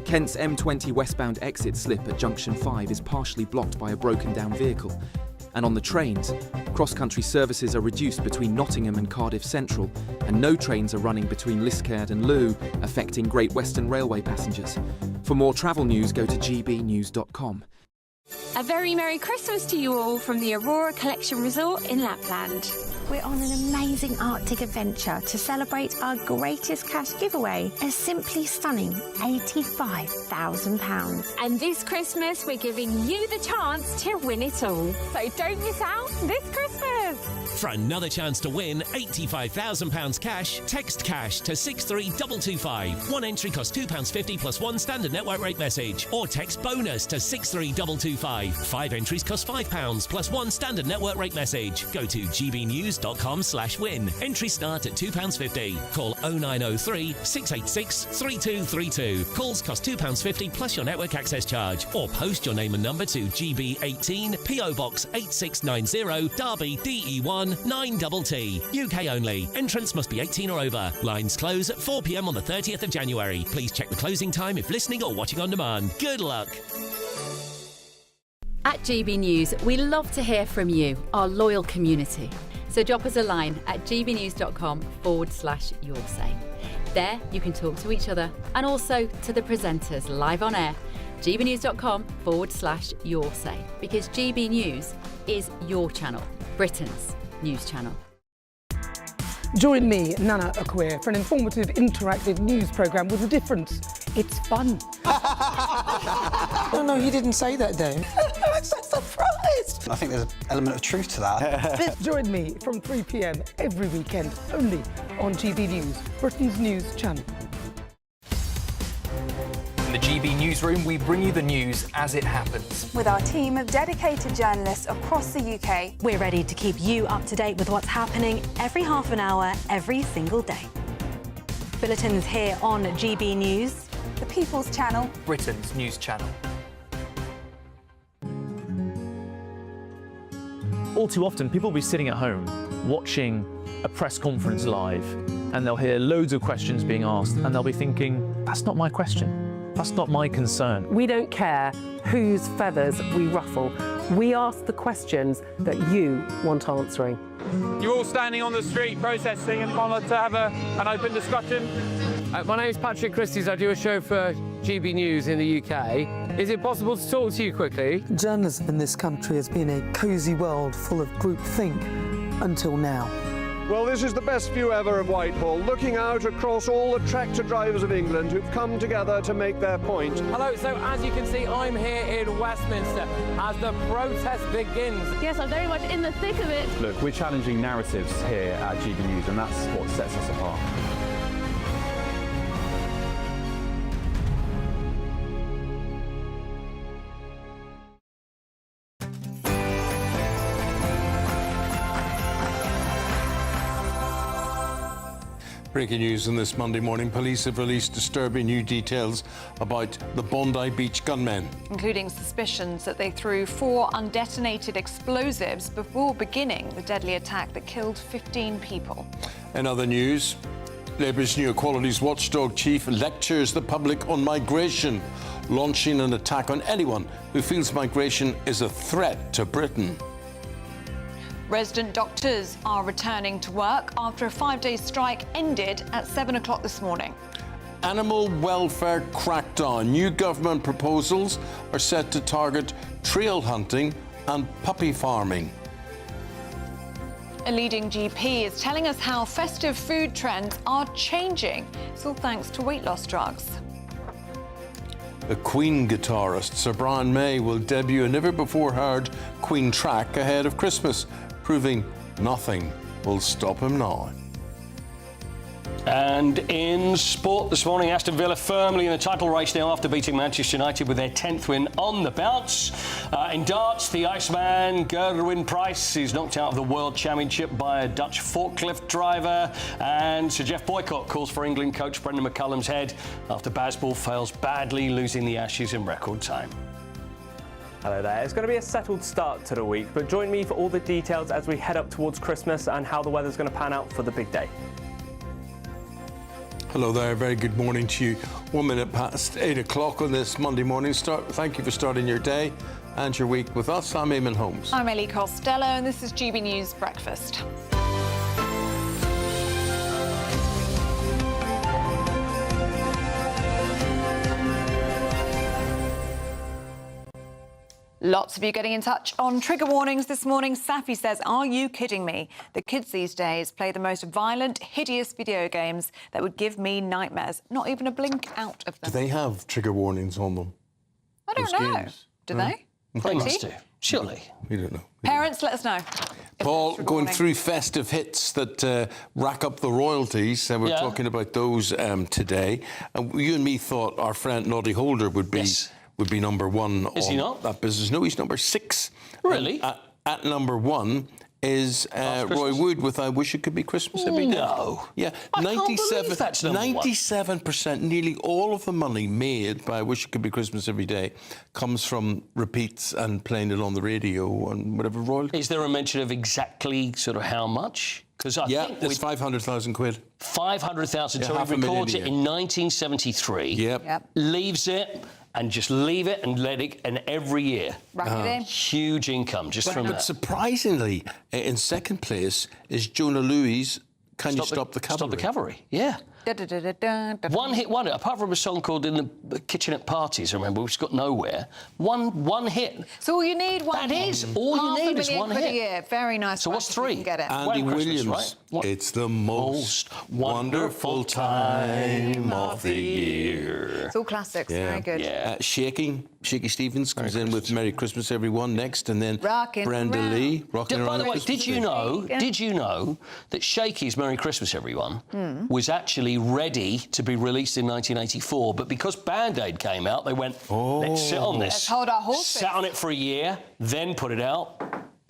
Speaker 6: Kent's M20 westbound exit slip at junction 5 is partially blocked by a broken down vehicle. And on the trains, cross-country services are reduced between Nottingham and Cardiff Central, and no trains are running between Liskeard and Looe, affecting Great Western Railway passengers. For more travel news, go to gbnews.com.
Speaker 8: A very Merry Christmas to you all from the Aurora Collection Resort in Lapland.
Speaker 23: We're on an amazing Arctic adventure to celebrate our greatest cash giveaway, a simply stunning £85,000.
Speaker 8: And this Christmas, we're giving you the chance to win it all. So don't miss out this Christmas.
Speaker 17: For another chance to win £85,000 cash, text cash to 63225. One entry costs £2.50 plus one standard network rate message, or text bonus to 63225. 5 entries cost £5 plus one standard network rate message. Go to gbnews.com/win. Entries start at £2.50. Call 0903 686 3232. Calls cost £2.50 plus your network access charge, or post your name and number to GB18 PO Box 8690 Derby DE1 9TT. UK only. Entrance must be 18 or over. Lines close at 4 p.m. on the 30th of January. Please check the closing time if listening or watching on demand. Good luck.
Speaker 18: At GB News, we love to hear from you, our loyal community. So drop us a line at gbnews.com/yoursay. There you can talk to each other and also to the presenters live on air. gbnews.com/yoursay, because GB News is your channel, Britain's news channel.
Speaker 20: Join me, Nana Akweer, for an informative, interactive news programme with a difference. It's fun.
Speaker 21: No, you didn't say that, Dave.
Speaker 20: I'm so surprised.
Speaker 21: I think there's an element of truth to that.
Speaker 20: Join me from 3 p.m. every weekend, only on GB News, Britain's news channel.
Speaker 5: In the GB newsroom, we bring you the news as it happens.
Speaker 9: With our team of dedicated journalists across the UK.
Speaker 10: We're ready to keep you up to date with what's happening every half an hour, every single day. Bulletins here on GB News.
Speaker 9: The People's Channel.
Speaker 5: Britain's news channel.
Speaker 13: All too often, people will be sitting at home watching a press conference live, and they'll hear loads of questions being asked, and they'll be thinking, that's not my question. That's not my concern.
Speaker 19: We don't care whose feathers we ruffle. We ask the questions that you want answering.
Speaker 22: You're all standing on the street protesting and want to have an open discussion. My name is Patrick Christie's. I do a show for GB News in the UK. Is it possible to talk to you quickly?
Speaker 20: Journalism in this country has been a cosy world full of groupthink until now.
Speaker 25: Well, this is the best view ever of Whitehall, looking out across all the tractor drivers of England who've come together to make their point.
Speaker 22: Hello, so as you can see, I'm here in Westminster as the protest begins.
Speaker 24: Yes, I'm very much in the thick of it.
Speaker 26: Look, we're challenging narratives here at GB News, and that's what sets us apart.
Speaker 14: Breaking news on this Monday morning. Police have released disturbing new details about the Bondi Beach gunmen.
Speaker 7: Including suspicions that they threw 4 undetonated explosives before beginning the deadly attack that killed 15 people.
Speaker 14: In other news, Labour's new Equalities Watchdog chief lectures the public on migration, launching an attack on anyone who feels migration is a threat to Britain.
Speaker 7: Resident doctors are returning to work after a 5-day strike ended at 7 o'clock this morning.
Speaker 14: Animal welfare crackdown. New government proposals are set to target trail hunting and puppy farming.
Speaker 7: A leading GP is telling us how festive food trends are changing. It's all thanks to weight loss drugs.
Speaker 14: The Queen guitarist Sir Brian May will debut a never-before-heard Queen track ahead of Christmas, proving nothing will stop him now.
Speaker 29: And in sport this morning, Aston Villa firmly in the title race now after beating Manchester United with their 10th win on the bounce. In darts, the Iceman Gerwyn Price is knocked out of the World Championship by a Dutch forklift driver. And Sir Jeff Boycott calls for England coach Brendan McCullum's head after Bazball fails badly, losing the Ashes in record time.
Speaker 11: Hello there. It's going to be a settled start to the week, but join me for all the details as we head up towards Christmas and how the weather's going to pan out for the big day.
Speaker 14: Hello there, very good morning to you. 1 minute past 8 o'clock on this Monday morning. Thank you for starting your day and your week with us. I'm Eamonn Holmes.
Speaker 7: I'm Ellie Costello, and this is GB News Breakfast. Lots of you getting in touch on trigger warnings this morning. Safi says, are you kidding me? The kids these days play the most violent, hideous video games that would give me nightmares. Not even a blink out of them.
Speaker 14: Do they have trigger warnings on them?
Speaker 7: I don't know.
Speaker 14: Games?
Speaker 7: Do they?
Speaker 29: They must do, surely.
Speaker 14: We don't know.
Speaker 7: Parents, let us know.
Speaker 14: Paul, going through festive hits that rack up the royalties, and we're talking about those today. And you and me thought our friend Noddy Holder would be... would be number one on that business. No, he's number 6.
Speaker 29: Really?
Speaker 14: At number 1 is Roy Wood with I Wish It Could Be Christmas Every Day.
Speaker 29: No.
Speaker 14: Yeah,
Speaker 29: I can't believe that's number 1.
Speaker 14: 97%, nearly all of the money made by I Wish It Could Be Christmas Every Day comes from repeats and playing it on the radio and whatever royalty.
Speaker 29: Is there a mention of exactly sort of how much? Because I think
Speaker 14: it's 500,000 quid.
Speaker 29: 500,000. So he records it in 1973.
Speaker 14: Yep.
Speaker 29: Leaves it. And just leave it and let it, and every year.
Speaker 7: Rack it in.
Speaker 29: Huge income just from that.
Speaker 14: But surprisingly, in second place is Jonah Louis' Can You Stop the Cavalry?
Speaker 29: Stop the Cavalry, yeah. One hit wonder, apart from a song called In the Kitchen at Parties, I remember, which got nowhere. One hit.
Speaker 7: So all you need one hit.
Speaker 29: That is, all you need is one hit.
Speaker 7: A year. Very nice.
Speaker 29: So what's 3?
Speaker 7: Get it.
Speaker 14: Andy Williams, right? It's the most wonderful time of the year.
Speaker 7: It's all classics, very good.
Speaker 14: Shaky Stevens comes in with Merry Christmas Everyone next, and then Brenda Lee, Rockin' Around.
Speaker 29: By the way, did you know that Shaky's Merry Christmas Everyone was actually actually ready to be released in 1984, but because Band-Aid came out, they went, let's sit on this.
Speaker 7: Let's hold our horses.
Speaker 29: Sat on it for a year, then put it out.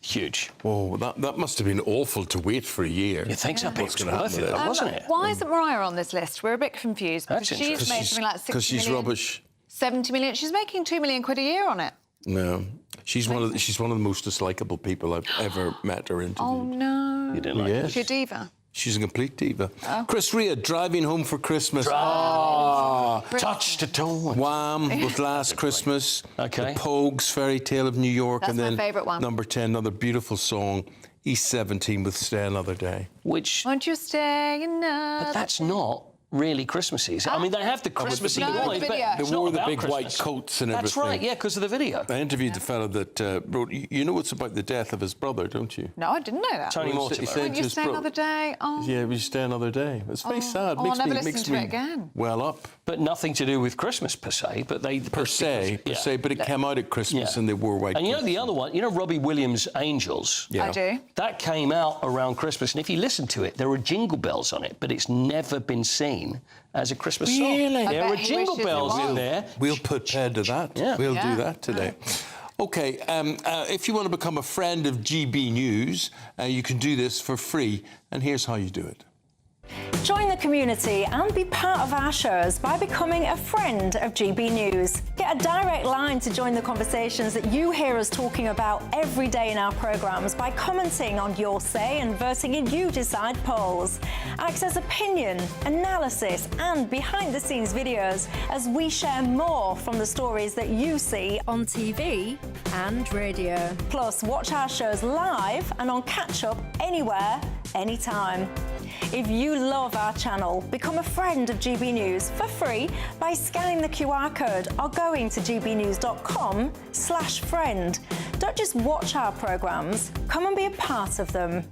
Speaker 29: Huge.
Speaker 14: Oh, that must have been awful to wait for a year.
Speaker 29: You think so?
Speaker 14: What's going to happen with it?
Speaker 29: Wasn't it?
Speaker 7: Why isn't Mariah on this list? We're a bit confused because
Speaker 29: That's
Speaker 7: she's made something like 60
Speaker 14: Because she's
Speaker 7: million,
Speaker 14: rubbish.
Speaker 7: 70 million. She's making £2 million a year on it.
Speaker 14: No, she's one of the most dislikable people I've ever met or interviewed.
Speaker 7: Oh no!
Speaker 29: You didn't like
Speaker 14: Yes.
Speaker 7: She's a diva.
Speaker 14: She's a complete diva.
Speaker 7: Oh.
Speaker 14: Chris Rea, Driving Home for Christmas.
Speaker 29: Touched at all.
Speaker 14: Wham! With Last Christmas.
Speaker 29: Okay.
Speaker 14: The Pogues, Fairy Tale of New York.
Speaker 7: That's
Speaker 14: and then
Speaker 7: my favourite one.
Speaker 14: number 10, another beautiful song, East 17 with Stay Another Day.
Speaker 29: Which...
Speaker 7: Won't you stay another?
Speaker 29: But that's not really Christmassy. I mean, they have the Christmassy
Speaker 7: No,
Speaker 29: noise,
Speaker 7: the
Speaker 29: but
Speaker 7: video.
Speaker 29: it's
Speaker 14: They wore
Speaker 29: not
Speaker 14: the
Speaker 29: about
Speaker 14: big
Speaker 29: Christmas.
Speaker 14: white coats and
Speaker 29: That's
Speaker 14: everything.
Speaker 29: right, yeah, because of the video.
Speaker 14: I interviewed the fellow that wrote, you know it's about the death of his brother, don't you?
Speaker 7: No, I didn't know that.
Speaker 29: Tony
Speaker 14: Well, he
Speaker 29: Mortimer.
Speaker 14: said
Speaker 7: Won't
Speaker 14: to
Speaker 7: you
Speaker 14: his
Speaker 7: stay another day? Oh.
Speaker 14: Yeah, we stay another day. It's very sad.
Speaker 7: I'll never listen to it again.
Speaker 14: Well up.
Speaker 29: But nothing to do with Christmas per se, but they...
Speaker 14: Per se, but it came out at Christmas
Speaker 29: Yeah.
Speaker 14: and they wore white
Speaker 29: And you know
Speaker 14: coats.
Speaker 29: the other one, you know Robbie Williams' Angels?
Speaker 14: Yeah.
Speaker 7: I do.
Speaker 29: That came out around Christmas, and if you listen to it, there are jingle bells on it, but it's never been seen as a Christmas song.
Speaker 14: Really?
Speaker 29: There
Speaker 7: I
Speaker 29: are
Speaker 7: bet he
Speaker 29: jingle
Speaker 7: wishes it
Speaker 29: bells in
Speaker 7: was.
Speaker 29: there.
Speaker 14: We'll put paid to that.
Speaker 29: Yeah.
Speaker 14: We'll
Speaker 7: Yeah.
Speaker 14: do that today. OK, if you want to become a friend of GB News, you can do this for free. And here's how you do it.
Speaker 23: Join the community and be part of our shows by becoming a friend of GB News. Get a direct line to join the conversations that you hear us talking about every day in our programmes by commenting on Your Say and voting in You Decide polls. Access opinion, analysis and behind-the-scenes videos as we share more from the stories that you see On TV and radio. Plus, watch our shows live and on catch-up anywhere, anytime. If you love our channel, become a friend of GB News for free by scanning the QR code or going to gbnews.com/friend. Don't just watch our programmes, come and be a part of them.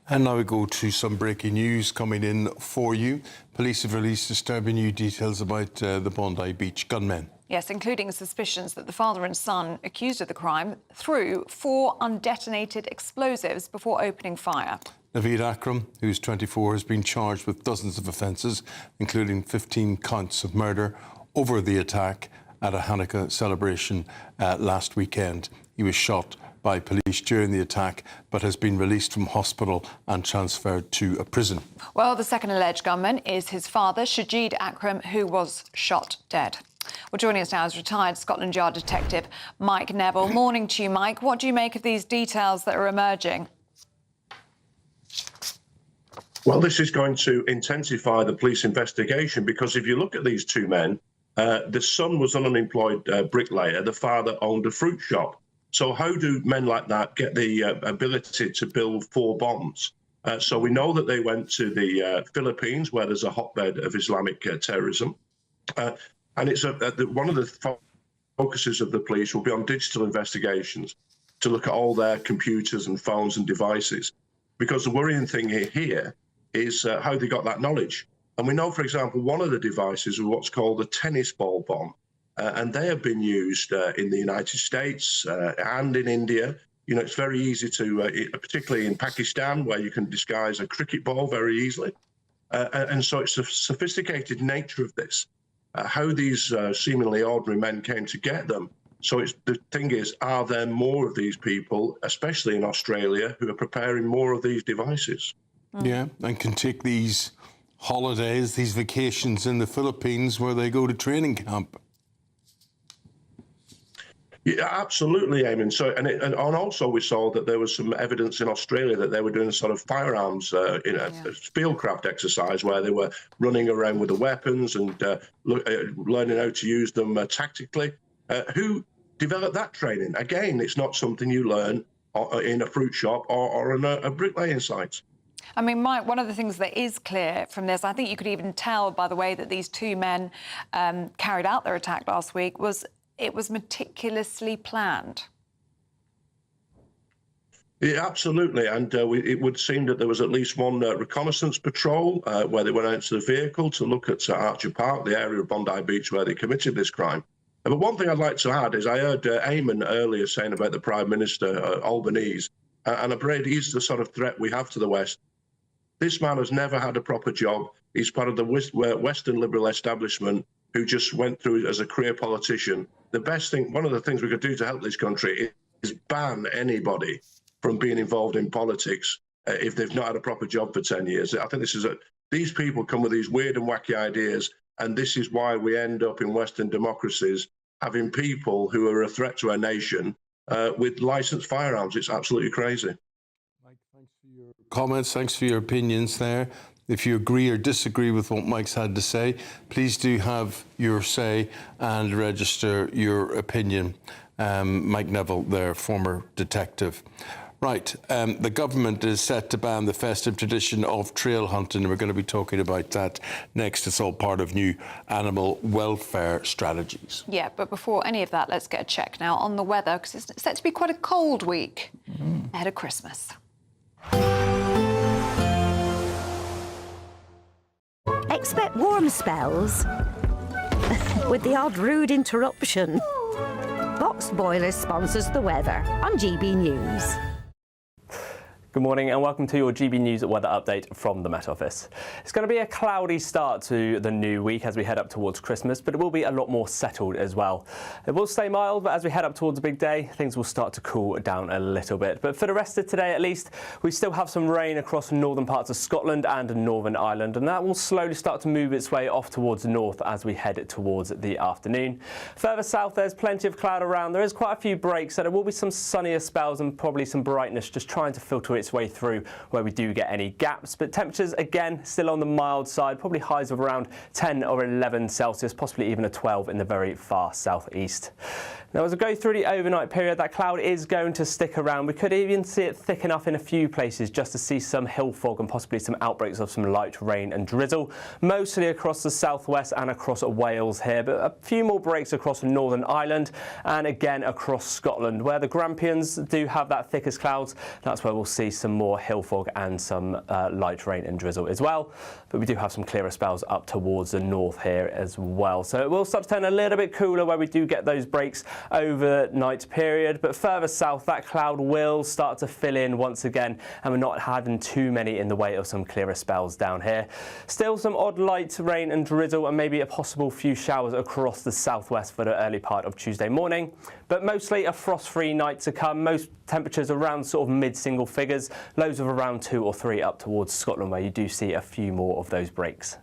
Speaker 14: And now we go to some breaking news coming in for you. Police have released disturbing new details about the Bondi Beach gunmen.
Speaker 7: Yes, including suspicions that the father and son accused of the crime threw 4 undetonated explosives before opening fire.
Speaker 14: Naveed Akram, who's 24, has been charged with dozens of offences, including 15 counts of murder over the attack at a Hanukkah celebration last weekend. He was shot by police during the attack, but has been released from hospital and transferred to a prison.
Speaker 7: Well, the second alleged gunman is his father, Shajid Akram, who was shot dead. Well, joining us now is retired Scotland Yard detective Mike Neville. Morning to you, Mike. What do you make of these details that are emerging?
Speaker 1: Well, this is going to intensify the police investigation because if you look at these two men, the son was an unemployed bricklayer, the father owned a fruit shop. So how do men like that get the ability to build 4 bombs? So we know that they went to the Philippines, where there's a hotbed of Islamic terrorism. And it's one of the focuses of the police will be on digital investigations to look at all their computers and phones and devices. Because the worrying thing here is how they got that knowledge. And we know, for example, one of the devices was what's called a tennis ball bomb. And they have been used in the United States and in India. You know, it's very easy to, particularly in Pakistan, where you can disguise a cricket ball very easily. And so it's the sophisticated nature of this. How these seemingly ordinary men came to get them. So the thing is, are there more of these people, especially in Australia, who are preparing more of these devices?
Speaker 14: Yeah, and can take these holidays, these vacations in the Philippines where they go to training camp.
Speaker 1: Yeah, absolutely, Eamonn. So, and also we saw that there was some evidence in Australia that they were doing sort of firearms in a fieldcraft exercise where they were running around with the weapons and learning how to use them tactically. Who developed that training? Again, it's not something you learn in a fruit shop or on a bricklaying site.
Speaker 7: I mean, Mike, one of the things that is clear from this, I think you could even tell by the way that these two men carried out their attack last week, was it was meticulously planned.
Speaker 1: Yeah, absolutely. And it would seem that there was at least one reconnaissance patrol where they went out to the vehicle to look at Archer Park, the area of Bondi Beach where they committed this crime. But one thing I'd like to add is I heard Eamonn earlier saying about the Prime Minister, Albanese, and I'm afraid he's the sort of threat we have to the West. This man has never had a proper job. He's part of the Western liberal establishment who just went through it as a career politician. The best thing, one of the things we could do to help this country is ban anybody from being involved in politics if they've not had a proper job for 10 years. I think these people come with these weird and wacky ideas, and this is why we end up in Western democracies having people who are a threat to our nation with licensed firearms. It's absolutely crazy.
Speaker 14: Mike, thanks for your comments. Thanks for your opinions there. If you agree or disagree with what Mike's had to say, please do have your say and register your opinion. Mike Neville, their former detective. Right, the government is set to ban the festive tradition of trail hunting, and we're going to be talking about that next. It's all part of new animal welfare strategies.
Speaker 7: Yeah, but before any of that, let's get a check now on the weather, because it's set to be quite a cold week ahead of Christmas.
Speaker 23: Expect warm spells with the odd rude interruption. Box Boiler sponsors the weather on GB News.
Speaker 11: Good morning and welcome to your GB News weather update from the Met Office. It's going to be a cloudy start to the new week as we head up towards Christmas, but it will be a lot more settled as well. It will stay mild, but as we head up towards the big day, things will start to cool down a little bit. But for the rest of today, at least, we still have some rain across northern parts of Scotland and Northern Ireland, and that will slowly start to move its way off towards the north as we head towards the afternoon. Further south, there's plenty of cloud around. There is quite a few breaks, so there will be some sunnier spells and probably some brightness just trying to filter its way through where we do get any gaps. But temperatures, again, still on the mild side, probably highs of around 10 or 11 Celsius, possibly even a 12 in the very far southeast. Now, as we go through the overnight period, that cloud is going to stick around. We could even see it thick enough in a few places just to see some hill fog and possibly some outbreaks of some light rain and drizzle, mostly across the southwest and across Wales here, but a few more breaks across Northern Ireland and again across Scotland, where the Grampians do have that thickest clouds. That's where we'll see some more hill fog and some light rain and drizzle as well. But we do have some clearer spells up towards the north here as well. So it will start to turn a little bit cooler where we do get those breaks overnight period, but further south that cloud will start to fill in once again, and we're not having too many in the way of some clearer spells down here. Still some odd light rain and drizzle and maybe a possible few showers across the southwest for the early part of Tuesday morning, but mostly a frost-free night to come. Most temperatures around sort of mid-single figures, lows of around 2 or 3 up towards Scotland where you do see a few more of those breaks.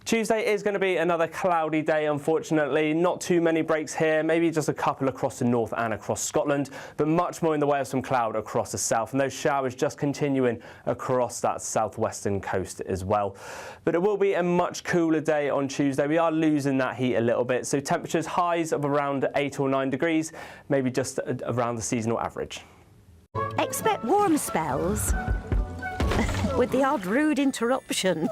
Speaker 11: Tuesday is going to be another cloudy day, unfortunately. Not too many breaks here, maybe just a couple across the north and across Scotland, but much more in the way of some cloud across the south, and those showers just continuing across that southwestern coast as well. But it will be a much cooler day on Tuesday. We are losing that heat a little bit, so temperatures highs of around 8 or 9 degrees, maybe just around the seasonal average.
Speaker 23: Expect warm spells with the odd rude interruption.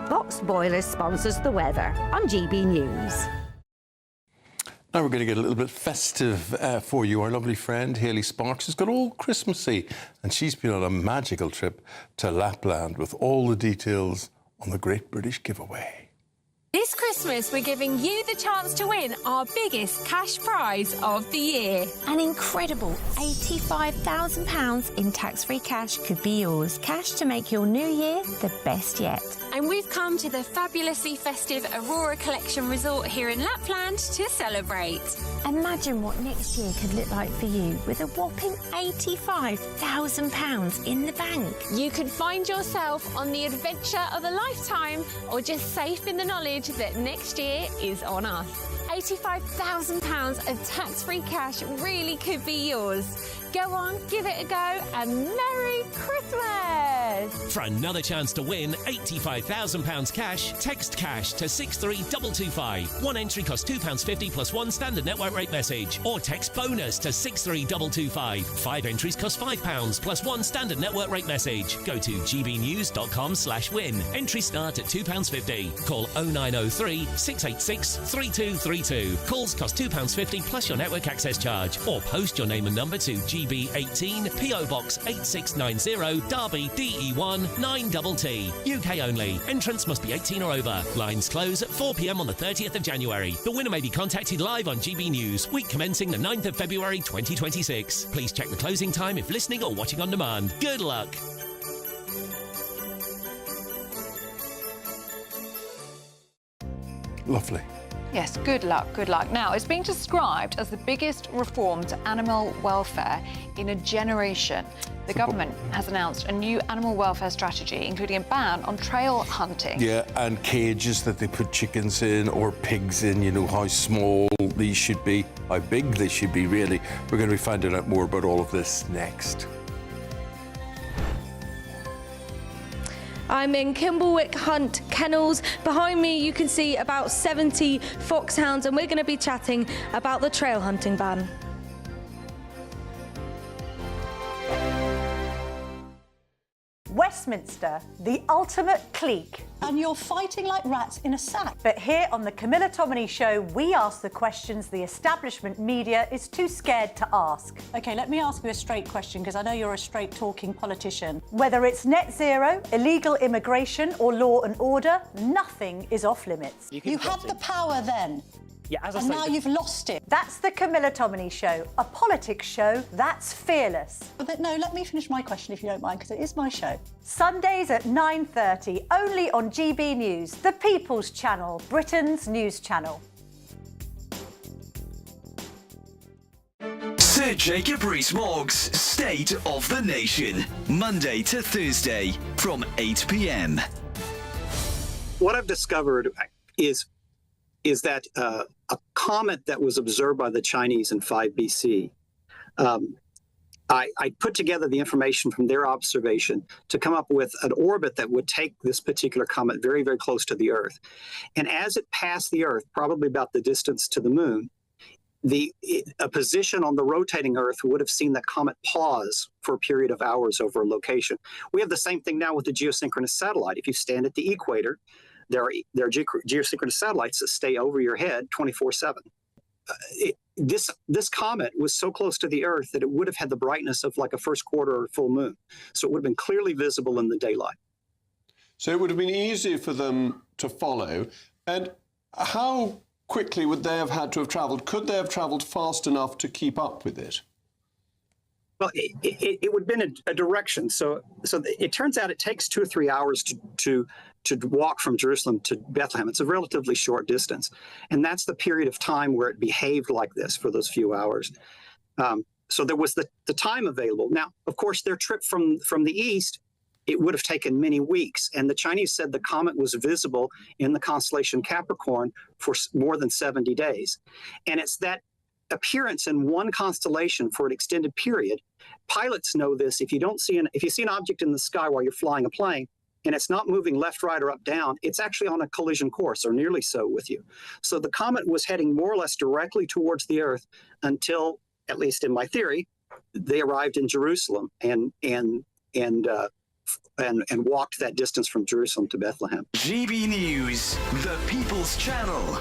Speaker 23: Box Boiler sponsors the weather on GB News.
Speaker 14: Now we're going to get a little bit festive for you. Our lovely friend Hayley Sparks has got all Christmassy, and she's been on a magical trip to Lapland with all the details on the Great British Giveaway.
Speaker 8: This Christmas, we're giving you the chance to win our biggest cash prize of the year.
Speaker 23: An incredible £85,000 in tax-free cash could be yours. Cash to make your new year the best yet.
Speaker 8: And we've come to the fabulously festive Aurora Collection Resort here in Lapland to celebrate.
Speaker 23: Imagine what next year could look like for you with a whopping £85,000 in the bank.
Speaker 8: You could find yourself on the adventure of a lifetime or just safe in the knowledge that next year is on us. £85,000 of tax-free cash really could be yours. Go on, give it a go, and Merry Christmas!
Speaker 17: For another chance to win £85,000 cash, text cash to 63225. One entry costs £2.50 plus one standard network rate message. Or text bonus to 63225. 5 entries cost £5 plus one standard network rate message. Go to gbnews.com/win. Entry start at £2.50. Call 0903 686 3232. Calls cost £2.50 plus your network access charge. Or post your name and number to GB18 PO Box 8690 Derby DE1 9TT. UK only. Entrance must be 18 or over. Lines close at 4 p.m. on the 30th of January. The winner may be contacted live on GB News, week commencing the 9th of February 2026. Please check the closing time if listening or watching on demand. Good luck.
Speaker 14: Lovely.
Speaker 7: Yes, good luck, good luck. Now, it's being described as the biggest reform to animal welfare in a generation. The government has announced a new animal welfare strategy, including a ban on trail hunting.
Speaker 14: Yeah, and cages that they put chickens in or pigs in, you know, how small these should be, how big they should be, really. We're going to be finding out more about all of this next.
Speaker 23: I'm in Kimblewick Hunt Kennels. Behind me you can see about 70 foxhounds, and we're going to be chatting about the trail hunting ban.
Speaker 2: Westminster, the ultimate clique. And you're fighting like rats in a sack. But here on the Camilla Tominey Show, we ask the questions the establishment media is too scared to ask. OK, let me ask you a straight question, because I know you're a straight-talking politician. Whether it's net zero, illegal immigration or law and order, nothing is off-limits. You had the power then.
Speaker 3: Yeah, as I
Speaker 2: and
Speaker 3: say,
Speaker 2: now you've lost it. That's the Camilla Tominey Show, a politics show that's fearless. But no, let me finish my question if you don't mind, because it is my show. Sundays at 9:30, only on GB News, the People's Channel, Britain's news channel.
Speaker 4: Sir Jacob Rees-Mogg's State of the Nation, Monday to Thursday from 8 p.m.
Speaker 6: What I've discovered is that a comet that was observed by the Chinese in 5 BC, I put together the information from their observation to come up with an orbit that would take this particular comet very, very close to the Earth. And as it passed the Earth, probably about the distance to the moon, a position on the rotating Earth would have seen that comet pause for a period of hours over a location. We have the same thing now with the geosynchronous satellite. If you stand at the equator, there are geosynchronous satellites that stay over your head 24/7. This comet was so close to the Earth that it would have had the brightness of like a first quarter or full moon. So it would have been clearly visible in the daylight.
Speaker 25: So it would have been easier for them to follow. And how quickly would they have had to have travelled? Could they have travelled fast enough to keep up with it?
Speaker 6: Well, it would have been a direction. So it turns out it takes 2 or 3 hours to walk from Jerusalem to Bethlehem. It's a relatively short distance. And that's the period of time where it behaved like this for those few hours. So there was the time available. Now, of course, their trip from the east, it would have taken many weeks. And the Chinese said the comet was visible in the constellation Capricorn for more than 70 days. And it's that appearance in one constellation for an extended period. Pilots know this. If you see an object in the sky while you're flying a plane, and it's not moving left, right, or up, down, it's actually on a collision course, or nearly so, with you. So the comet was heading more or less directly towards the Earth until, at least in my theory, they arrived in Jerusalem and walked that distance from Jerusalem to Bethlehem.
Speaker 4: GB News, the People's Channel.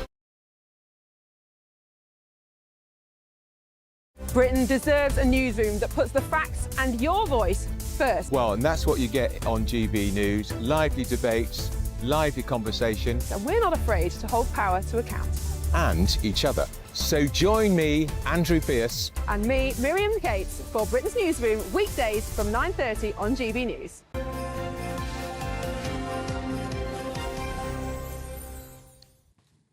Speaker 12: Britain deserves a newsroom that puts the facts and your voice first.
Speaker 15: Well, and that's what you get on GB News. Lively debates, lively conversation.
Speaker 12: And we're not afraid to hold power to account.
Speaker 15: And each other. So join me, Andrew Pearce.
Speaker 12: And me, Miriam Cates, for Britain's Newsroom, weekdays from 9:30 on GB News.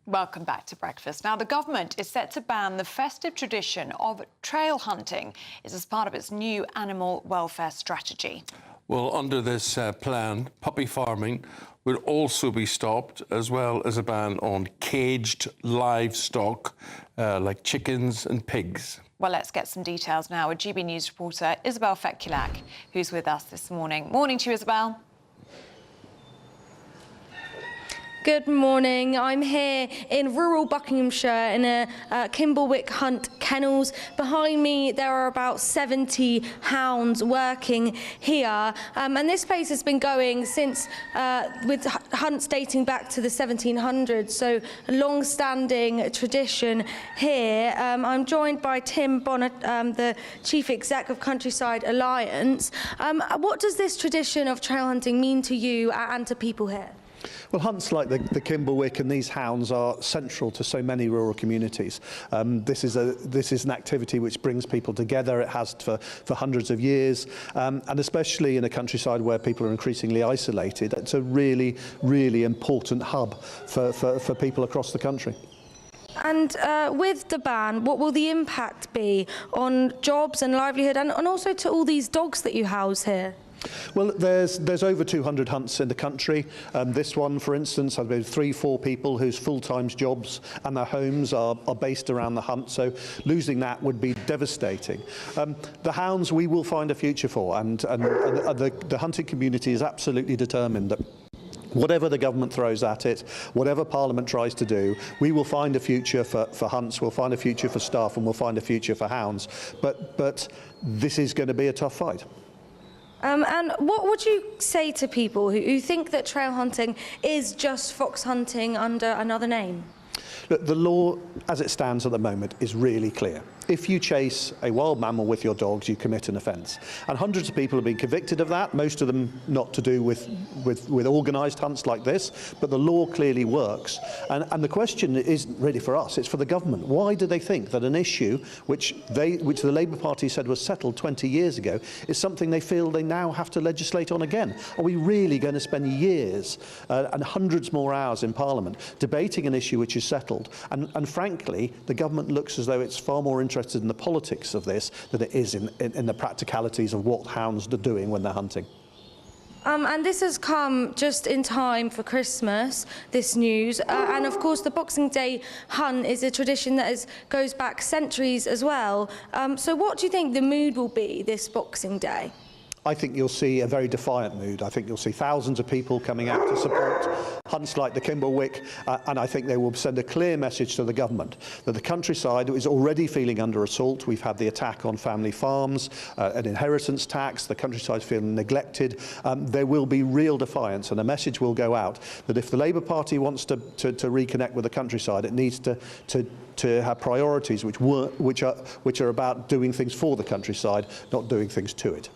Speaker 7: Welcome back to Breakfast. Now, the government is set to ban the festive tradition of trail hunting as part of its new animal welfare strategy.
Speaker 14: Well, under this plan, puppy farming would also be stopped, as well as a ban on caged livestock like chickens and pigs.
Speaker 7: Well, let's get some details now with GB News reporter Isabel Fekulak, who's with us this morning. Morning to you, Isabel.
Speaker 23: Good morning. I'm here in rural Buckinghamshire in a Kimblewick Hunt Kennels. Behind me there are about 70 hounds working here, and this place has been going since with hunts dating back to the 1700s, so a long-standing tradition here. I'm joined by Tim Bonner, the Chief Exec of Countryside Alliance. What does this tradition of trail hunting mean to you and to people here?
Speaker 3: Well, hunts like the Kimberwick and these hounds are central to so many rural communities. This is an activity which brings people together. It has for hundreds of years, and especially in a countryside where people are increasingly isolated, it's a really, really important hub for people across the country.
Speaker 23: And with the ban, what will the impact be on jobs and livelihood, and also to all these dogs that you house here?
Speaker 3: Well, there's over 200 hunts in the country. This one, for instance, has been 3-4 people whose full-time jobs and their homes are based around the hunt, so losing that would be devastating. The hounds we will find a future for, and the hunting community is absolutely determined that whatever the government throws at it, whatever Parliament tries to do, we will find a future for hunts, we'll find a future for staff, and we'll find a future for hounds. But this is going to be a tough fight.
Speaker 23: And what would you say to people who think that trail hunting is just fox hunting under another name?
Speaker 3: Look, the law, as it stands at the moment, is really clear. If you chase a wild mammal with your dogs, you commit an offence. And hundreds of people have been convicted of that, most of them not to do with organised hunts like this, but the law clearly works. And the question isn't really for us, it's for the government. Why do they think that an issue which the Labour Party said was settled 20 years ago is something they feel they now have to legislate on again? Are we really going to spend years and hundreds more hours in Parliament debating an issue which is settled? And frankly, the government looks as though it's far more interested in the politics of this than it is in the practicalities of what hounds are doing when they're hunting.
Speaker 23: And this has come just in time for Christmas, this news. And of course, the Boxing Day hunt is a tradition that goes back centuries as well. So what do you think the mood will be this Boxing Day?
Speaker 3: I think you'll see a very defiant mood. I think you'll see thousands of people coming out to support hunts like the Kimberwick, and I think they will send a clear message to the government that the countryside is already feeling under assault. We've had the attack on family farms, an inheritance tax, the countryside's feeling neglected. There will be real defiance, and a message will go out that if the Labour Party wants to reconnect with the countryside, it needs to have priorities which are about doing things for the countryside, not doing things to it.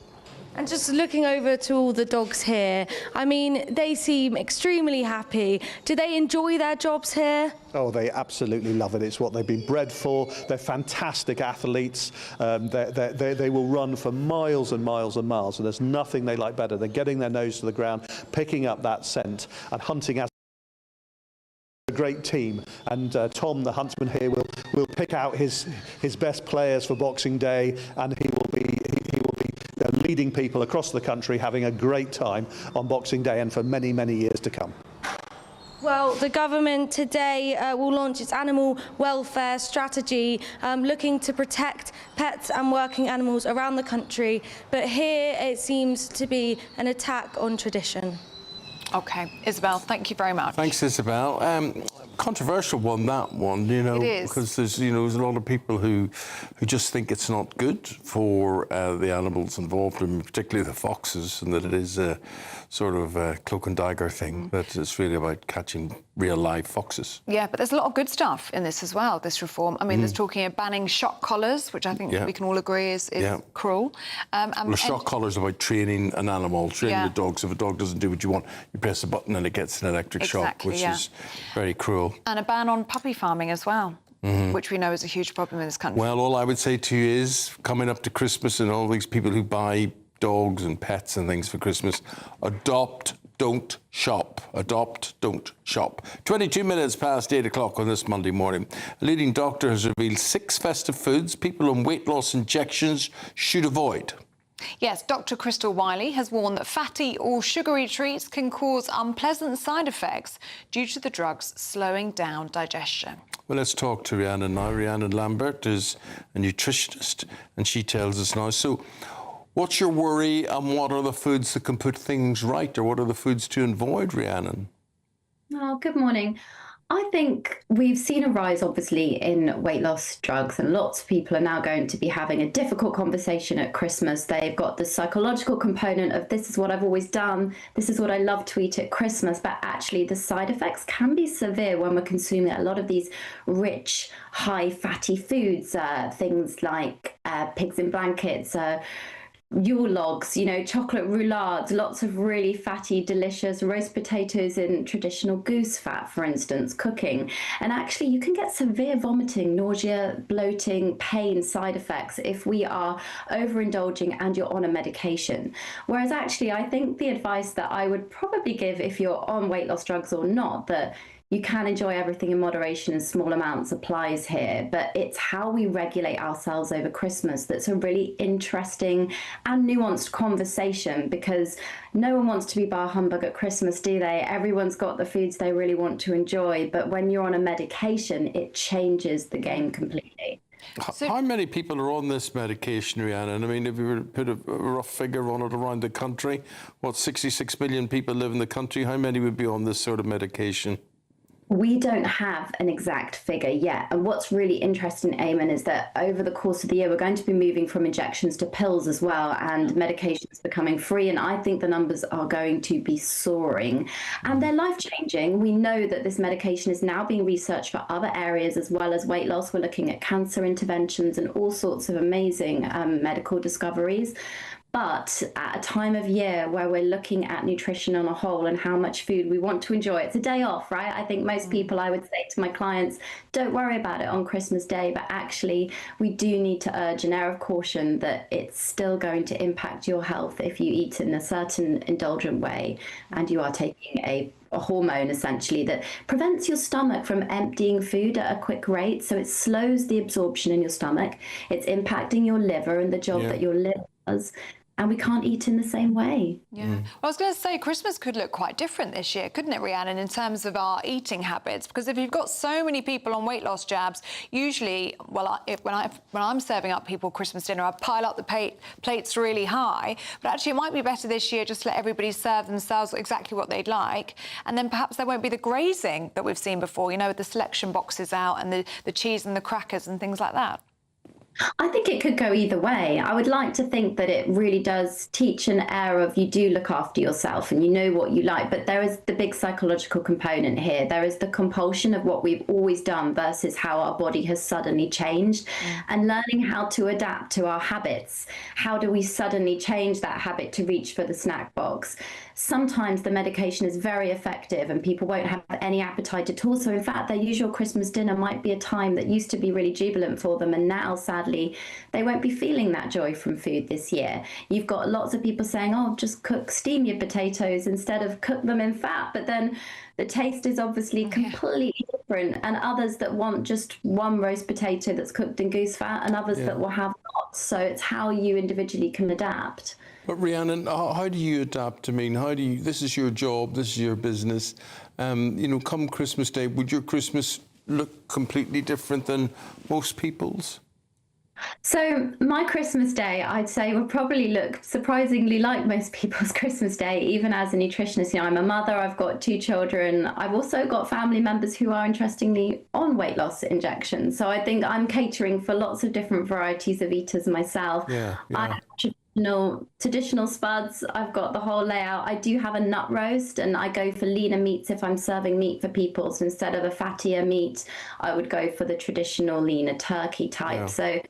Speaker 23: And just looking over to all the dogs here, I mean, they seem extremely happy. Do they enjoy their jobs here?
Speaker 3: Oh, they absolutely love it. It's what they've been bred for. They're fantastic athletes. They will run for miles and miles and miles, and there's nothing they like better than getting their nose to the ground, picking up that scent, and hunting as a great team. And Tom, the huntsman here, will pick out his best players for Boxing Day, and he will be leading people across the country, having a great time on Boxing Day and for many, many years to come.
Speaker 23: Well, the government today will launch its animal welfare strategy, looking to protect pets and working animals around the country. But here it seems to be an attack on tradition.
Speaker 7: OK, Isabel, thank you very much.
Speaker 14: Thanks, Isabel. Controversial one, that one, you know, because there's a lot of people who just think it's not good for the animals involved, and particularly the foxes, and that it is a sort of a cloak and dagger thing, that it's really about catching real live foxes.
Speaker 7: Yeah, but there's a lot of good stuff in this as well, this reform. I mean, there's talking of banning shock collars, which I think we can all agree is cruel.
Speaker 14: Well, a shock collar is about training an animal, training the dog. So if a dog doesn't do what you want, you press a button and it gets an electric shock, which is very cruel.
Speaker 7: And a ban on puppy farming as well, which we know is a huge problem in this country.
Speaker 14: Well, all I would say to you is, coming up to Christmas and all these people who buy dogs and pets and things for Christmas, adopt, don't shop. Adopt, don't shop. 22 minutes past 8 o'clock on this Monday morning. A leading doctor has revealed 6 festive foods people on weight loss injections should avoid.
Speaker 7: Yes, Dr. Crystal Wiley has warned that fatty or sugary treats can cause unpleasant side effects due to the drugs slowing down digestion.
Speaker 14: Well, let's talk to Rhiannon now. Rhiannon Lambert is a nutritionist, and she tells us now. So, what's your worry, and what are the foods that can put things right, or what are the foods to avoid, Rhiannon?
Speaker 5: Oh, good morning. I think we've seen a rise, obviously, in weight loss drugs, and lots of people are now going to be having a difficult conversation at Christmas. They've got the psychological component of this is what I've always done, this is what I love to eat at Christmas, but actually the side effects can be severe when we're consuming a lot of these rich, high fatty foods, things like pigs in blankets, Yule logs, you know, chocolate roulades, lots of really fatty, delicious roast potatoes in traditional goose fat, for instance, cooking. And actually, you can get severe vomiting, nausea, bloating, pain, side effects if we are overindulging and you're on a medication. Whereas actually, I think the advice that I would probably give if you're on weight loss drugs or not, that you can enjoy everything in moderation and small amounts applies here, but it's how we regulate ourselves over Christmas that's a really interesting and nuanced conversation, because no one wants to be bar humbug at Christmas, do they? Everyone's got the foods they really want to enjoy, but when you're on a medication, it changes the game completely.
Speaker 14: How many people are on this medication, Rhiannon? I mean, if you were to put a rough figure on it around the country, 66 million people live in the country, how many would be on this sort of medication?
Speaker 5: We don't have an exact figure yet. And what's really interesting, Eamonn, is that over the course of the year, we're going to be moving from injections to pills as well, and medications becoming free. And I think the numbers are going to be soaring, and they're life-changing. We know that this medication is now being researched for other areas as well as weight loss. We're looking at cancer interventions and all sorts of amazing medical discoveries. But at a time of year where we're looking at nutrition on a whole and how much food we want to enjoy, it's a day off, right? I think most people, I would say to my clients, don't worry about it on Christmas Day, but actually we do need to urge an air of caution that it's still going to impact your health if you eat in a certain indulgent way and you are taking a hormone essentially that prevents your stomach from emptying food at a quick rate. So it slows the absorption in your stomach. It's impacting your liver and the job that your liver does. And we can't eat in the same way.
Speaker 7: Yeah. Well, I was going to say Christmas could look quite different this year, couldn't it, Rhiannon, in terms of our eating habits? Because if you've got so many people on weight loss jabs, usually, well, when I'm serving up people Christmas dinner, I pile up the plates really high. But actually, it might be better this year just to let everybody serve themselves exactly what they'd like. And then perhaps there won't be the grazing that we've seen before, you know, with the selection boxes out and the cheese and the crackers and things like that.
Speaker 5: I think it could go either way. I would like to think that it really does teach an air of you do look after yourself and you know what you like, but there is the big psychological component here. There is the compulsion of what we've always done versus how our body has suddenly changed, and learning how to adapt to our habits. How do we suddenly change that habit to reach for the snack box? Sometimes the medication is very effective and people won't have any appetite at all. So in fact, their usual Christmas dinner might be a time that used to be really jubilant for them, and now sadly they won't be feeling that joy from food this year. You've got lots of people saying, oh, just steam your potatoes instead of cook them in fat, but then the taste is obviously completely different, and others that want just one roast potato that's cooked in goose fat and others that will have lots. So it's how you individually can adapt.
Speaker 14: But Rhiannon, how do you adapt? I mean, this is your job, this is your business. You know, come Christmas Day, would your Christmas look completely different than most people's?
Speaker 5: So my Christmas Day, I'd say, would probably look surprisingly like most people's Christmas Day, even as a nutritionist. You know, I'm a mother, I've got 2 children. I've also got family members who are interestingly on weight loss injections. So I think I'm catering for lots of different varieties of eaters myself. I have traditional spuds. I've got the whole layout. I do have a nut roast, and I go for leaner meats if I'm serving meat for people. So instead of a fattier meat, I would go for the traditional leaner turkey type. So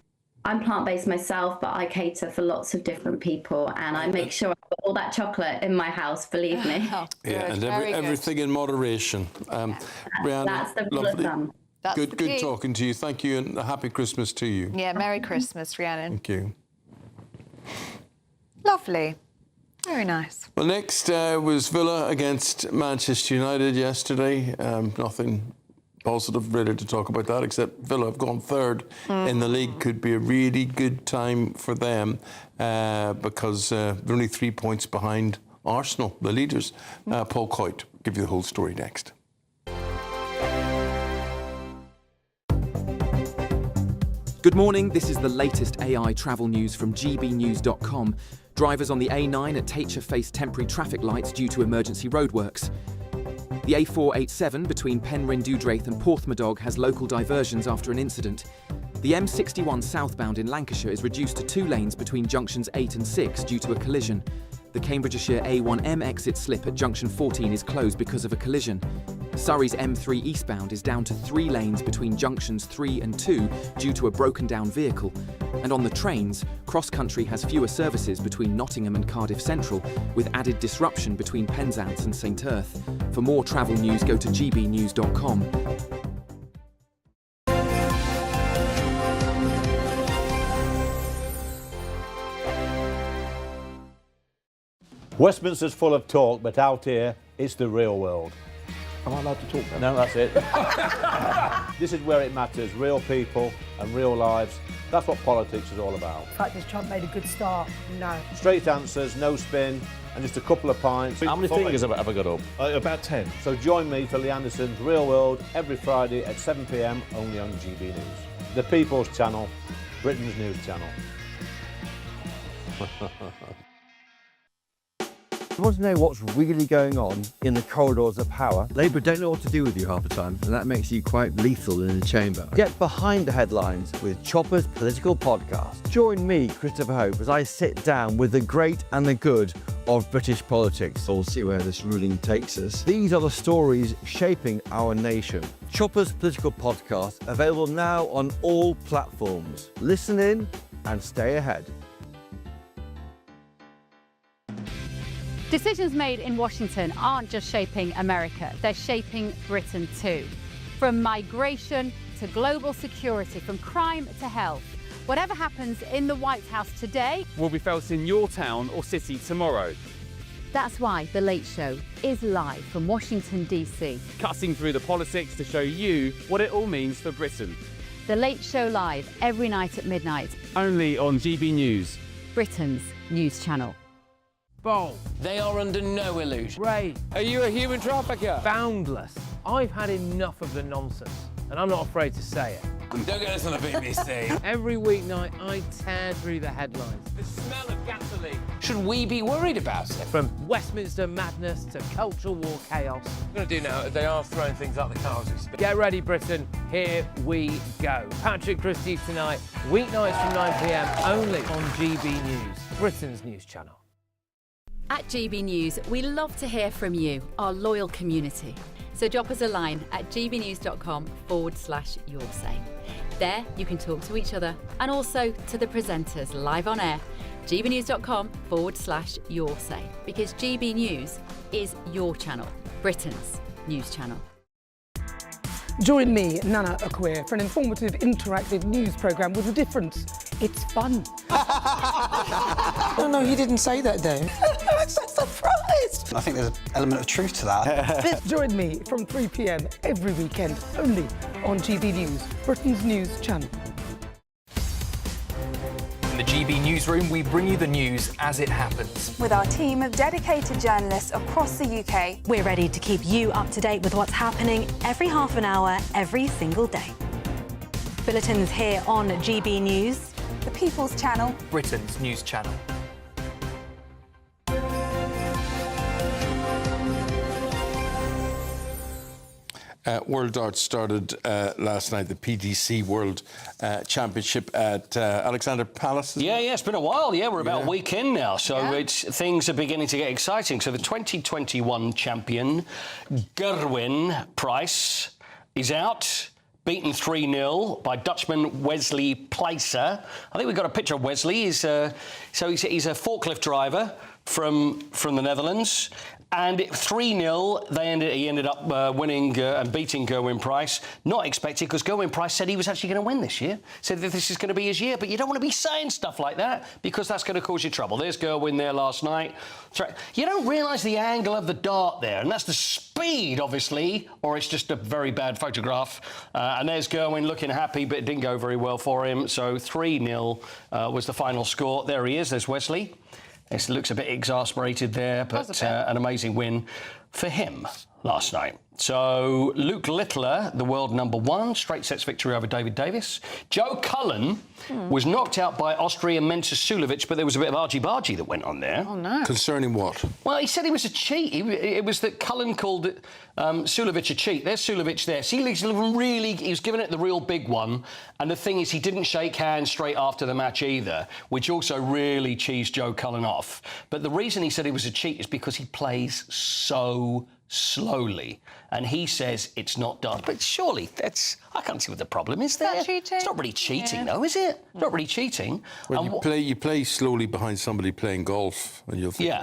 Speaker 5: I'm plant-based myself, but I cater for lots of different people, and I make sure I've got all that chocolate in my house, believe me.
Speaker 14: And everything in moderation. Rhiannon,
Speaker 5: that's the rule of thumb.
Speaker 14: Good talking to you. Thank you, and a happy Christmas to you.
Speaker 7: Yeah, Merry Christmas, Rhiannon.
Speaker 14: Thank you.
Speaker 7: Lovely. Very nice.
Speaker 14: Well, next was Villa against Manchester United yesterday. Nothing positive really to talk about that, except Villa have gone third in the league. Could be a really good time for them because they're only 3 points behind Arsenal, the leaders. Paul Coyte, give you the whole story next.
Speaker 9: Good morning, this is the latest AI travel news from gbnews.com. Drivers on the A9 at Taitcha face temporary traffic lights due to emergency roadworks. The A487 between Penryn Dewdraith and Porthmadog has local diversions after an incident. The M61 southbound in Lancashire is reduced to 2 lanes between junctions 8 and 6 due to a collision. The Cambridgeshire A1M exit slip at junction 14 is closed because of a collision. Surrey's M3 eastbound is down to 3 lanes between junctions 3 and 2 due to a broken down vehicle. And on the trains, Cross Country has fewer services between Nottingham and Cardiff Central, with added disruption between Penzance and St Erth. For more travel news, go to gbnews.com.
Speaker 10: Westminster's full of talk, but out here, it's the real world.
Speaker 3: Am I allowed to talk now?
Speaker 10: No, that's it. This is where it matters, real people and real lives. That's what politics is all about.
Speaker 13: In fact, has Trump made a good start? No.
Speaker 10: Straight answers, no spin, and just a couple of pints.
Speaker 16: How many fingers have I got up?
Speaker 10: About 10. So join me for Lee Anderson's Real World every Friday at 7 p.m, only on GB News. The People's Channel, Britain's news channel.
Speaker 18: You want to know what's really going on in the corridors of power? Labour don't know what to do with you half the time, and that makes you quite lethal in the chamber. Get behind the headlines with Chopper's Political Podcast. Join me, Christopher Hope, as I sit down with the great and the good of British politics. We'll see where this ruling takes us. These are the stories shaping our nation. Chopper's Political Podcast, available now on all platforms. Listen in and stay ahead.
Speaker 19: Decisions made in Washington aren't just shaping America, they're shaping Britain too. From migration to global security, from crime to health. Whatever happens in the White House today
Speaker 22: will be felt in your town or city tomorrow.
Speaker 19: That's why The Late Show is live from Washington, D.C.
Speaker 22: Cutting through the politics to show you what it all means for Britain.
Speaker 19: The Late Show live every night at midnight.
Speaker 22: Only on GB News,
Speaker 19: Britain's news channel.
Speaker 22: Bold.
Speaker 20: They are under no illusion.
Speaker 22: Ray, are you a human trafficker? Boundless. I've had enough of the nonsense, and I'm not afraid to say it.
Speaker 20: Don't get this on the BBC.
Speaker 22: Every weeknight, I tear through the headlines.
Speaker 20: The smell of gasoline. Should we be worried about it?
Speaker 22: From Westminster madness to cultural war chaos.
Speaker 20: What I'm going to do now is they are throwing things out the car as we speak.
Speaker 22: Get ready, Britain. Here we go. Patrick Christie tonight, weeknights from 9 p.m, only on GB News, Britain's news channel.
Speaker 21: At GB News, we love to hear from you, our loyal community. So drop us a line at gbnews.com/yoursay. There you can talk to each other and also to the presenters live on air. gbnews.com/yoursay, because GB News is your channel, Britain's news channel.
Speaker 13: Join me, Nana Okoye, for an informative, interactive news programme with a difference. It's fun.
Speaker 27: No, he didn't say that, though.
Speaker 13: I'm so surprised.
Speaker 27: I think there's an element of truth to that.
Speaker 13: Join me from 3 p.m. every weekend, only on GB News, Britain's news channel.
Speaker 28: In the GB Newsroom, we bring you the news as it happens.
Speaker 30: With our team of dedicated journalists across the UK,
Speaker 23: We're ready to keep you up to date with what's happening every half an hour, every single day. Bulletins here on GB News,
Speaker 30: the People's Channel,
Speaker 28: Britain's news channel.
Speaker 14: World Darts started last night, the PDC World Championship at Alexander Palace.
Speaker 29: Yeah, it's been a while. Yeah, we're about a week in now, so things are beginning to get exciting. So the 2021 champion, Gerwyn Price, is out, beaten 3-0 by Dutchman Wesley Placer. I think we've got a picture of Wesley. He's a forklift driver from the Netherlands. And 3-0, he ended up winning and beating Gerwyn Price. Not expected, because Gerwyn Price said he was actually going to win this year. Said that this is going to be his year. But you don't want to be saying stuff like that, because that's going to cause you trouble. There's Gerwyn there last night. You don't realise the angle of the dart there. And that's the speed, obviously, or it's just a very bad photograph. And there's Gerwyn looking happy, but it didn't go very well for him. So 3-0 was the final score. There he is. There's Wesley. It looks a bit exasperated there, but an amazing win for him last night. So Luke Littler, the world #1, straight sets victory over David Davis. Joe Cullen was knocked out by Austrian Mensa Sulovic, but there was a bit of argy-bargy that went on there.
Speaker 20: Oh, no.
Speaker 14: Concerning what?
Speaker 29: Well, he said he was a cheat. It was that Cullen called Sulovic a cheat. There's Sulovic there. See, he was giving it the real big one. And the thing is, he didn't shake hands straight after the match either, which also really cheesed Joe Cullen off. But the reason he said he was a cheat is because he plays so slowly. And he says it's not done. But surely I can't see what the problem is there.
Speaker 7: Is that cheating?
Speaker 29: It's not really cheating, though, is it? It's not really cheating.
Speaker 14: Well, you play slowly behind somebody playing golf, and you'll think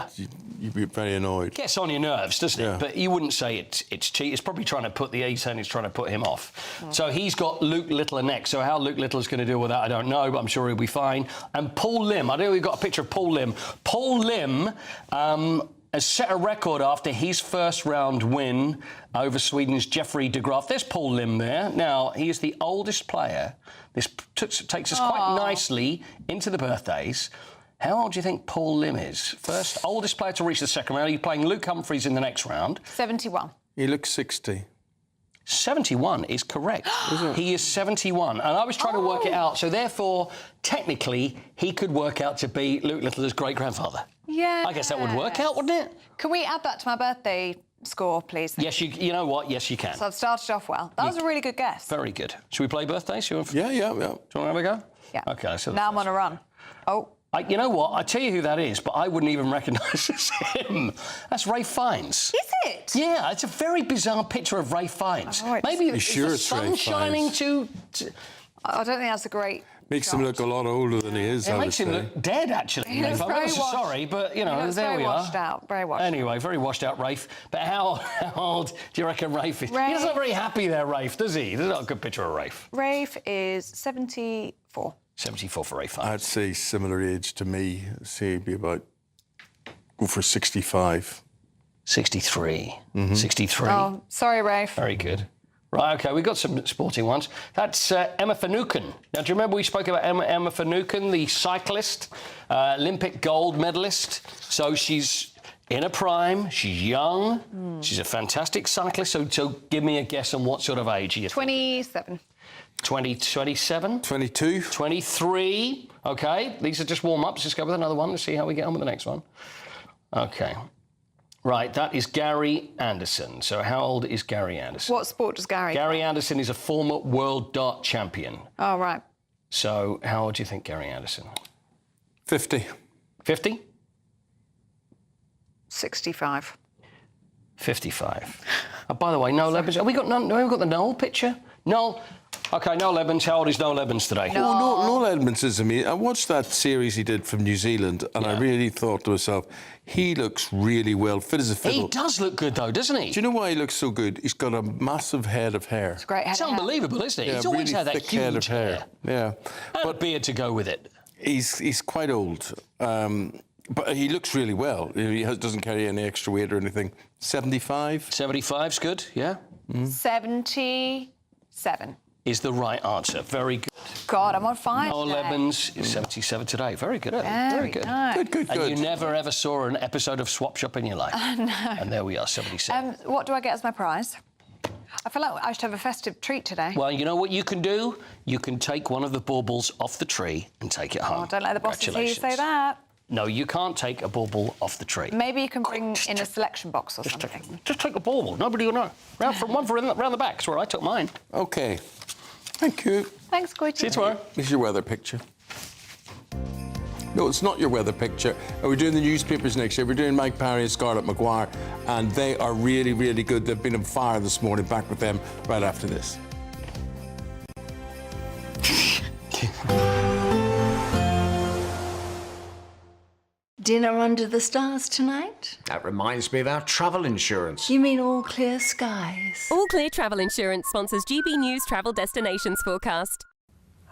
Speaker 14: you'd be very annoyed.
Speaker 29: It gets on your nerves, doesn't it? But you wouldn't say it's cheat. It's probably trying to put he's trying to put him off. So he's got Luke Littler next. So how Luke Littler's going to deal with that, I don't know, but I'm sure he'll be fine. And Paul Lim, I know we've got a picture of Paul Lim. Paul Lim has set a record after his first round win over Sweden's Jeffrey de Graaf. There's Paul Lim there. Now, he is the oldest player. This takes us quite nicely into the birthdays. How old do you think Paul Lim is? First, oldest player to reach the second round. He's playing Luke Humphries in the next round.
Speaker 7: 71.
Speaker 14: He looks 60.
Speaker 29: 71 is correct. He is 71. And I was trying to work it out. So, therefore, technically, he could work out to be Luke Littler's great-grandfather.
Speaker 7: Yeah.
Speaker 29: I guess that would work out, wouldn't it?
Speaker 7: Can we add that to my birthday score, please?
Speaker 29: Yes, you know what? Yes, you can.
Speaker 7: So I've started off well. That was a really good guess.
Speaker 29: Very good. Should we play birthdays?
Speaker 14: Yeah.
Speaker 29: Do you want to have a go?
Speaker 7: Yeah.
Speaker 29: OK, so...
Speaker 7: Now I'm on a run. Oh.
Speaker 29: You know what? I tell you who that is, but I wouldn't even recognise him. That's Ray Fiennes.
Speaker 7: Is it?
Speaker 29: Yeah, it's a very bizarre picture of Ray Fiennes.
Speaker 7: Oh,
Speaker 29: maybe
Speaker 14: You're
Speaker 29: is
Speaker 14: sure
Speaker 29: the
Speaker 14: it's
Speaker 29: sun
Speaker 14: Ray
Speaker 29: shining
Speaker 14: Fiennes?
Speaker 7: I don't think that's a great...
Speaker 14: Makes him look a lot older than he is,
Speaker 29: It
Speaker 14: I would
Speaker 29: makes him
Speaker 14: say.
Speaker 29: look dead, actually.
Speaker 7: He looks
Speaker 29: I'm
Speaker 7: very
Speaker 29: ever so
Speaker 7: washed.
Speaker 29: sorry, but, you know,
Speaker 7: He looks
Speaker 29: there
Speaker 7: very
Speaker 29: we
Speaker 7: washed
Speaker 29: are.
Speaker 7: out, very washed
Speaker 29: Anyway, very washed out, Rafe. But how old do you reckon Rafe is?
Speaker 7: Rafe-
Speaker 29: He doesn't look very happy there, Rafe, does he? There's not a good picture of Rafe.
Speaker 7: Rafe is 74.
Speaker 29: 74 for Ray Fiennes.
Speaker 14: I'd say similar age to me. Say be about... Go for 65.
Speaker 29: 63.
Speaker 14: Mm-hmm.
Speaker 29: 63.
Speaker 7: Oh, sorry, Rafe.
Speaker 29: Very good. Right, OK, we've got some sporting ones. That's Emma Finucane. Now, do you remember we spoke about Emma Finucane, the cyclist, Olympic gold medalist? So she's in her prime, she's young, she's a fantastic cyclist. So give me a guess on what sort of age are you?
Speaker 7: 27.
Speaker 29: 27?
Speaker 14: 22.
Speaker 29: 23. OK, these are just warm-ups. Let's go with another one. Let's see how we get on with the next one. OK. Right, that is Gary Anderson. So how old is Gary Anderson?
Speaker 7: What sport does Gary
Speaker 29: Gary Anderson is a former world dart champion.
Speaker 7: Oh, right.
Speaker 29: So how old do you think Gary Anderson?
Speaker 14: 50.
Speaker 29: 50?
Speaker 7: 65.
Speaker 29: 55. Oh, by the way, Noel Evans. Have we got the Noel picture? Noel. OK, Noel Evans. How old is Noel Evans today?
Speaker 14: Noel Edmonds is amazing. I watched that series he did from New Zealand, and I really thought to myself, he looks really well fit as a fiddle.
Speaker 29: He does look good, though, doesn't he?
Speaker 14: Do you know why he looks so good? He's got a massive head of hair.
Speaker 7: It's a great head.
Speaker 29: It's unbelievable, isn't it?
Speaker 14: Yeah,
Speaker 29: He's always
Speaker 14: really
Speaker 29: had that
Speaker 14: thick head of
Speaker 29: huge
Speaker 14: hair. Yeah.
Speaker 29: And a beard to go with it.
Speaker 14: He's quite old, but he looks really well. He doesn't carry any extra weight or anything. 75?
Speaker 29: 75's good, yeah.
Speaker 7: 77.
Speaker 29: Is the right answer. Very good.
Speaker 7: God, I'm on fire.
Speaker 29: Noel
Speaker 7: today.
Speaker 29: Evans is 77 today. Very good.
Speaker 7: Very
Speaker 29: good.
Speaker 7: nice.
Speaker 14: Good.
Speaker 29: And you never ever saw an episode of Swap Shop in your life.
Speaker 7: No.
Speaker 29: And there we are, 77.
Speaker 7: What do I get as my prize? I feel like I should have a festive treat today.
Speaker 29: Well, you know what you can do? You can take one of the baubles off the tree and take it home.
Speaker 7: Oh, don't let the bosses hear you say that.
Speaker 29: No, you can't take a bauble off the tree.
Speaker 7: Maybe you can bring in a selection box or something.
Speaker 29: Just take a bauble. Nobody will know. Round the back. That's where I took mine.
Speaker 14: OK. Thank you.
Speaker 7: Thanks, Goity.
Speaker 29: See you tomorrow.
Speaker 14: This is your weather picture. No, it's not your weather picture. We're doing the newspapers next year. We're doing Mike Parry and Scarlett Maguire, and they are really, really good. They've been on fire this morning. Back with them right after this.
Speaker 1: Dinner under the stars tonight?
Speaker 2: That reminds me of our travel insurance.
Speaker 1: You mean all clear skies?
Speaker 6: All Clear Travel Insurance sponsors GB News Travel Destinations Forecast.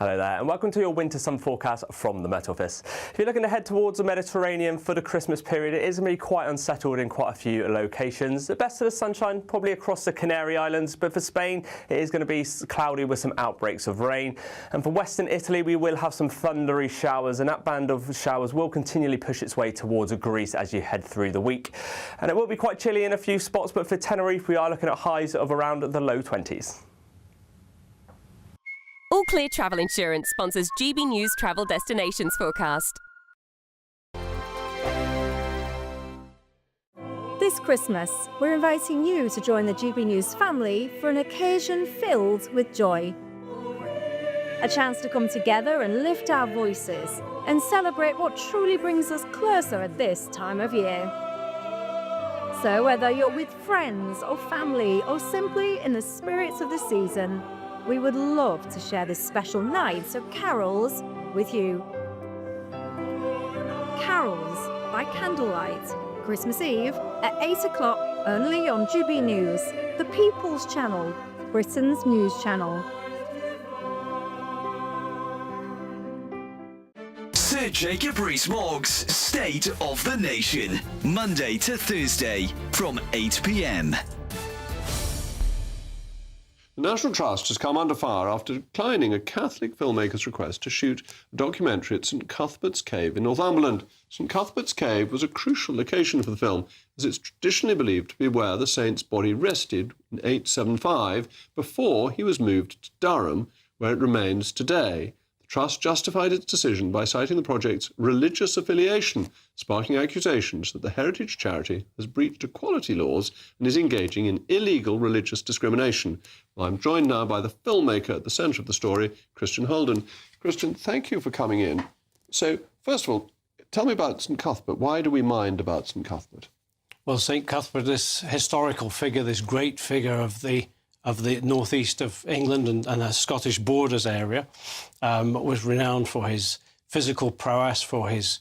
Speaker 8: Hello there, and welcome to your winter sun forecast from the Met Office. If you're looking to head towards the Mediterranean for the Christmas period, it is going to be quite unsettled in quite a few locations. The best of the sunshine probably across the Canary Islands, but for Spain, it is going to be cloudy with some outbreaks of rain. And for Western Italy, we will have some thundery showers, and that band of showers will continually push its way towards Greece as you head through the week. And it will be quite chilly in a few spots, but for Tenerife, we are looking at highs of around the low 20s.
Speaker 6: All Clear Travel Insurance sponsors GB News Travel Destinations Forecast.
Speaker 23: This Christmas, we're inviting you to join the GB News family for an occasion filled with joy. A chance to come together and lift our voices and celebrate what truly brings us closer at this time of year. So whether you're with friends or family or simply in the spirits of the season, we would love to share this special night of carols with you. Carols by Candlelight, Christmas Eve at 8 o'clock only on GB News, the People's Channel, Britain's news channel.
Speaker 4: Sir Jacob Rees-Mogg's State of the Nation, Monday to Thursday from 8 p.m.
Speaker 5: The National Trust has come under fire after declining a Catholic filmmaker's request to shoot a documentary at St Cuthbert's Cave in Northumberland. St Cuthbert's Cave was a crucial location for the film, as it's traditionally believed to be where the saint's body rested in 875 before he was moved to Durham, where it remains today. The Trust justified its decision by citing the project's religious affiliation, sparking accusations that the heritage charity has breached equality laws and is engaging in illegal religious discrimination. Well, I'm joined now by the filmmaker at the centre of the story, Christian Holden. Christian, thank you for coming in. So, first of all, tell me about St Cuthbert. Why do we mind about St Cuthbert?
Speaker 11: Well, St Cuthbert, this historical figure, this great figure of the northeast of England and the Scottish borders area, was renowned for his physical prowess, for his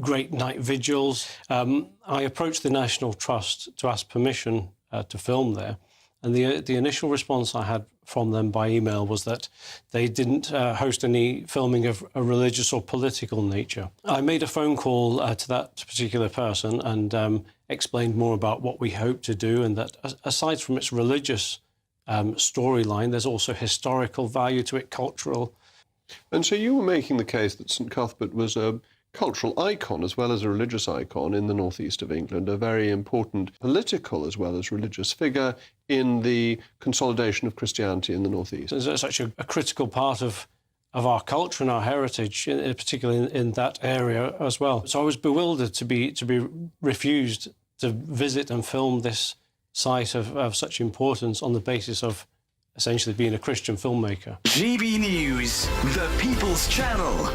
Speaker 11: great night vigils. I approached the National Trust to ask permission to film there, and the initial response I had from them by email was that they didn't host any filming of a religious or political nature. I made a phone call to that particular person and explained more about what we hope to do, and that aside from its religious storyline, there's also historical value to it, cultural.
Speaker 5: And so you were making the case that St Cuthbert was a cultural icon as well as a religious icon in the northeast of England, a very important political as well as religious figure in the consolidation of Christianity in the northeast.
Speaker 11: It's such a critical part of our culture and our heritage, particularly in that area as well. So I was bewildered to be refused to visit and film this site of such importance on the basis of essentially being a Christian filmmaker.
Speaker 4: GB News, the People's Channel.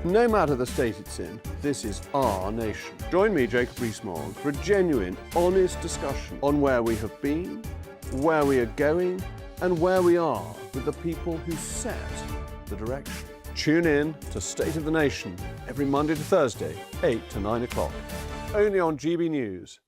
Speaker 5: No matter the state it's in, this is our nation. Join me, Jacob Rees-Mogg, for a genuine, honest discussion on where we have been, where we are going, and where we are with the people who set the direction. Tune in to State of the Nation every Monday to Thursday, 8 to 9 o'clock, only on GB News.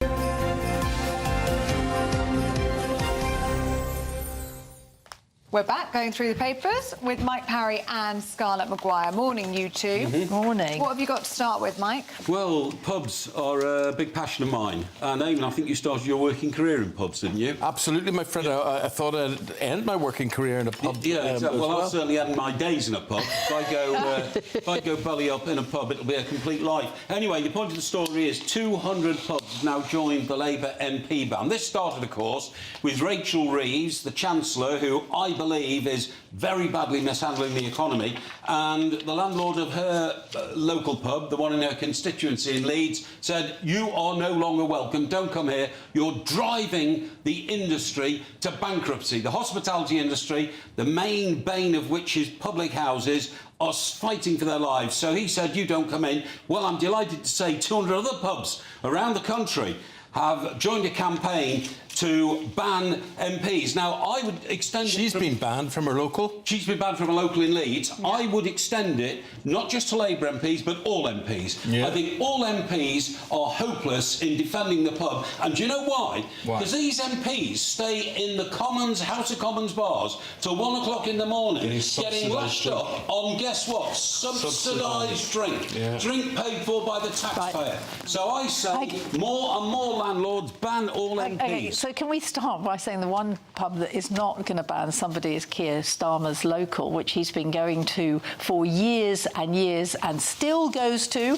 Speaker 7: We're back going through the papers with Mike Parry and Scarlett Maguire. Morning, you two. Morning. What have you got to start with, Mike?
Speaker 12: Well, pubs are a big passion of mine. And Eamonn, I think you started your working career in pubs, didn't you?
Speaker 14: Absolutely, my friend. I thought I'd end my working career in a pub.
Speaker 12: Yeah, exactly. Well, I'll certainly end my days in a pub. If I go belly up in a pub, it'll be a complete life. Anyway, the point of the story is 200 pubs have now joined the Labour MP ban. This started, of course, with Rachel Reeves, the Chancellor, who I believe is very badly mishandling the economy, and the landlord of her local pub, the one in her constituency in Leeds, said, "You are no longer welcome, don't come here, you're driving the industry to bankruptcy." The hospitality industry, the main bane of which is public houses, are fighting for their lives. So he said, "You don't come in." Well, I'm delighted to say 200 other pubs around the country have joined a campaign to ban MPs. Now, I would extend it...
Speaker 14: She's been banned from her local?
Speaker 12: She's been banned from a local in Leeds. Yeah. I would extend it, not just to Labour MPs, but all MPs. Yeah. I think all MPs are hopeless in defending the pub. And do you know why? Because these MPs stay in the Commons, House of Commons bars till 1 o'clock in the morning, getting lashed up on, guess what? Subsidised drink. Yeah. Drink paid for by the taxpayer. Right. So I say more and more landlords ban all MPs.
Speaker 15: Okay, so can we start by saying the one pub that is not going to ban somebody is Keir Starmer's local, which he's been going to for years and years and still goes to.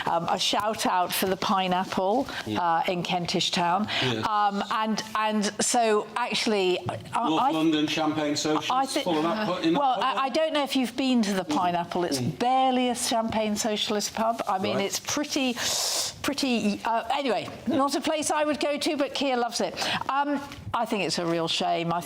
Speaker 15: A shout out for the Pineapple in Kentish Town. Yeah. And so actually...
Speaker 12: North London Champagne Socialist, full of that
Speaker 15: well, I don't know if you've been to the Pineapple. It's barely a Champagne Socialist pub. I mean, it's pretty... anyway, not a place I would go to, but Keir loves it. I think it's a real shame. I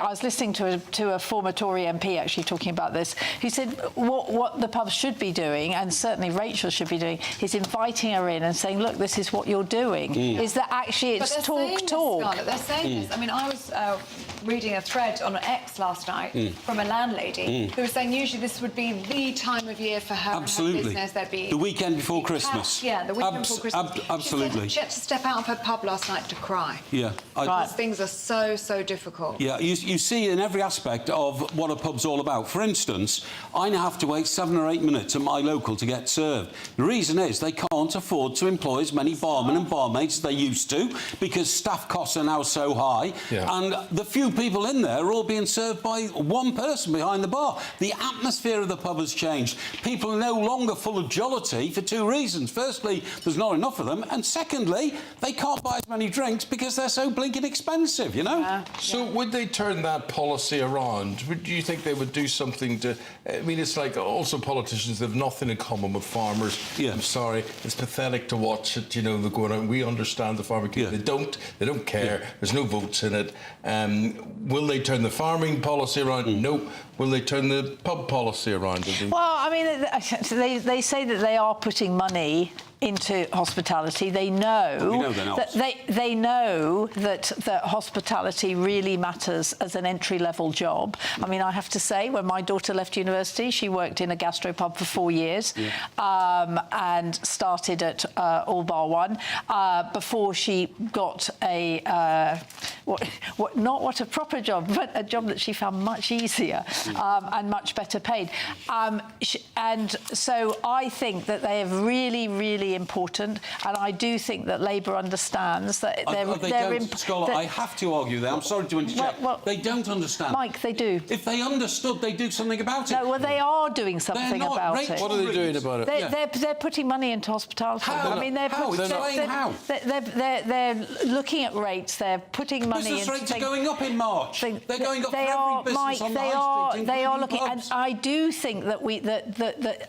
Speaker 15: was listening to a former Tory MP actually talking about this, who said what the pubs should be doing, and certainly Rachel should be doing, is inviting her in and saying, look, this is what you're doing. Is that actually it's talk.
Speaker 7: Scarlett, they're saying this. I mean, I was reading a thread on X last night from a landlady who was saying usually this would be the time of year for her and her business. There'd be
Speaker 12: the weekend before Christmas.
Speaker 7: The weekend before Christmas.
Speaker 12: Absolutely.
Speaker 7: She had to step out of her pub last night to cry.
Speaker 12: Yeah.
Speaker 7: Things are so difficult.
Speaker 12: Yeah, you see in every aspect of what a pub's all about. For instance, I now have to wait 7 or 8 minutes at my local to get served. The reason is they can't afford to employ as many barmen and barmaids as they used to, because staff costs are now so high, and the few people in there are all being served by one person behind the bar. The atmosphere of the pub has changed. People are no longer full of jollity for 2 reasons. Firstly, there's not enough of them, and secondly, they can't buy as many drinks because they're so blinking expensive, you know?
Speaker 14: So would they turn that policy around? Do you think they would do something to... I mean, it's like also politicians have nothing in common with farmers. I'm sorry, it's pathetic to watch it, you know, they're going on. We understand the farming community. They don't care. There's no votes in it. Will they turn the farming policy around? Nope. Will they turn the pub policy around?
Speaker 15: Well, I mean, they say that they are putting money into hospitality. They know that they know that hospitality really matters as an entry-level job. I mean, I have to say, when my daughter left university, she worked in a gastropub for 4 years and started at All Bar One before she got a not what a proper job, but a job that she found much easier and much better paid. And so I think that they have really important, and I do think that Labour understands that
Speaker 12: I have to argue there. I'm sorry to interject. They don't understand.
Speaker 15: Mike, they do.
Speaker 12: If they understood, they'd do something about it.
Speaker 15: No, well, they are doing something about it.
Speaker 14: What are they doing about it?
Speaker 15: They're putting money into hospitality.
Speaker 12: How?
Speaker 15: I mean, they're looking at rates. They're putting money into...
Speaker 12: Business rates are going up in March. They're going up for every business on the high street,
Speaker 15: they are looking,
Speaker 12: pubs.
Speaker 15: and I do think that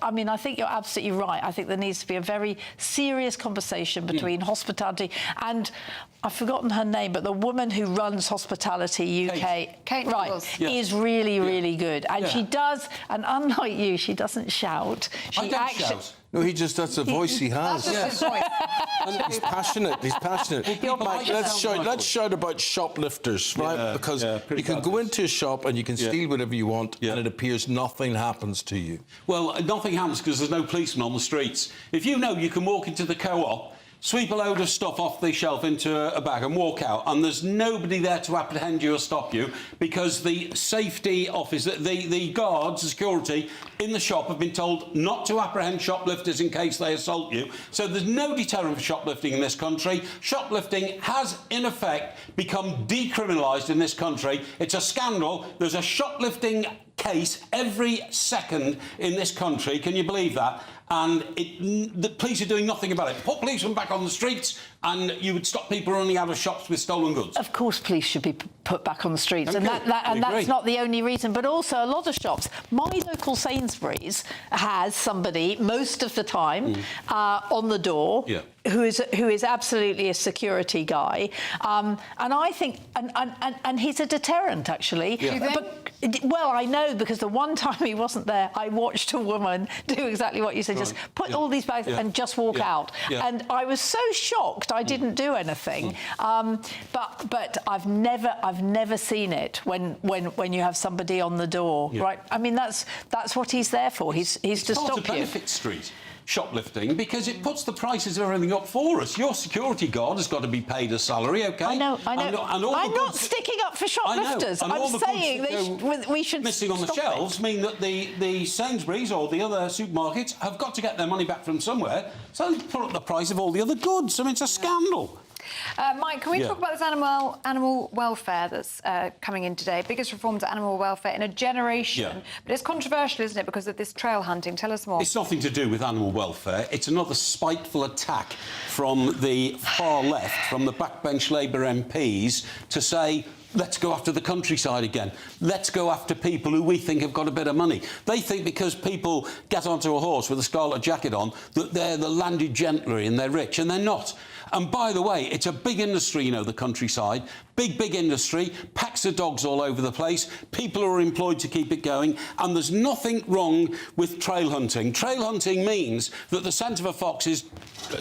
Speaker 15: I mean, I think you're absolutely right. I think there needs to be a very serious conversation between hospitality and, I've forgotten her name, but the woman who runs Hospitality UK,
Speaker 7: Kate
Speaker 15: is really good, and she does. And unlike you, she doesn't shout.
Speaker 12: I don't shout.
Speaker 14: No, that's the voice he has.
Speaker 7: That's just his voice.
Speaker 14: And he's passionate. Mike, let's shout about shoplifters, right? Because you can go into a shop and you can steal whatever you want, and it appears nothing happens to you.
Speaker 12: Well, nothing happens because there's no policemen on the streets. If you know you can walk into the co-op, sweep a load of stuff off the shelf into a bag and walk out, and there's nobody there to apprehend you or stop you because the safety officer, the guards, the security in the shop have been told not to apprehend shoplifters in case they assault you. So there's no deterrent for shoplifting in this country. Shoplifting has, in effect, become decriminalised in this country. It's a scandal. There's a shoplifting case every second in this country. Can you believe that? And the police are doing nothing about it. Put policemen back on the streets and you would stop people running out of shops with stolen goods.
Speaker 15: Of course police should be put back on the streets, and that's not the only reason, but also a lot of shops. My local Sainsbury's has somebody most of the time on the door who is absolutely a security guy, and I think and he's a deterrent actually. But, well, I know because the one time he wasn't there, I watched a woman do exactly what you said, just put all these bags and just walk out, and I was so shocked I didn't do anything. But I've never seen it when you have somebody on the door, right? I mean that's what he's there for. He's to stop you.
Speaker 12: Benefit Street shoplifting because it puts the prices of everything up for us. Your security guard has got to be paid a salary, OK?
Speaker 15: I know.
Speaker 12: And
Speaker 15: I'm not sticking up for shoplifters. I'm saying we should
Speaker 12: missing on the shelves mean that the Sainsbury's or the other supermarkets have got to get their money back from somewhere, so they put up the price of all the other goods. I mean, it's a scandal.
Speaker 7: Mike, can we talk about this animal welfare that's coming in today? Biggest reform to animal welfare in a generation. But it's controversial, isn't it, because of this trail hunting? Tell us more.
Speaker 12: It's nothing to do with animal welfare. It's another spiteful attack from the far left, from the backbench Labour MPs, to say, let's go after the countryside again. Let's go after people who we think have got a bit of money. They think because people get onto a horse with a scarlet jacket on that they're the landed gentry and they're rich, and they're not. And by the way, it's a big industry, you know, the countryside. Big industry, packs of dogs all over the place, people are employed to keep it going, and there's nothing wrong with trail hunting. Trail hunting means that the scent of a fox is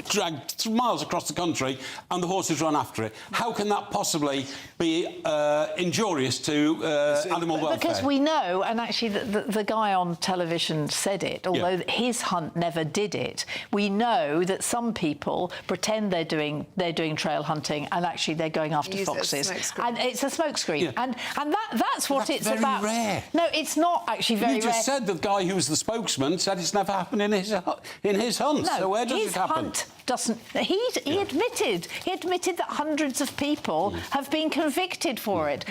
Speaker 12: dragged miles across the country and the horses run after it. How can that possibly be injurious to animal welfare?
Speaker 15: Because we know, and actually the guy on television said it, although his hunt never did it, we know that some people pretend they're doing trail hunting and actually they're going after foxes. And it's a smokescreen. And that's what it's about.
Speaker 12: Very rare.
Speaker 15: No, it's not actually very rare.
Speaker 12: You just said the guy who was the spokesman said it's never happened in his hunt.
Speaker 15: No,
Speaker 12: so where does
Speaker 15: his
Speaker 12: it happen?
Speaker 15: hunt doesn't. He admitted that hundreds of people have been convicted for it.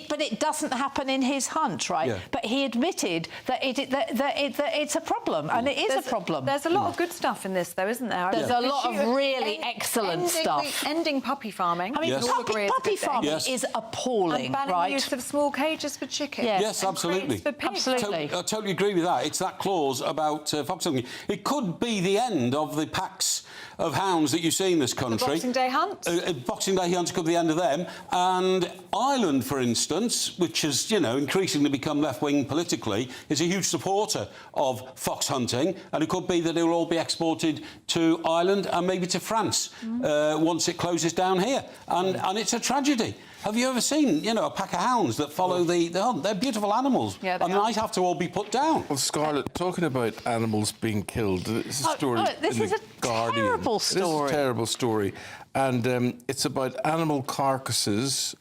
Speaker 15: But it doesn't happen in his hunt, right?
Speaker 12: Yeah.
Speaker 15: But he admitted that it's a problem, and it is a problem.
Speaker 3: There's a lot of good stuff in this, though, isn't there?
Speaker 15: There's a lot of really excellent stuff.
Speaker 3: Ending puppy farming.
Speaker 15: I mean, puppy farming is appalling,
Speaker 3: and banning
Speaker 15: right?
Speaker 3: the use of small cages for chickens.
Speaker 12: Yes, absolutely.
Speaker 3: For pigs.
Speaker 15: Absolutely.
Speaker 12: I totally agree with that. It's that clause about fox hunting. It could be the end of the packs of hounds that you see in this country.
Speaker 3: The Boxing Day hunt?
Speaker 12: Boxing Day hunts could be the end of them. And Ireland, for instance, which has, you know, increasingly become left-wing politically, is a huge supporter of fox hunting, and it could be that it will all be exported to Ireland and maybe to France once it closes down here. And it's a tragedy. Have you ever seen, you know, a pack of hounds that follow the hunt? They're beautiful animals, and they might have to all be put down.
Speaker 14: Well, Scarlett, talking about animals being killed, this is a story
Speaker 15: this
Speaker 14: in
Speaker 15: is
Speaker 14: the
Speaker 15: a
Speaker 14: Guardian.
Speaker 15: terrible story.
Speaker 14: It is a terrible story. And it's about animal carcasses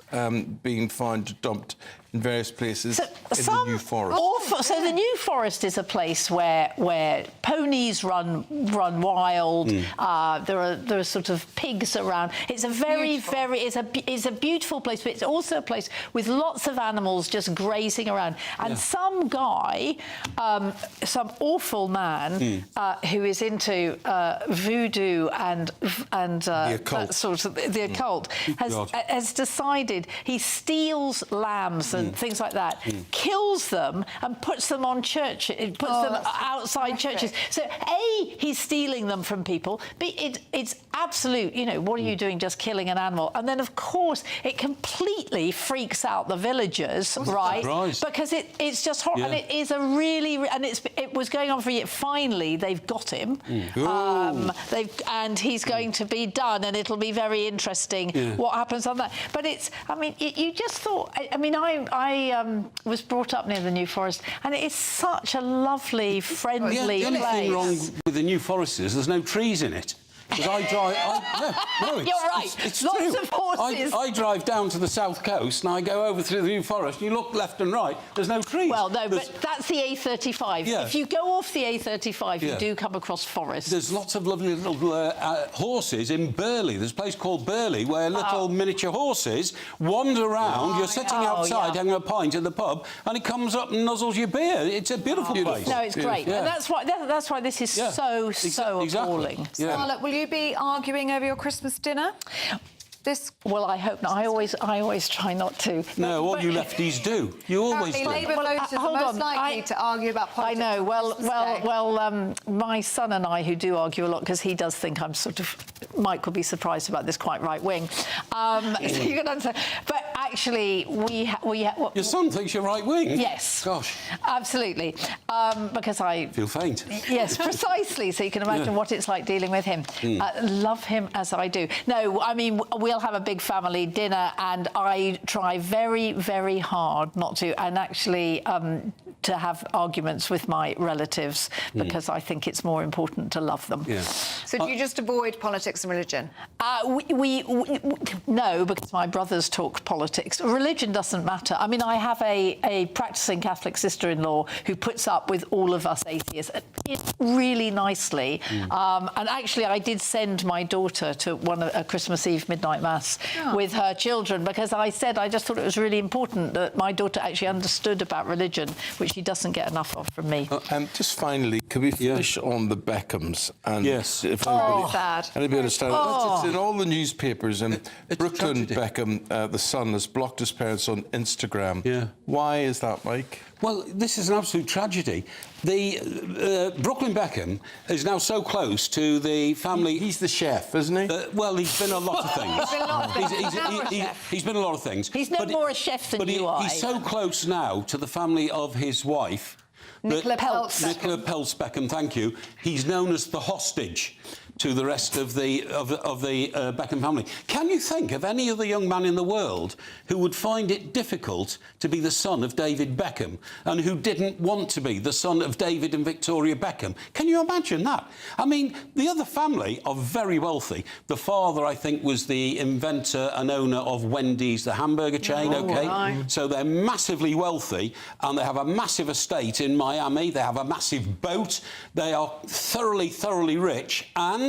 Speaker 14: being found dumped in various places in the New Forest.
Speaker 15: So the New Forest is a place where ponies run wild. There are sort of pigs around. It's a it's a beautiful place, but it's also a place with lots of animals just grazing around. And some guy, some awful man who is into voodoo and
Speaker 14: the occult.
Speaker 15: that sort of the occult has decided he steals lambs and things like that, kills them and puts them on churches, puts them outside churches. So A, he's stealing them from people. B, it's absolute, you know, what are you doing just killing an animal? And then, of course, it completely freaks out the villagers, right? Because it's just horrible. And it is a really... And it was going on for a year. Finally, they've got him. And he's going to be done, and it'll be very interesting what happens on that. But it's... I mean, you just thought... I mean, I was brought up near the New Forest, and it is such a lovely, friendly place.
Speaker 12: The only thing wrong with the New Forest is there's no trees in it. Because I drive...
Speaker 15: You're right.
Speaker 12: It's
Speaker 15: Lots
Speaker 12: true.
Speaker 15: of horses.
Speaker 12: I drive down to the south coast and I go over through the New Forest. You look left and right, there's no trees.
Speaker 15: Well, no, but that's the A35.
Speaker 12: Yeah.
Speaker 15: If you go off the A35, you do come across forests.
Speaker 12: There's lots of lovely little horses in Burley. There's a place called Burley where little miniature horses wander around. You're sitting outside having a pint at the pub, and it comes up and nuzzles your beer. It's a beautiful place.
Speaker 15: No, it's great. And that's why this is so appalling.
Speaker 3: Scarlett, will you be arguing over your Christmas dinner?
Speaker 15: Well, I hope not. I always try not to.
Speaker 12: No, what you lefties do. You always do.
Speaker 3: Labour voters are most likely to argue about politics.
Speaker 15: I know. Well, my son and I, who do argue a lot, because he does think I'm sort of... Mike would be surprised about this, quite right-wing. So you can understand. But actually,
Speaker 12: Your son thinks you're right-wing?
Speaker 15: Yes.
Speaker 12: Gosh.
Speaker 15: Absolutely. Because I...
Speaker 12: Feel faint.
Speaker 15: Yes, precisely. So you can imagine what it's like dealing with him. Love him as I do. No, I mean, we'll have a big family dinner, and I try very, very hard not to, and actually to have arguments with my relatives, because I think it's more important to love them.
Speaker 3: So do you just avoid politics and religion?
Speaker 15: No, because my brothers talk politics. Religion doesn't matter. I mean, I have a practicing Catholic sister-in-law who puts up with all of us atheists really nicely. And actually, I did send my daughter to a Christmas Eve midnight mass with her children, because I just thought it was really important that my daughter actually understood about religion, which which he doesn't get enough of from me.
Speaker 14: Just finally, could we finish on the Beckhams? And
Speaker 12: yes.
Speaker 14: If
Speaker 3: sad.
Speaker 14: anybody understands,
Speaker 3: Oh.
Speaker 14: it's in all the newspapers. And Brooklyn Beckham, the son, has blocked his parents on Instagram.
Speaker 12: Yeah.
Speaker 14: Why is that, Mike?
Speaker 12: Well, this is an absolute tragedy. The Brooklyn Beckham is now so close to the family.
Speaker 14: He's the chef, isn't he?
Speaker 12: Well, he's been a lot of things.
Speaker 15: He's been a lot of things.
Speaker 12: He's been a lot of things.
Speaker 15: He's no more a chef than you are.
Speaker 12: He's so close now to the family of his wife.
Speaker 3: Nicola Peltz.
Speaker 12: Nicola Peltz Beckham, thank you. He's known as the hostage to the rest of the Beckham family. Can you think of any other young man in the world who would find it difficult to be the son of David Beckham and who didn't want to be the son of David and Victoria Beckham? Can you imagine that? I mean, the other family are very wealthy. The father, I think, was the inventor and owner of Wendy's, the hamburger chain,
Speaker 3: Right.
Speaker 12: So they're massively wealthy and they have a massive estate in Miami. They have a massive boat. They are thoroughly, thoroughly rich, and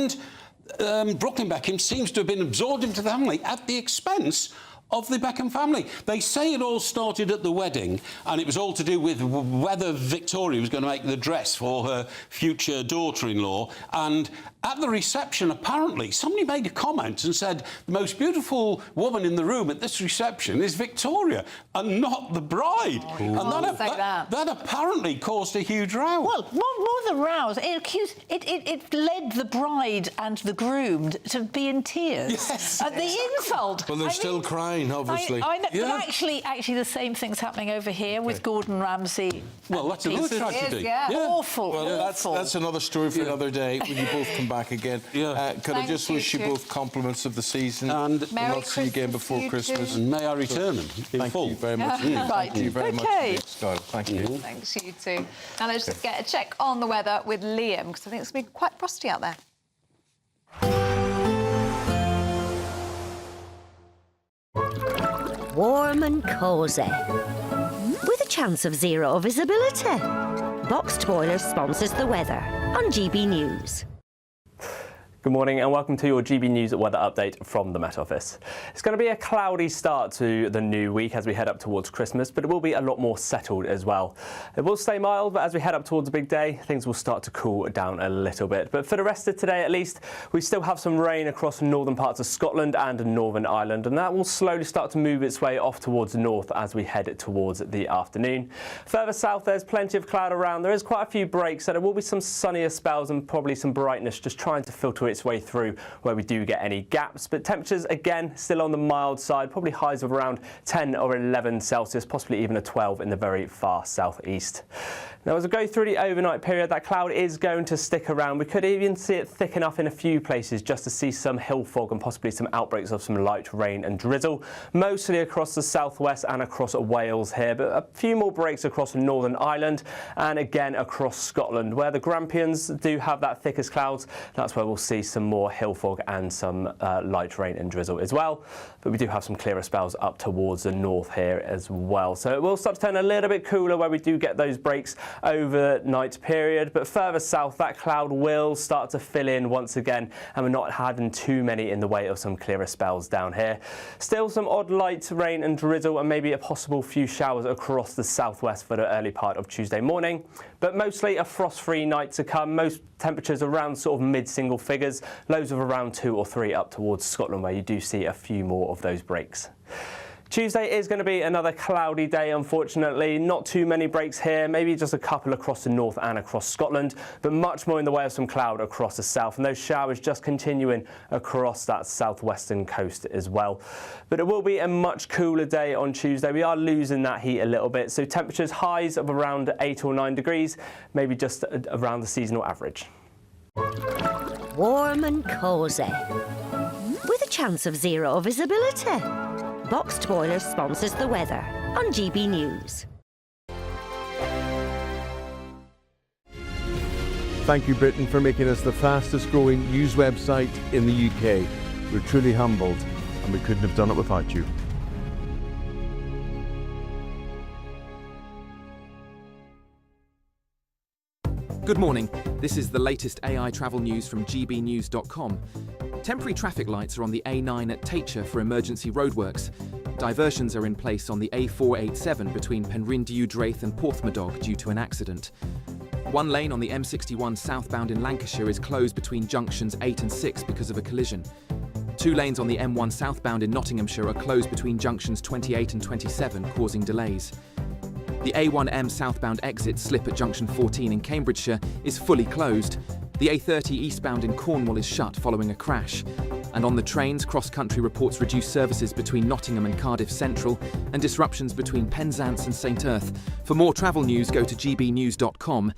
Speaker 12: Brooklyn Beckham seems to have been absorbed into the family at the expense of the Beckham family. They say it all started at the wedding, and it was all to do with whether Victoria was going to make the dress for her future daughter-in-law. And at the reception, apparently, somebody made a comment and said, the most beautiful woman in the room at this reception is Victoria, and not the bride. And that apparently caused a huge row.
Speaker 15: Well, more than rows, it led the bride and the groom to be in tears.
Speaker 14: Yes.
Speaker 15: At the insult.
Speaker 14: Well, they're still crying, obviously.
Speaker 15: I know, but actually, the same thing's happening over here with Gordon Ramsay.
Speaker 12: Well, that's another tragedy.
Speaker 15: Awful.
Speaker 14: Well,
Speaker 15: awful.
Speaker 14: that's another story for another day when you both come back again. Could I just wish you
Speaker 3: too.
Speaker 14: both compliments of the season,
Speaker 12: and
Speaker 14: I'll see you again before Christmas.
Speaker 12: And may I return them in
Speaker 14: Thank
Speaker 12: full.
Speaker 14: you very much. Thank you very much, Scarlett. Thank you.
Speaker 3: Thanks, you too. Now let's just get a check on the weather with Liam, because I think it's going to be quite frosty out there.
Speaker 9: Warm and cosy, with a chance of zero visibility. Boxed Boilers sponsors the weather on GB News.
Speaker 8: Good morning and welcome to your GB News weather update from the Met Office. It's going to be a cloudy start to the new week as we head up towards Christmas, but it will be a lot more settled as well. It will stay mild, but as we head up towards the big day, things will start to cool down a little bit. But for the rest of today at least, we still have some rain across northern parts of Scotland and Northern Ireland, and that will slowly start to move its way off towards the north as we head towards the afternoon. Further south, there's plenty of cloud around. There is quite a few breaks, so there will be some sunnier spells and probably some brightness just trying to filter its way through where we do get any gaps, but temperatures again still on the mild side, probably highs of around 10 or 11 Celsius, possibly even a 12 in the very far southeast. Now, as we go through the overnight period, that cloud is going to stick around. We could even see it thick enough in a few places just to see some hill fog and possibly some outbreaks of some light rain and drizzle, mostly across the southwest and across Wales here, but a few more breaks across Northern Ireland and again across Scotland, where the Grampians do have that thickest clouds. That's where we'll see some more hill fog and some light rain and drizzle as well. But we do have some clearer spells up towards the north here as well. So it will start to turn a little bit cooler where we do get those breaks overnight period, but further south that cloud will start to fill in once again, and we're not having too many in the way of some clearer spells down here. Still some odd light rain and drizzle and maybe a possible few showers across the southwest for the early part of Tuesday morning, but mostly a frost-free night to come. Most temperatures around sort of mid-single figures, lows of around 2 or 3 up towards Scotland where you do see a few more of those breaks. Tuesday is going to be another cloudy day, unfortunately. Not too many breaks here, maybe just a couple across the north and across Scotland, but much more in the way of some cloud across the south, and those showers just continuing across that southwestern coast as well. But it will be a much cooler day on Tuesday. We are losing that heat a little bit, so temperatures highs of around 8 or 9 degrees, maybe just around the seasonal average.
Speaker 9: Warm and cosy, with a chance of zero visibility. Boxed Boilers sponsors the weather on GB News.
Speaker 10: Thank you, Britain, for making us the fastest growing news website in the UK. We're truly humbled, and we couldn't have done it without you.
Speaker 16: Good morning. This is the latest AI travel news from gbnews.com. Temporary traffic lights are on the A9 at Teicher for emergency roadworks. Diversions are in place on the A487 between Penrhyn Draith and Porthmadog due to an accident. One lane on the M61 southbound in Lancashire is closed between junctions 8 and 6 because of a collision. 2 lanes on the M1 southbound in Nottinghamshire are closed between junctions 28 and 27, causing delays. The A1M southbound exit slip at junction 14 in Cambridgeshire is fully closed. The A30 eastbound in Cornwall is shut following a crash. And on the trains, Cross Country reports reduced services between Nottingham and Cardiff Central and disruptions between Penzance and St Erth. For more travel news, go to gbnews.com.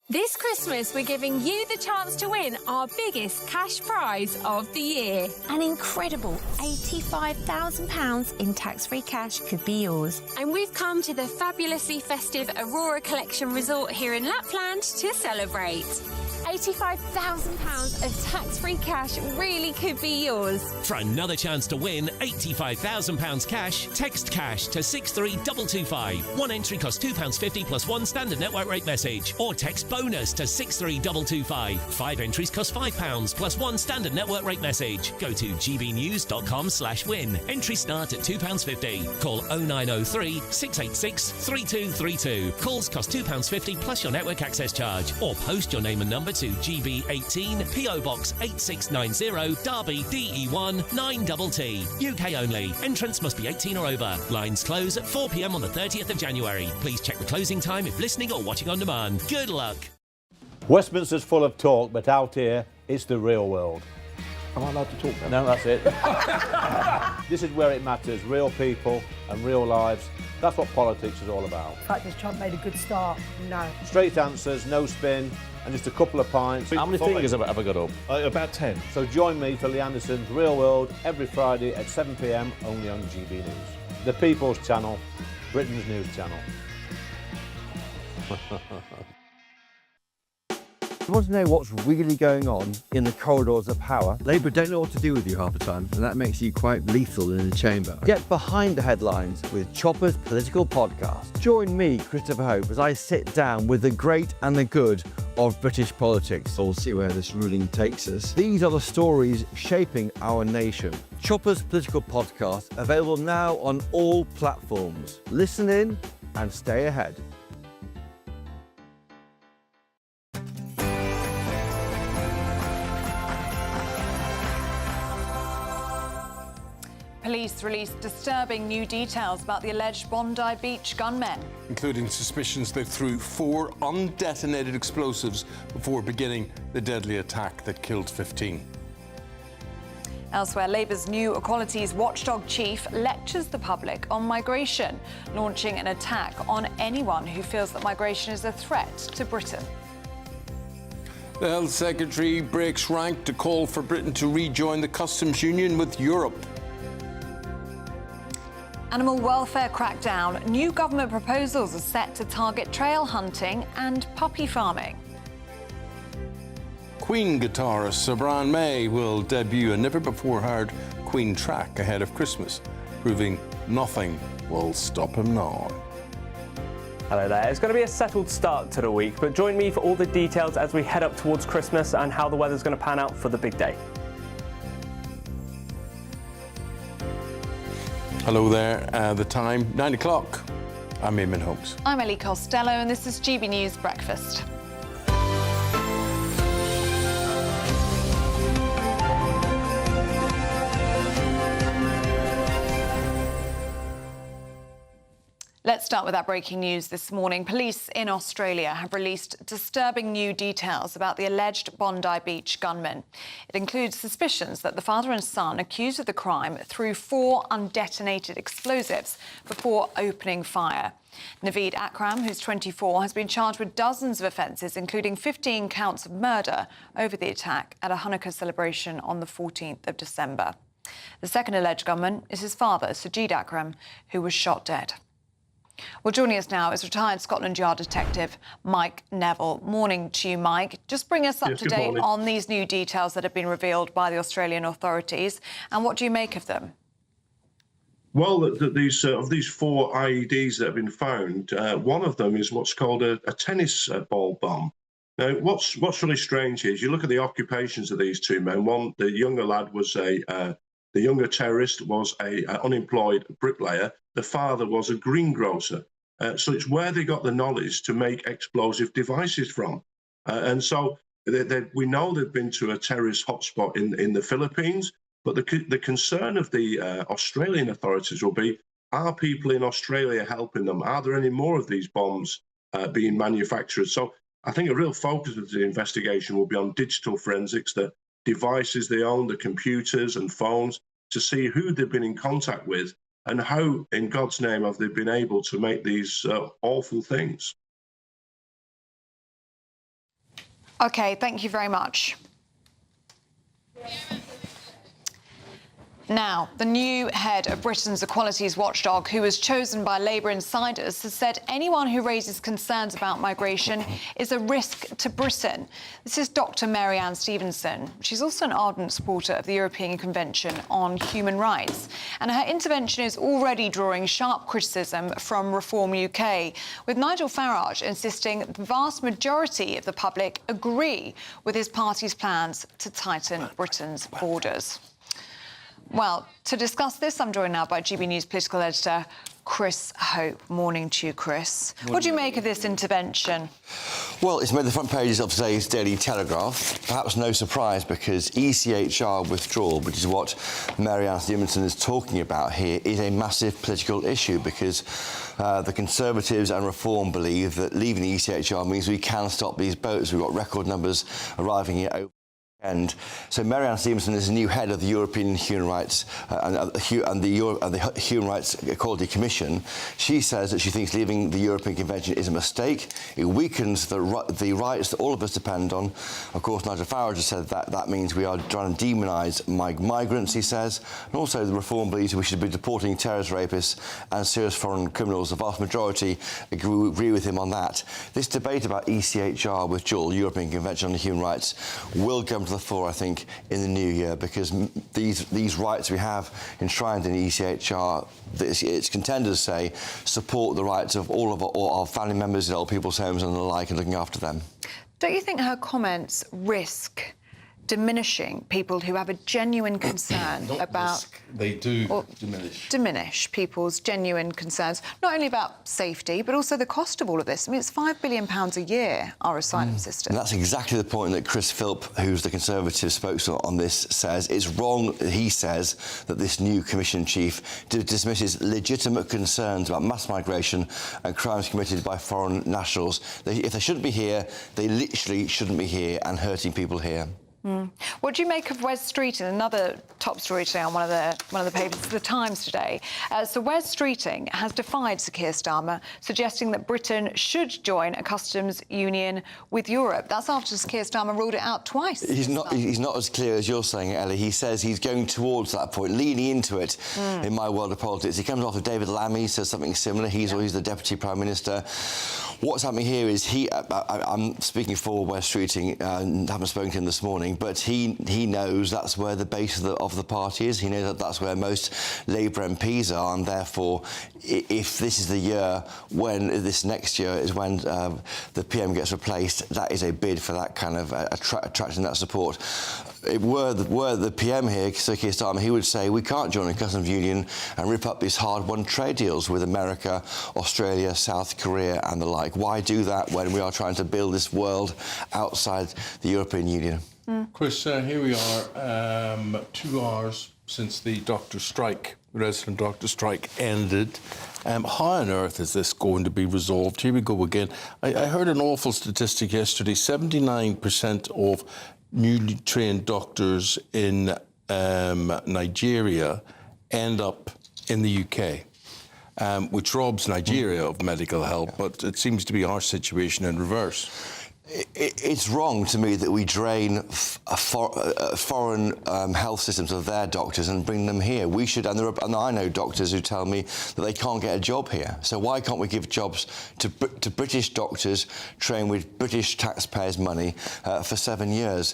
Speaker 6: This Christmas, we're giving you the chance to win our biggest cash prize of the year. An incredible £85,000 in tax-free cash could be yours. And we've come to the fabulously festive Aurora Collection Resort here in Lapland to celebrate. £85,000 of tax-free cash really could be yours.
Speaker 13: For another chance to win £85,000 cash, text cash to 63225. One entry costs £2.50 plus one standard network rate message. Or text bonus to 63225. 5 entries cost £5 plus one standard network rate message. Go to gbnews.com/win. Entries start at £2.50. Call 0903 686 3232. Calls cost £2.50 plus your network access charge. Or post your name and number to GB18 PO Box 8690 Derby DE1 9TT. UK only. Entrance must be 18 or over. Lines close at 4 p.m. on the 30th of January. Please check the closing time if listening or watching on demand. Good luck.
Speaker 17: Westminster's full of talk, but out here, it's the real world. Am I allowed to talk now? No, that's it. This is where it matters. Real people and real lives. That's what politics is all about.
Speaker 18: In fact, has Trump made a good start? No.
Speaker 17: Straight answers, no spin, and just a couple of pints.
Speaker 19: How many fingers have I got up?
Speaker 17: About 10. So join me for Lee Anderson's Real World every Friday at 7 p.m. only on GB News. The People's Channel, Britain's news channel.
Speaker 21: You want to know what's really going on in the corridors of power? Labour don't know what to do with you half the time, and that makes you quite lethal in the chamber. Get behind the headlines with Chopper's Political Podcast. Join me, Christopher Hope, as I sit down with the great and the good of British politics. We'll see where this ruling takes us. These are the stories shaping our nation. Chopper's Political Podcast, available now on all platforms. Listen in and stay ahead.
Speaker 3: Police released disturbing new details about the alleged Bondi Beach gunmen.
Speaker 14: Including suspicions they threw 4 undetonated explosives before beginning the deadly attack that killed 15.
Speaker 3: Elsewhere, Labour's new Equalities Watchdog chief lectures the public on migration, launching an attack on anyone who feels that migration is a threat to Britain.
Speaker 14: The Health Secretary breaks rank to call for Britain to rejoin the customs union with Europe.
Speaker 3: Animal welfare crackdown. New government proposals are set to target trail hunting and puppy farming.
Speaker 14: Queen guitarist Sir Brian May will debut a never-before-heard Queen track ahead of Christmas, proving nothing will stop him now.
Speaker 8: Hello there. It's going to be a settled start to the week, but join me for all the details as we head up towards Christmas and how the weather's going to pan out for the big day.
Speaker 14: Hello there, the time, 9 o'clock. I'm Eamonn Holmes.
Speaker 3: I'm Ellie Costello and this is GB News Breakfast. Let's start with our breaking news this morning. Police in Australia have released disturbing new details about the alleged Bondi Beach gunmen. It includes suspicions that the father and son accused of the crime threw 4 undetonated explosives before opening fire. Naveed Akram, who's 24, has been charged with dozens of offences, including 15 counts of murder over the attack at a Hanukkah celebration on the 14th of December. The second alleged gunman is his father, Sajid Akram, who was shot dead. Well, joining us now is retired Scotland Yard detective Mike Neville. Morning to you, Mike. Just bring us up to date on these new details that have been revealed by the Australian authorities, and what do you make of them?
Speaker 22: Well, these 4 IEDs that have been found, one of them is what's called a tennis ball bomb. Now, what's really strange here is you look at the occupations of these two men. One, the younger lad was a The younger terrorist was an unemployed bricklayer. The father was a greengrocer. So it's where they got the knowledge to make explosive devices from. And so we know they've been to a terrorist hotspot in the Philippines, but the concern of the Australian authorities will be, are people in Australia helping them? Are there any more of these bombs being manufactured? So I think a real focus of the investigation will be on digital forensics, the devices they own, the computers and phones, to see who they've been in contact with and how, in God's name, have they been able to make these awful things.
Speaker 3: OK, thank you very much. Now, the new head of Britain's equalities watchdog, who was chosen by Labour insiders, has said anyone who raises concerns about migration is a risk to Britain. This is Dr. Mary-Ann Stevenson. She's also an ardent supporter of the European Convention on Human Rights. And her intervention is already drawing sharp criticism from Reform UK, with Nigel Farage insisting the vast majority of the public agree with his party's plans to tighten Britain's borders. Well, to discuss this, I'm joined now by GB News political editor Chris Hope. Morning to you, Chris. What do you make of this intervention?
Speaker 2: Well, it's made the front pages of today's Daily Telegraph. Perhaps no surprise, because ECHR withdrawal, which is what Mary-Ann Stevenson is talking about here, is a massive political issue, because the Conservatives and Reform believe that leaving the ECHR means we can stop these boats. We've got record numbers arriving here. And so Mary-Ann Stevenson is the new head of the European Human Rights and the Human Rights Equality Commission. She says that she thinks leaving the European Convention is a mistake. It weakens the rights that all of us depend on. Of course, Nigel Farage has said that that means we are trying to demonise migrants, he says. And also the Reform believes we should be deporting terrorist rapists and serious foreign criminals. The vast majority agree with him on that. This debate about ECHR withdrawal, European Convention on Human Rights, will come to the fore, I think, in the new year, because these rights we have enshrined in ECHR, its contenders say, support the rights of all of our family members in old people's homes and the like, and looking after them.
Speaker 3: Don't you think her comments risk diminishing people who have a genuine concern about...
Speaker 14: They do
Speaker 3: diminish people's genuine concerns, not only about safety, but also the cost of all of this. I mean, it's £5 billion a year, our asylum system.
Speaker 2: And that's exactly the point that Chris Philp, who's the Conservative spokesman on this, says. It's wrong, he says, that this new Commission chief dismisses legitimate concerns about mass migration and crimes committed by foreign nationals. If they shouldn't be here, they literally shouldn't be here and hurting people here.
Speaker 3: What do you make of Wes Streeting? Another top story today on one of the papers, The Times today. So Wes Streeting has defied Sir Keir Starmer, suggesting that Britain should join a customs union with Europe. That's after Sir Keir Starmer ruled it out twice.
Speaker 2: He's not as clear as you're saying, Ellie. He says he's going towards that point, leaning into it in my world of politics. He comes after David Lammy, says something similar. He's the Deputy Prime Minister. What's happening here is I'm speaking for Wes Streeting, haven't spoken to him this morning, but he knows that's where the base of the party is. He knows that that's where most Labour MPs are, and therefore, if this is the year when this next year is when the PM gets replaced, that is a bid for that kind of attracting that support. Were the PM here, Sir Keir Starmer, he would say we can't join a customs union and rip up these hard-won trade deals with America, Australia, South Korea and the like. Why do that when we are trying to build this world outside the European Union?
Speaker 14: Chris, here we are, 2 hours since the resident doctor strike ended. How on earth is this going to be resolved? Here we go again. I heard an awful statistic yesterday. 79% of newly trained doctors in Nigeria end up in the UK, which robs Nigeria of medical help, but it seems to be our situation in reverse.
Speaker 2: It's wrong to me that we drain foreign health systems of their doctors and bring them here. We should, and I know doctors who tell me that they can't get a job here. So why can't we give jobs to British doctors trained with British taxpayers' money for 7 years?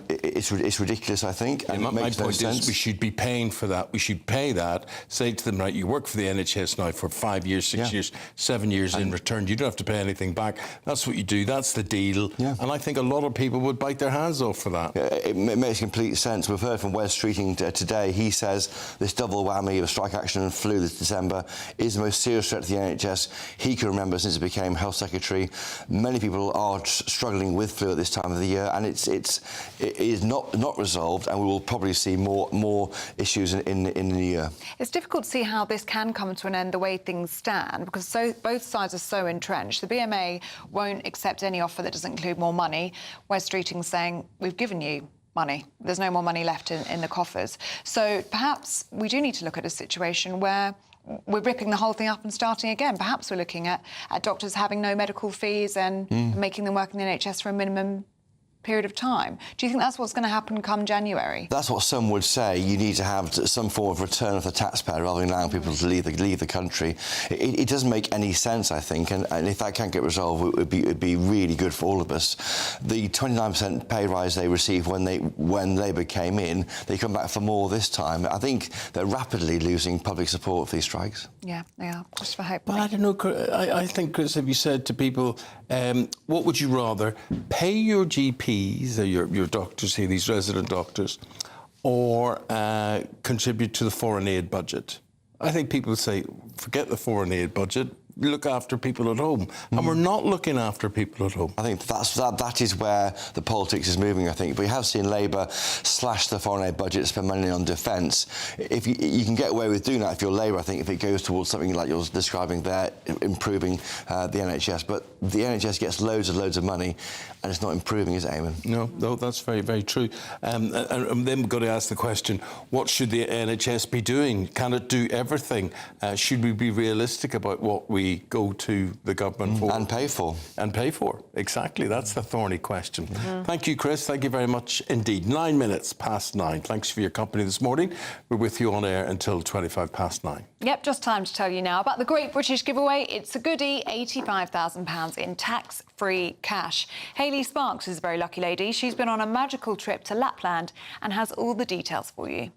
Speaker 2: It's ridiculous, I think. And
Speaker 14: my point is we should be paying for that. We should pay that. Say to them, right, you work for the NHS now for 5 years, 6 years, 7 years in return. You don't have to pay anything back. That's what you do. That's the deal.
Speaker 2: Yeah.
Speaker 14: And I think a lot of people would bite their hands off for that.
Speaker 2: It makes complete sense. We've heard from Wes Streeting today. He says this double whammy of strike action and flu this December is the most serious threat to the NHS he can remember since he became Health Secretary. Many people are struggling with flu at this time of the year, and it is not resolved, and we will probably see more issues in the new year.
Speaker 3: It's difficult to see how this can come to an end the way things stand, because both sides are so entrenched. The BMA won't accept any offer that doesn't include more money. Wes Streeting's saying, we've given you money. There's no more money left in the coffers. So perhaps we do need to look at a situation where we're ripping the whole thing up and starting again. Perhaps we're looking at doctors having no medical fees and making them work in the NHS for a minimum period of time. Do you think that's what's going to happen come January?
Speaker 2: That's what some would say. You need to have some form of return of the taxpayer rather than allowing people to leave the country. It doesn't make any sense, I think, and if that can't get resolved, it would be really good for all of us. The 29% pay rise they received when Labour came in, they come back for more this time. I think they're rapidly losing public support for these strikes.
Speaker 3: Yeah, they are. Just for hope.
Speaker 14: But I don't know, I think, Chris, have you said to people, what would you rather, pay your GPs, your doctors here, these resident doctors, or contribute to the foreign aid budget? I think people say, forget the foreign aid budget, look after people at home. And we're not looking after people at home.
Speaker 2: I think that is where the politics is moving, I think. We have seen Labour slash the foreign aid budget, spend money on defence. If you can get away with doing that if you're Labour, I think, if it goes towards something like you're describing there, improving the NHS. But the NHS gets loads of money and it's not improving, is it, Eamonn?
Speaker 14: No, that's very, very true. And then we've got to ask the question, what should the NHS be doing? Can it do everything? Should we be realistic about what we go to the government for?
Speaker 2: And pay for.
Speaker 14: And pay for, exactly. That's the thorny question. Thank you, Chris. Thank you very much indeed. 9 minutes past 9. Thanks for your company this morning. We're with you on air until 25 past 9.
Speaker 3: Yep, just time to tell you now about the Great British Giveaway. It's a goodie, £85,000 in tax-free cash. Hayley Sparks is a very lucky lady. She's been on a magical trip to Lapland and has all the details for you.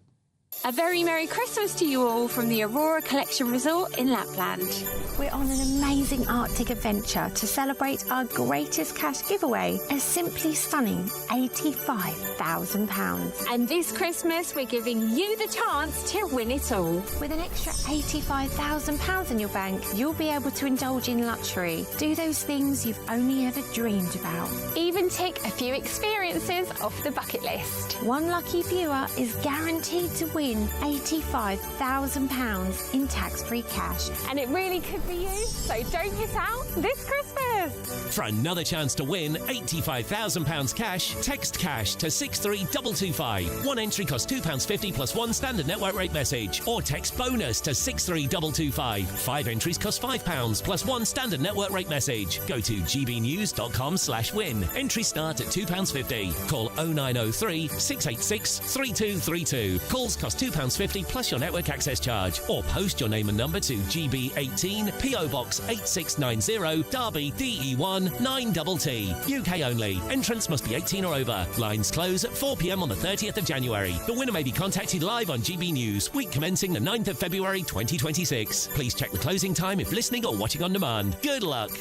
Speaker 6: A very Merry Christmas to you all from the Aurora Collection Resort in Lapland.
Speaker 9: We're on an amazing Arctic adventure to celebrate our greatest cash giveaway, a simply stunning £85,000.
Speaker 6: And this Christmas, we're giving you the chance to win it all.
Speaker 9: With an extra £85,000 in your bank, you'll be able to indulge in luxury, do those things you've only ever dreamed about.
Speaker 6: Even tick a few experiences off the bucket list.
Speaker 9: One lucky viewer is guaranteed to win £85,000 in tax-free cash.
Speaker 6: And it really could be you, so don't miss out this Christmas.
Speaker 13: For another chance to win £85,000 cash, text cash to 63225. One entry costs £2.50 plus one standard network rate message. Or text bonus to 63225. 5 entries cost £5 plus one standard network rate message. Go to gbnews.com/win. Entries start at £2.50. Call 0903 686 3232. Calls cost £2.50 plus your network access charge. Or post your name and number to GB18 PO Box 8690 Derby DE1 9TT. UK only. Entrance must be 18 or over. Lines close at 4 p.m. on the 30th of January. The winner may be contacted live on GB News, week commencing the 9th of February 2026. Please check the closing time if listening or watching on demand. Good luck.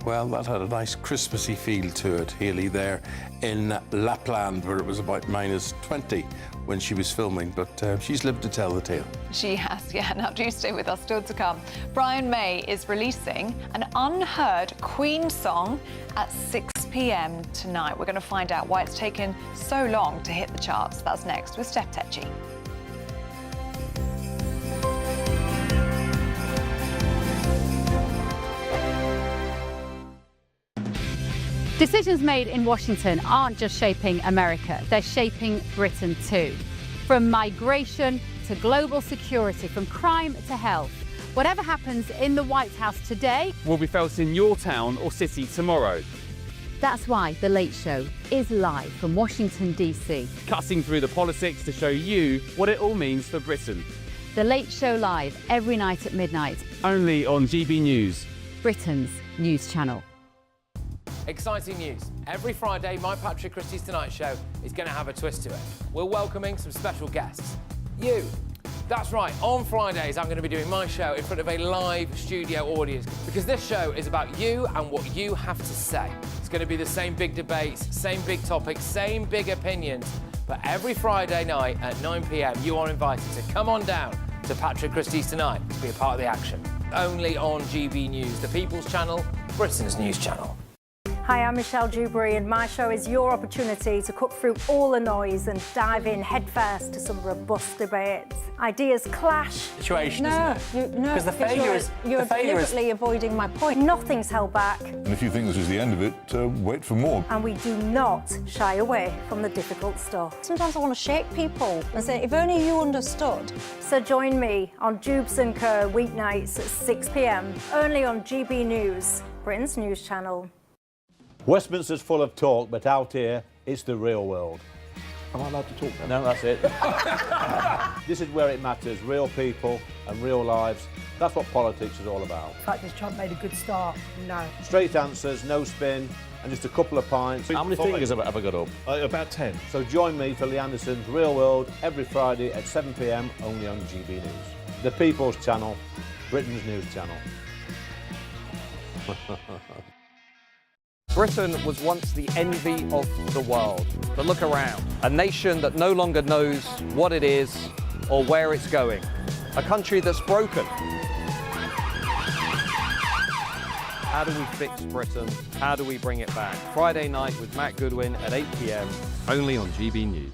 Speaker 14: Well, that had a nice Christmassy feel to it, Hayley, there in Lapland, where it was about -20 when she was filming, but she's lived to tell the tale.
Speaker 3: She has, yeah. Now do stay with us, still to come. Brian May is releasing an unheard Queen song at 6 p.m. tonight. We're going to find out why it's taken so long to hit the charts. That's next with Steph Tetchy.
Speaker 1: Decisions made in Washington aren't just shaping America, they're shaping Britain too. From migration to global security, from crime to health. Whatever happens in the White House today
Speaker 19: will be felt in your town or city tomorrow.
Speaker 1: That's why The Late Show is live from Washington, D.C.
Speaker 19: Cutting through the politics to show you what it all means for Britain.
Speaker 1: The Late Show live every night at midnight.
Speaker 19: Only on GB News,
Speaker 1: Britain's news channel.
Speaker 20: Exciting news. Every Friday, my Patrick Christie's Tonight Show is going to have a twist to it. We're welcoming some special guests. You. That's right, on Fridays I'm going to be doing my show in front of a live studio audience because this show is about you and what you have to say. It's going to be the same big debates, same big topics, same big opinions. But every Friday night at 9 p.m, you are invited to come on down to Patrick Christie's Tonight to be a part of the action. Only on GB News, the People's Channel, Britain's news channel.
Speaker 4: Hi, I'm Michelle Dewberry and my show is your opportunity to cut through all the noise and dive in headfirst to some robust debates. Ideas clash.
Speaker 11: Situation,
Speaker 4: No,
Speaker 11: Because the failure is...
Speaker 4: You're deliberately avoiding my point. Nothing's held back.
Speaker 23: And if you think this is the end of it, wait for more.
Speaker 4: And we do not shy away from the difficult stuff. Sometimes I want to shake people and say, if only you understood. So join me on Jubes & Co weeknights at 6 p.m, only on GB News, Britain's news channel.
Speaker 17: Westminster's full of talk, but out here, it's the real world. Am I allowed to talk now? No, that's it. This is where it matters, real people and real lives. That's what politics is all about.
Speaker 18: The fact is Trump made a good start, no.
Speaker 17: Straight answers, no spin, and just a couple of pints.
Speaker 10: How many fingers have I got up?
Speaker 17: About 10. So join me for Lee Anderson's Real World every Friday at 7 p.m, only on GB News. The People's Channel, Britain's news channel.
Speaker 24: Britain was once the envy of the world. But look around. A nation that no longer knows what it is or where it's going. A country that's broken. How do we fix Britain? How do we bring it back? Friday night with Matt Goodwin at 8 p.m, only on GB News.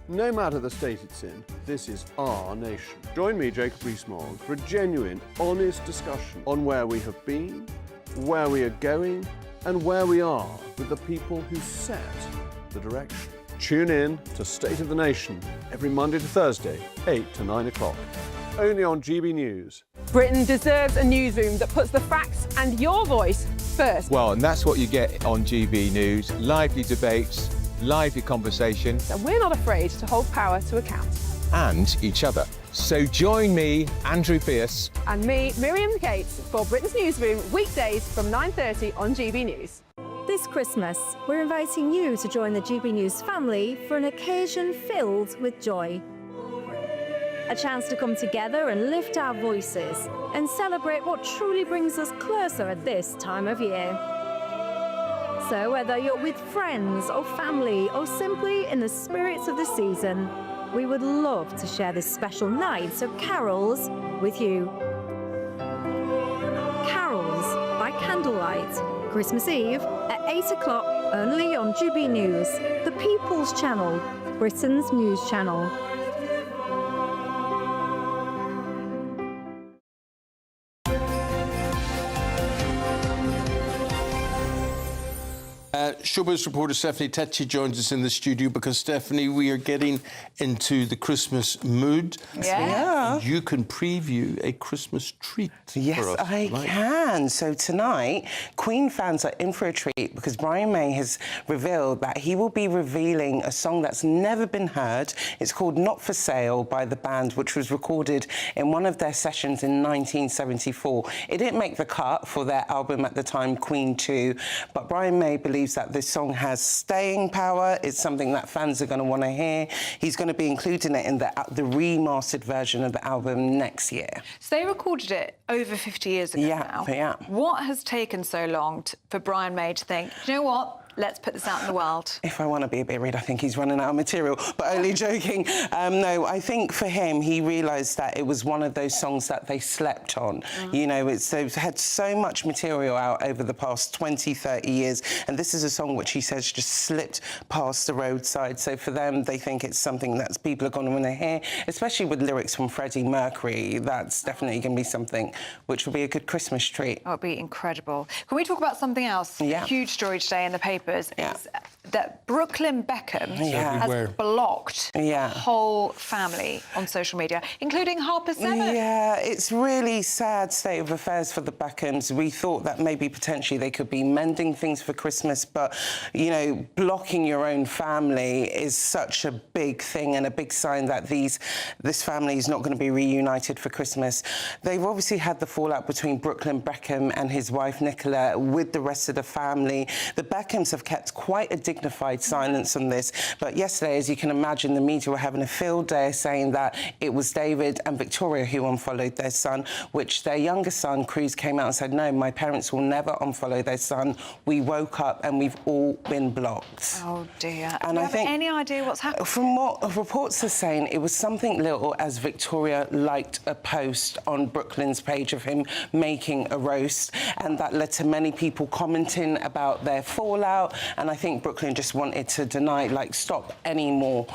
Speaker 5: No matter the state it's in, this is our nation. Join me, Jacob Rees-Mogg, for a genuine, honest discussion on where we have been, where we are going, and where we are with the people who set the direction. Tune in to State of the Nation every Monday to Thursday, 8 to 9 o'clock. Only on GB News.
Speaker 25: Britain deserves a newsroom that puts the facts and your voice first.
Speaker 26: Well, and that's what you get on GB News. Lively debates, lively conversation.
Speaker 25: And we're not afraid to hold power to account.
Speaker 26: And each other. So join me, Andrew Pearce.
Speaker 25: And me, Miriam Cates, for Britain's Newsroom, weekdays from 9:30 on GB News.
Speaker 4: This Christmas, we're inviting you to join the GB News family for an occasion filled with joy. A chance to come together and lift our voices and celebrate what truly brings us closer at this time of year. So whether you're with friends or family or simply in the spirits of the season, we would love to share this special night of carols with you. Carols by candlelight, Christmas Eve at 8 o'clock, only on GB News, the People's Channel, Britain's news channel.
Speaker 14: Showbiz reporter Stephanie Tetchy joins us in the studio because, Stephanie, we are getting into the Christmas mood.
Speaker 27: Yeah.
Speaker 14: You can preview a Christmas treat
Speaker 27: Yes,
Speaker 14: for us.
Speaker 27: I can. So tonight, Queen fans are in for a treat because Brian May has revealed that he will be revealing a song that's never been heard. It's called Not For Sale by the band, which was recorded in one of their sessions in 1974. It didn't make the cut for their album at the time, Queen 2, but Brian May believes that this song has staying power. It's something that fans are going to want to hear. He's going to be including it in the remastered version of the album next year.
Speaker 3: So they recorded it over 50 years ago now.
Speaker 27: Yeah.
Speaker 3: What has taken so long for Brian May to think, you know what? Let's put this out in the world.
Speaker 27: If I want to be a bit rude, I think he's running out of material, but only joking. No, I think for him, he realised that it was one of those songs that they slept on. You know, they've had so much material out over the past 20, 30 years, and this is a song which he says just slipped past the roadside. So for them, they think it's something that people are going to want to hear, especially with lyrics from Freddie Mercury. That's definitely going to be something which will be a good Christmas treat.
Speaker 3: Oh, it'll be incredible. Can we talk about something else?
Speaker 27: Yeah.
Speaker 3: Huge story today in the paper. Is that Brooklyn Beckham has blocked the whole family on social media, including Harper 7.
Speaker 27: Yeah, it's really sad state of affairs for the Beckhams. We thought that maybe potentially they could be mending things for Christmas, but, you know, blocking your own family is such a big thing and a big sign that this family is not going to be reunited for Christmas. They've obviously had the fallout between Brooklyn Beckham and his wife Nicola with the rest of the family. The Beckhams have kept quite a dignified silence on this. But yesterday, as you can imagine, the media were having a field day saying that it was David and Victoria who unfollowed their son, which their younger son, Cruz, came out and said, no, my parents will never unfollow their son. We woke up and we've all been blocked.
Speaker 3: Oh, dear.
Speaker 27: And
Speaker 3: Do you
Speaker 27: I think,
Speaker 3: have any idea what's happened?
Speaker 27: From what reports are saying, it was something little as Victoria liked a post on Brooklyn's page of him making a roast, and that led to many people commenting about their fallout. And I think Brooklyn just wanted to deny, like, stop any more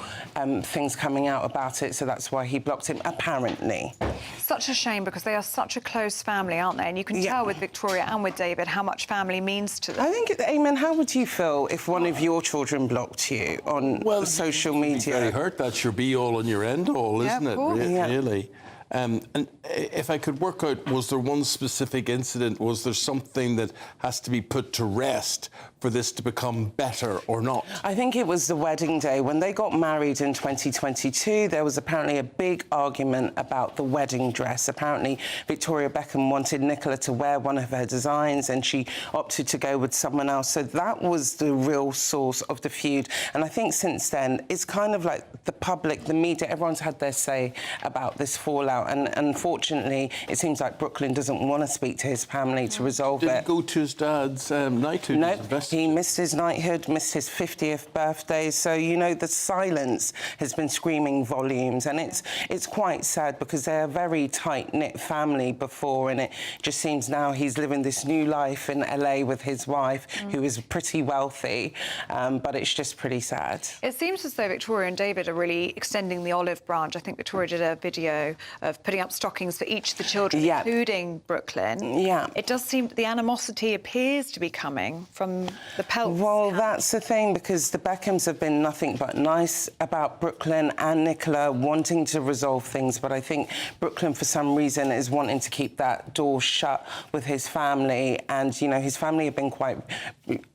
Speaker 27: things coming out about it. So that's why he blocked him, apparently.
Speaker 3: Such a shame, because they are such a close family, aren't they? And you can tell with Victoria and with David how much family means to them.
Speaker 27: I think, Eamonn, how would you feel if one of your children blocked you on social media?
Speaker 14: Very hurt. That's your be-all and your end-all, isn't it? Really. And if I could work out, was there one specific incident? Was there something that has to be put to rest for this to become better or not?
Speaker 27: I think it was the wedding day. When they got married in 2022, there was apparently a big argument about the wedding dress. Apparently, Victoria Beckham wanted Nicola to wear one of her designs and she opted to go with someone else. So that was the real source of the feud. And I think since then, it's kind of like the public, the media, everyone's had their say about this fallout. And unfortunately, it seems like Brooklyn doesn't want to speak to his family to resolve it.
Speaker 14: Did he go to his dad's knighthood?
Speaker 27: No, he missed his knighthood, missed his 50th birthday. So, you know, the silence has been screaming volumes. And it's quite sad because they're a very tight-knit family before, and it just seems now he's living this new life in LA with his wife, who is pretty wealthy. But it's just pretty sad.
Speaker 3: It seems as though Victoria and David are really extending the olive branch. I think Victoria did a video of putting up stockings for each of the children, including Brooklyn.
Speaker 27: Yeah.
Speaker 3: It does seem the animosity appears to be coming from the Peltz.
Speaker 27: Well, that's the thing, because the Beckhams have been nothing but nice about Brooklyn and Nicola wanting to resolve things, but I think Brooklyn, for some reason, is wanting to keep that door shut with his family. And, you know, his family have been quite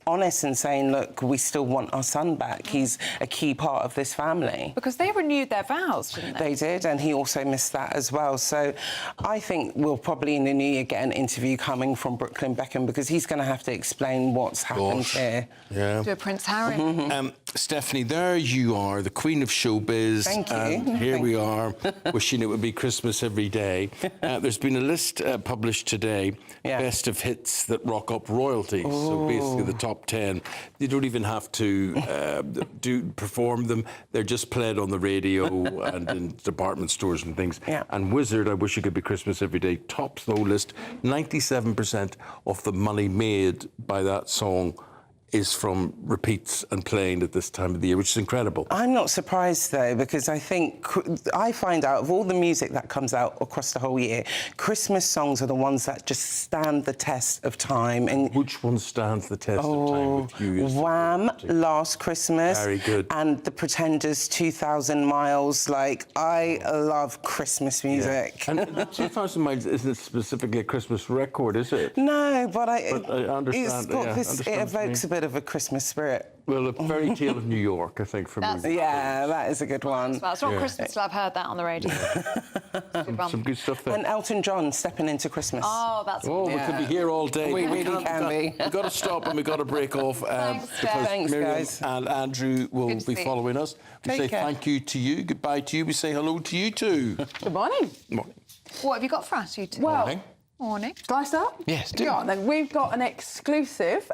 Speaker 27: honest in saying, look, we still want our son back. He's a key part of this family.
Speaker 3: Because they renewed their vows, didn't they?
Speaker 27: They did, and he also missed that as well. So I think we'll probably in the new year get an interview coming from Brooklyn Beckham, because he's going to have to explain what's happened here.
Speaker 14: Yeah.
Speaker 3: To Prince Harry.
Speaker 14: Stephanie, there you are, the queen of showbiz.
Speaker 27: Thank you.
Speaker 14: And here we are, wishing it would be Christmas every day. There's been a list published today, best of hits that rock up royalty. So basically the top 10. You don't even have to perform them. They're just played on the radio and in department stores and things. And Wizard, I Wish It Could Be Christmas Every Day, tops the whole list. 97% of the money made by that song is from repeats and playing at this time of the year, which is incredible.
Speaker 27: I'm not surprised, though, because I think I find out of all the music that comes out across the whole year, Christmas songs are the ones that just stand the test of time. And
Speaker 14: which one stands the test of time with you?
Speaker 27: Wham! Last Christmas.
Speaker 14: Very good.
Speaker 27: And The Pretenders' 2,000 Miles. Like, I love Christmas music.
Speaker 14: And 2,000 Miles isn't specifically a Christmas record, is it?
Speaker 27: No, but I
Speaker 14: understand.
Speaker 27: It's got this, it evokes a bit of a Christmas spirit.
Speaker 14: Well, A Fairy Tale of New York, I think, for me.
Speaker 27: Yeah, that is a good one.
Speaker 3: Well, it's not Christmas till I've heard that on the radio.
Speaker 14: Some good stuff there.
Speaker 27: And Elton John, Stepping Into Christmas.
Speaker 3: Oh, that's
Speaker 14: we could be here all day.
Speaker 27: We really can be.
Speaker 14: We've got to stop and we've got to break off.
Speaker 27: Thanks,
Speaker 14: Miriam
Speaker 27: guys.
Speaker 14: and Andrew will be following us. We say thank you to you, goodbye to you. We say hello to you too.
Speaker 18: Good morning.
Speaker 14: Morning.
Speaker 3: What have you got for us, you two?
Speaker 18: Well,
Speaker 3: Morning.
Speaker 18: Shall I start?
Speaker 14: Yes, do.
Speaker 18: Yeah, then we've got an exclusive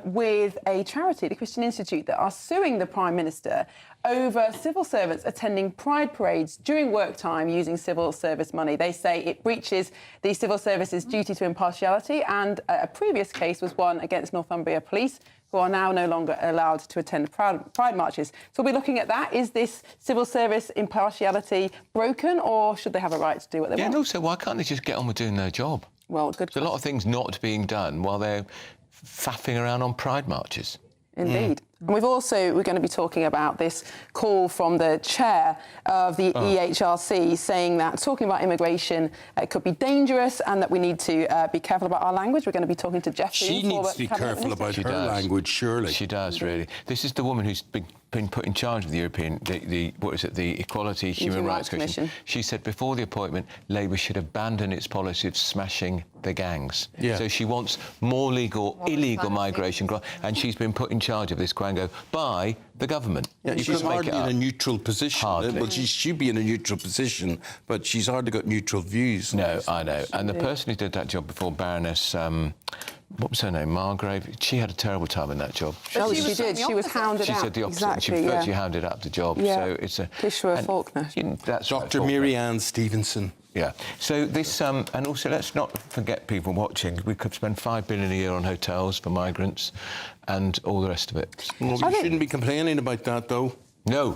Speaker 18: with a charity, the Christian Institute, that are suing the Prime Minister over civil servants attending pride parades during work time using civil service money. They say it breaches the civil service's duty to impartiality, and a previous case was one against Northumbria Police, who are now no longer allowed to attend pride marches. So we'll be looking at that. Is this civil service impartiality broken, or should they have a right to do what they want?
Speaker 7: And also, why can't they just get on with doing their job?
Speaker 18: Well, good.
Speaker 7: There's a lot of things not being done while they're faffing around on pride marches.
Speaker 18: Indeed. And we're going to be talking about this call from the chair of the EHRC saying that talking about immigration could be dangerous and that we need to be careful about our language. We're going to be talking to Jeff.
Speaker 14: She needs to be careful about her language, surely.
Speaker 7: She does, really. This is the woman who's been put in charge of the European, the Equality Human Rights Commission. She said before the appointment, Labour should abandon its policy of smashing the gangs.
Speaker 14: Yeah.
Speaker 7: So she wants more illegal migration, and she's been put in charge of this quango by the government.
Speaker 14: Yeah, she's hardly in a neutral position. Well, she should be in a neutral position, but she's hardly got neutral views.
Speaker 7: No, I know. And the person who did that job before, Baroness... what was her name? Margrave. She had a terrible time in that job.
Speaker 18: Oh, she did. She was hounded out.
Speaker 7: She said the opposite.
Speaker 18: Exactly,
Speaker 7: she virtually hounded out the job.
Speaker 18: Yeah.
Speaker 7: So it's a...
Speaker 18: Kishore Faulkner.
Speaker 7: That's
Speaker 14: Dr. Mary-Ann Stevenson.
Speaker 7: Yeah. So this, and also let's not forget people watching. We could spend $5 billion a year on hotels for migrants, and all the rest of it.
Speaker 14: Well, we shouldn't be complaining about that, though.
Speaker 7: No.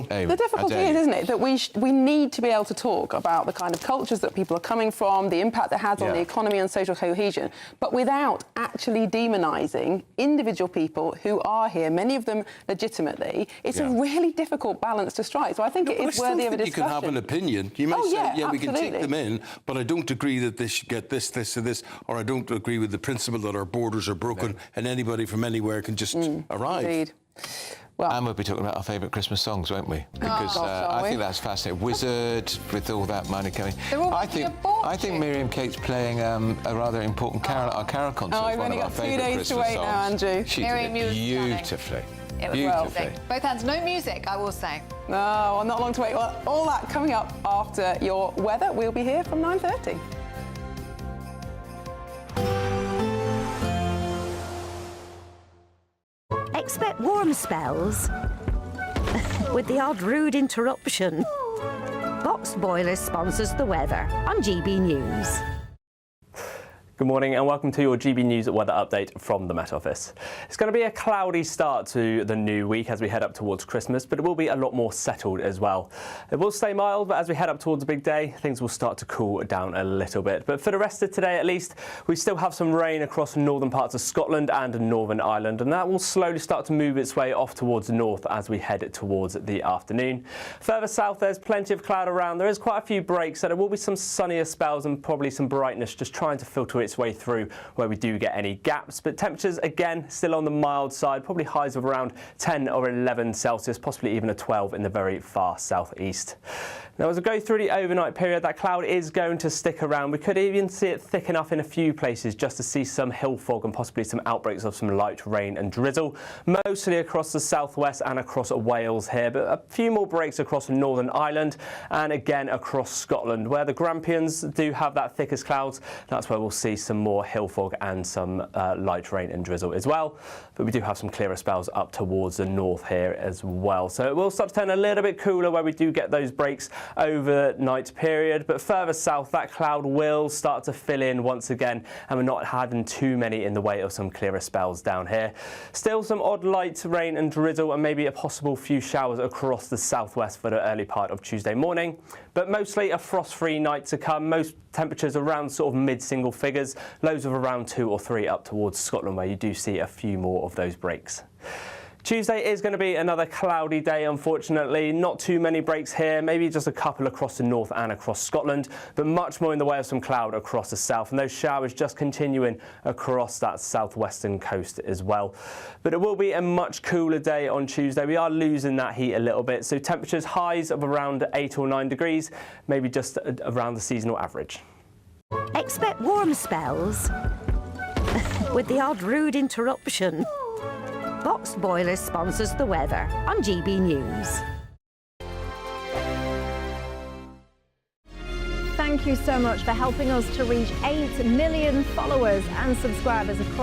Speaker 14: Hey,
Speaker 18: the difficulty is, isn't it, that we need to be able to talk about the kind of cultures that people are coming from, the impact it has on the economy and social cohesion, but without actually demonising individual people who are here, many of them legitimately. It's a really difficult balance to strike. So I think it is worthy of a discussion.
Speaker 14: You can have an opinion. You may say,
Speaker 18: absolutely.
Speaker 14: we can take them in, but I don't agree that they should get this, this, and this, or I don't agree with the principle that our borders are broken and anybody from anywhere can just arrive.
Speaker 18: Indeed. Well,
Speaker 7: and we'll be talking about our favourite Christmas songs, won't we? Because I think that's fascinating. Wizard, with all that money coming. I think Miriam Cates playing a rather important carol concert.
Speaker 18: I've only got 2 days to wait now, Andrew.
Speaker 7: She did it beautifully.
Speaker 3: It was beautifully. Both hands, no music, I will say.
Speaker 18: No, not long to wait. Well, all that coming up after your weather. We'll be here from 9:30.
Speaker 9: Expect warm spells with the odd rude interruption. Boxed Boilers sponsors the weather on GB News.
Speaker 2: Good morning and welcome to your GB News weather update from the Met Office. It's going to be a cloudy start to the new week as we head up towards Christmas, but it will be a lot more settled as well. It will stay mild, but as we head up towards the big day, things will start to cool down a little bit. But for the rest of today at least, we still have some rain across northern parts of Scotland and Northern Ireland, and that will slowly start to move its way off towards the north as we head towards the afternoon. Further south, there's plenty of cloud around. There is quite a few breaks, so there will be some sunnier spells and probably some brightness just trying to filter its way through where we do get any gaps, but temperatures again still on the mild side, probably highs of around 10 or 11 Celsius, possibly even a 12 in the very far southeast. Now, as we go through the overnight period, that cloud is going to stick around. We could even see it thick enough in a few places just to see some hill fog and possibly some outbreaks of some light rain and drizzle, mostly across the southwest and across Wales here, but a few more breaks across Northern Ireland and again across Scotland, where the Grampians do have that thickest clouds. That's where we'll see some more hill fog and some light rain and drizzle as well. But we do have some clearer spells up towards the north here as well. So it will start to turn a little bit cooler where we do get those breaks overnight period, but further south that cloud will start to fill in once again, and we're not having too many in the way of some clearer spells down here. Still some odd light rain and drizzle and maybe a possible few showers across the southwest for the early part of Tuesday morning, but mostly a frost-free night to come. Most temperatures around sort of mid-single figures, lows of around 2 or 3 up towards Scotland where you do see a few more of those breaks. Tuesday is going to be another cloudy day, unfortunately. Not too many breaks here, maybe just a couple across the north and across Scotland, but much more in the way of some cloud across the south, and those showers just continuing across that southwestern coast as well. But it will be a much cooler day on Tuesday. We are losing that heat a little bit, so temperatures highs of around 8 or 9 degrees, maybe just around the seasonal average.
Speaker 9: Expect warm spells with the odd rude interruption. Boxed Boilers sponsors the weather on GB News.
Speaker 4: Thank you so much for helping us to reach 8 million followers and subscribers across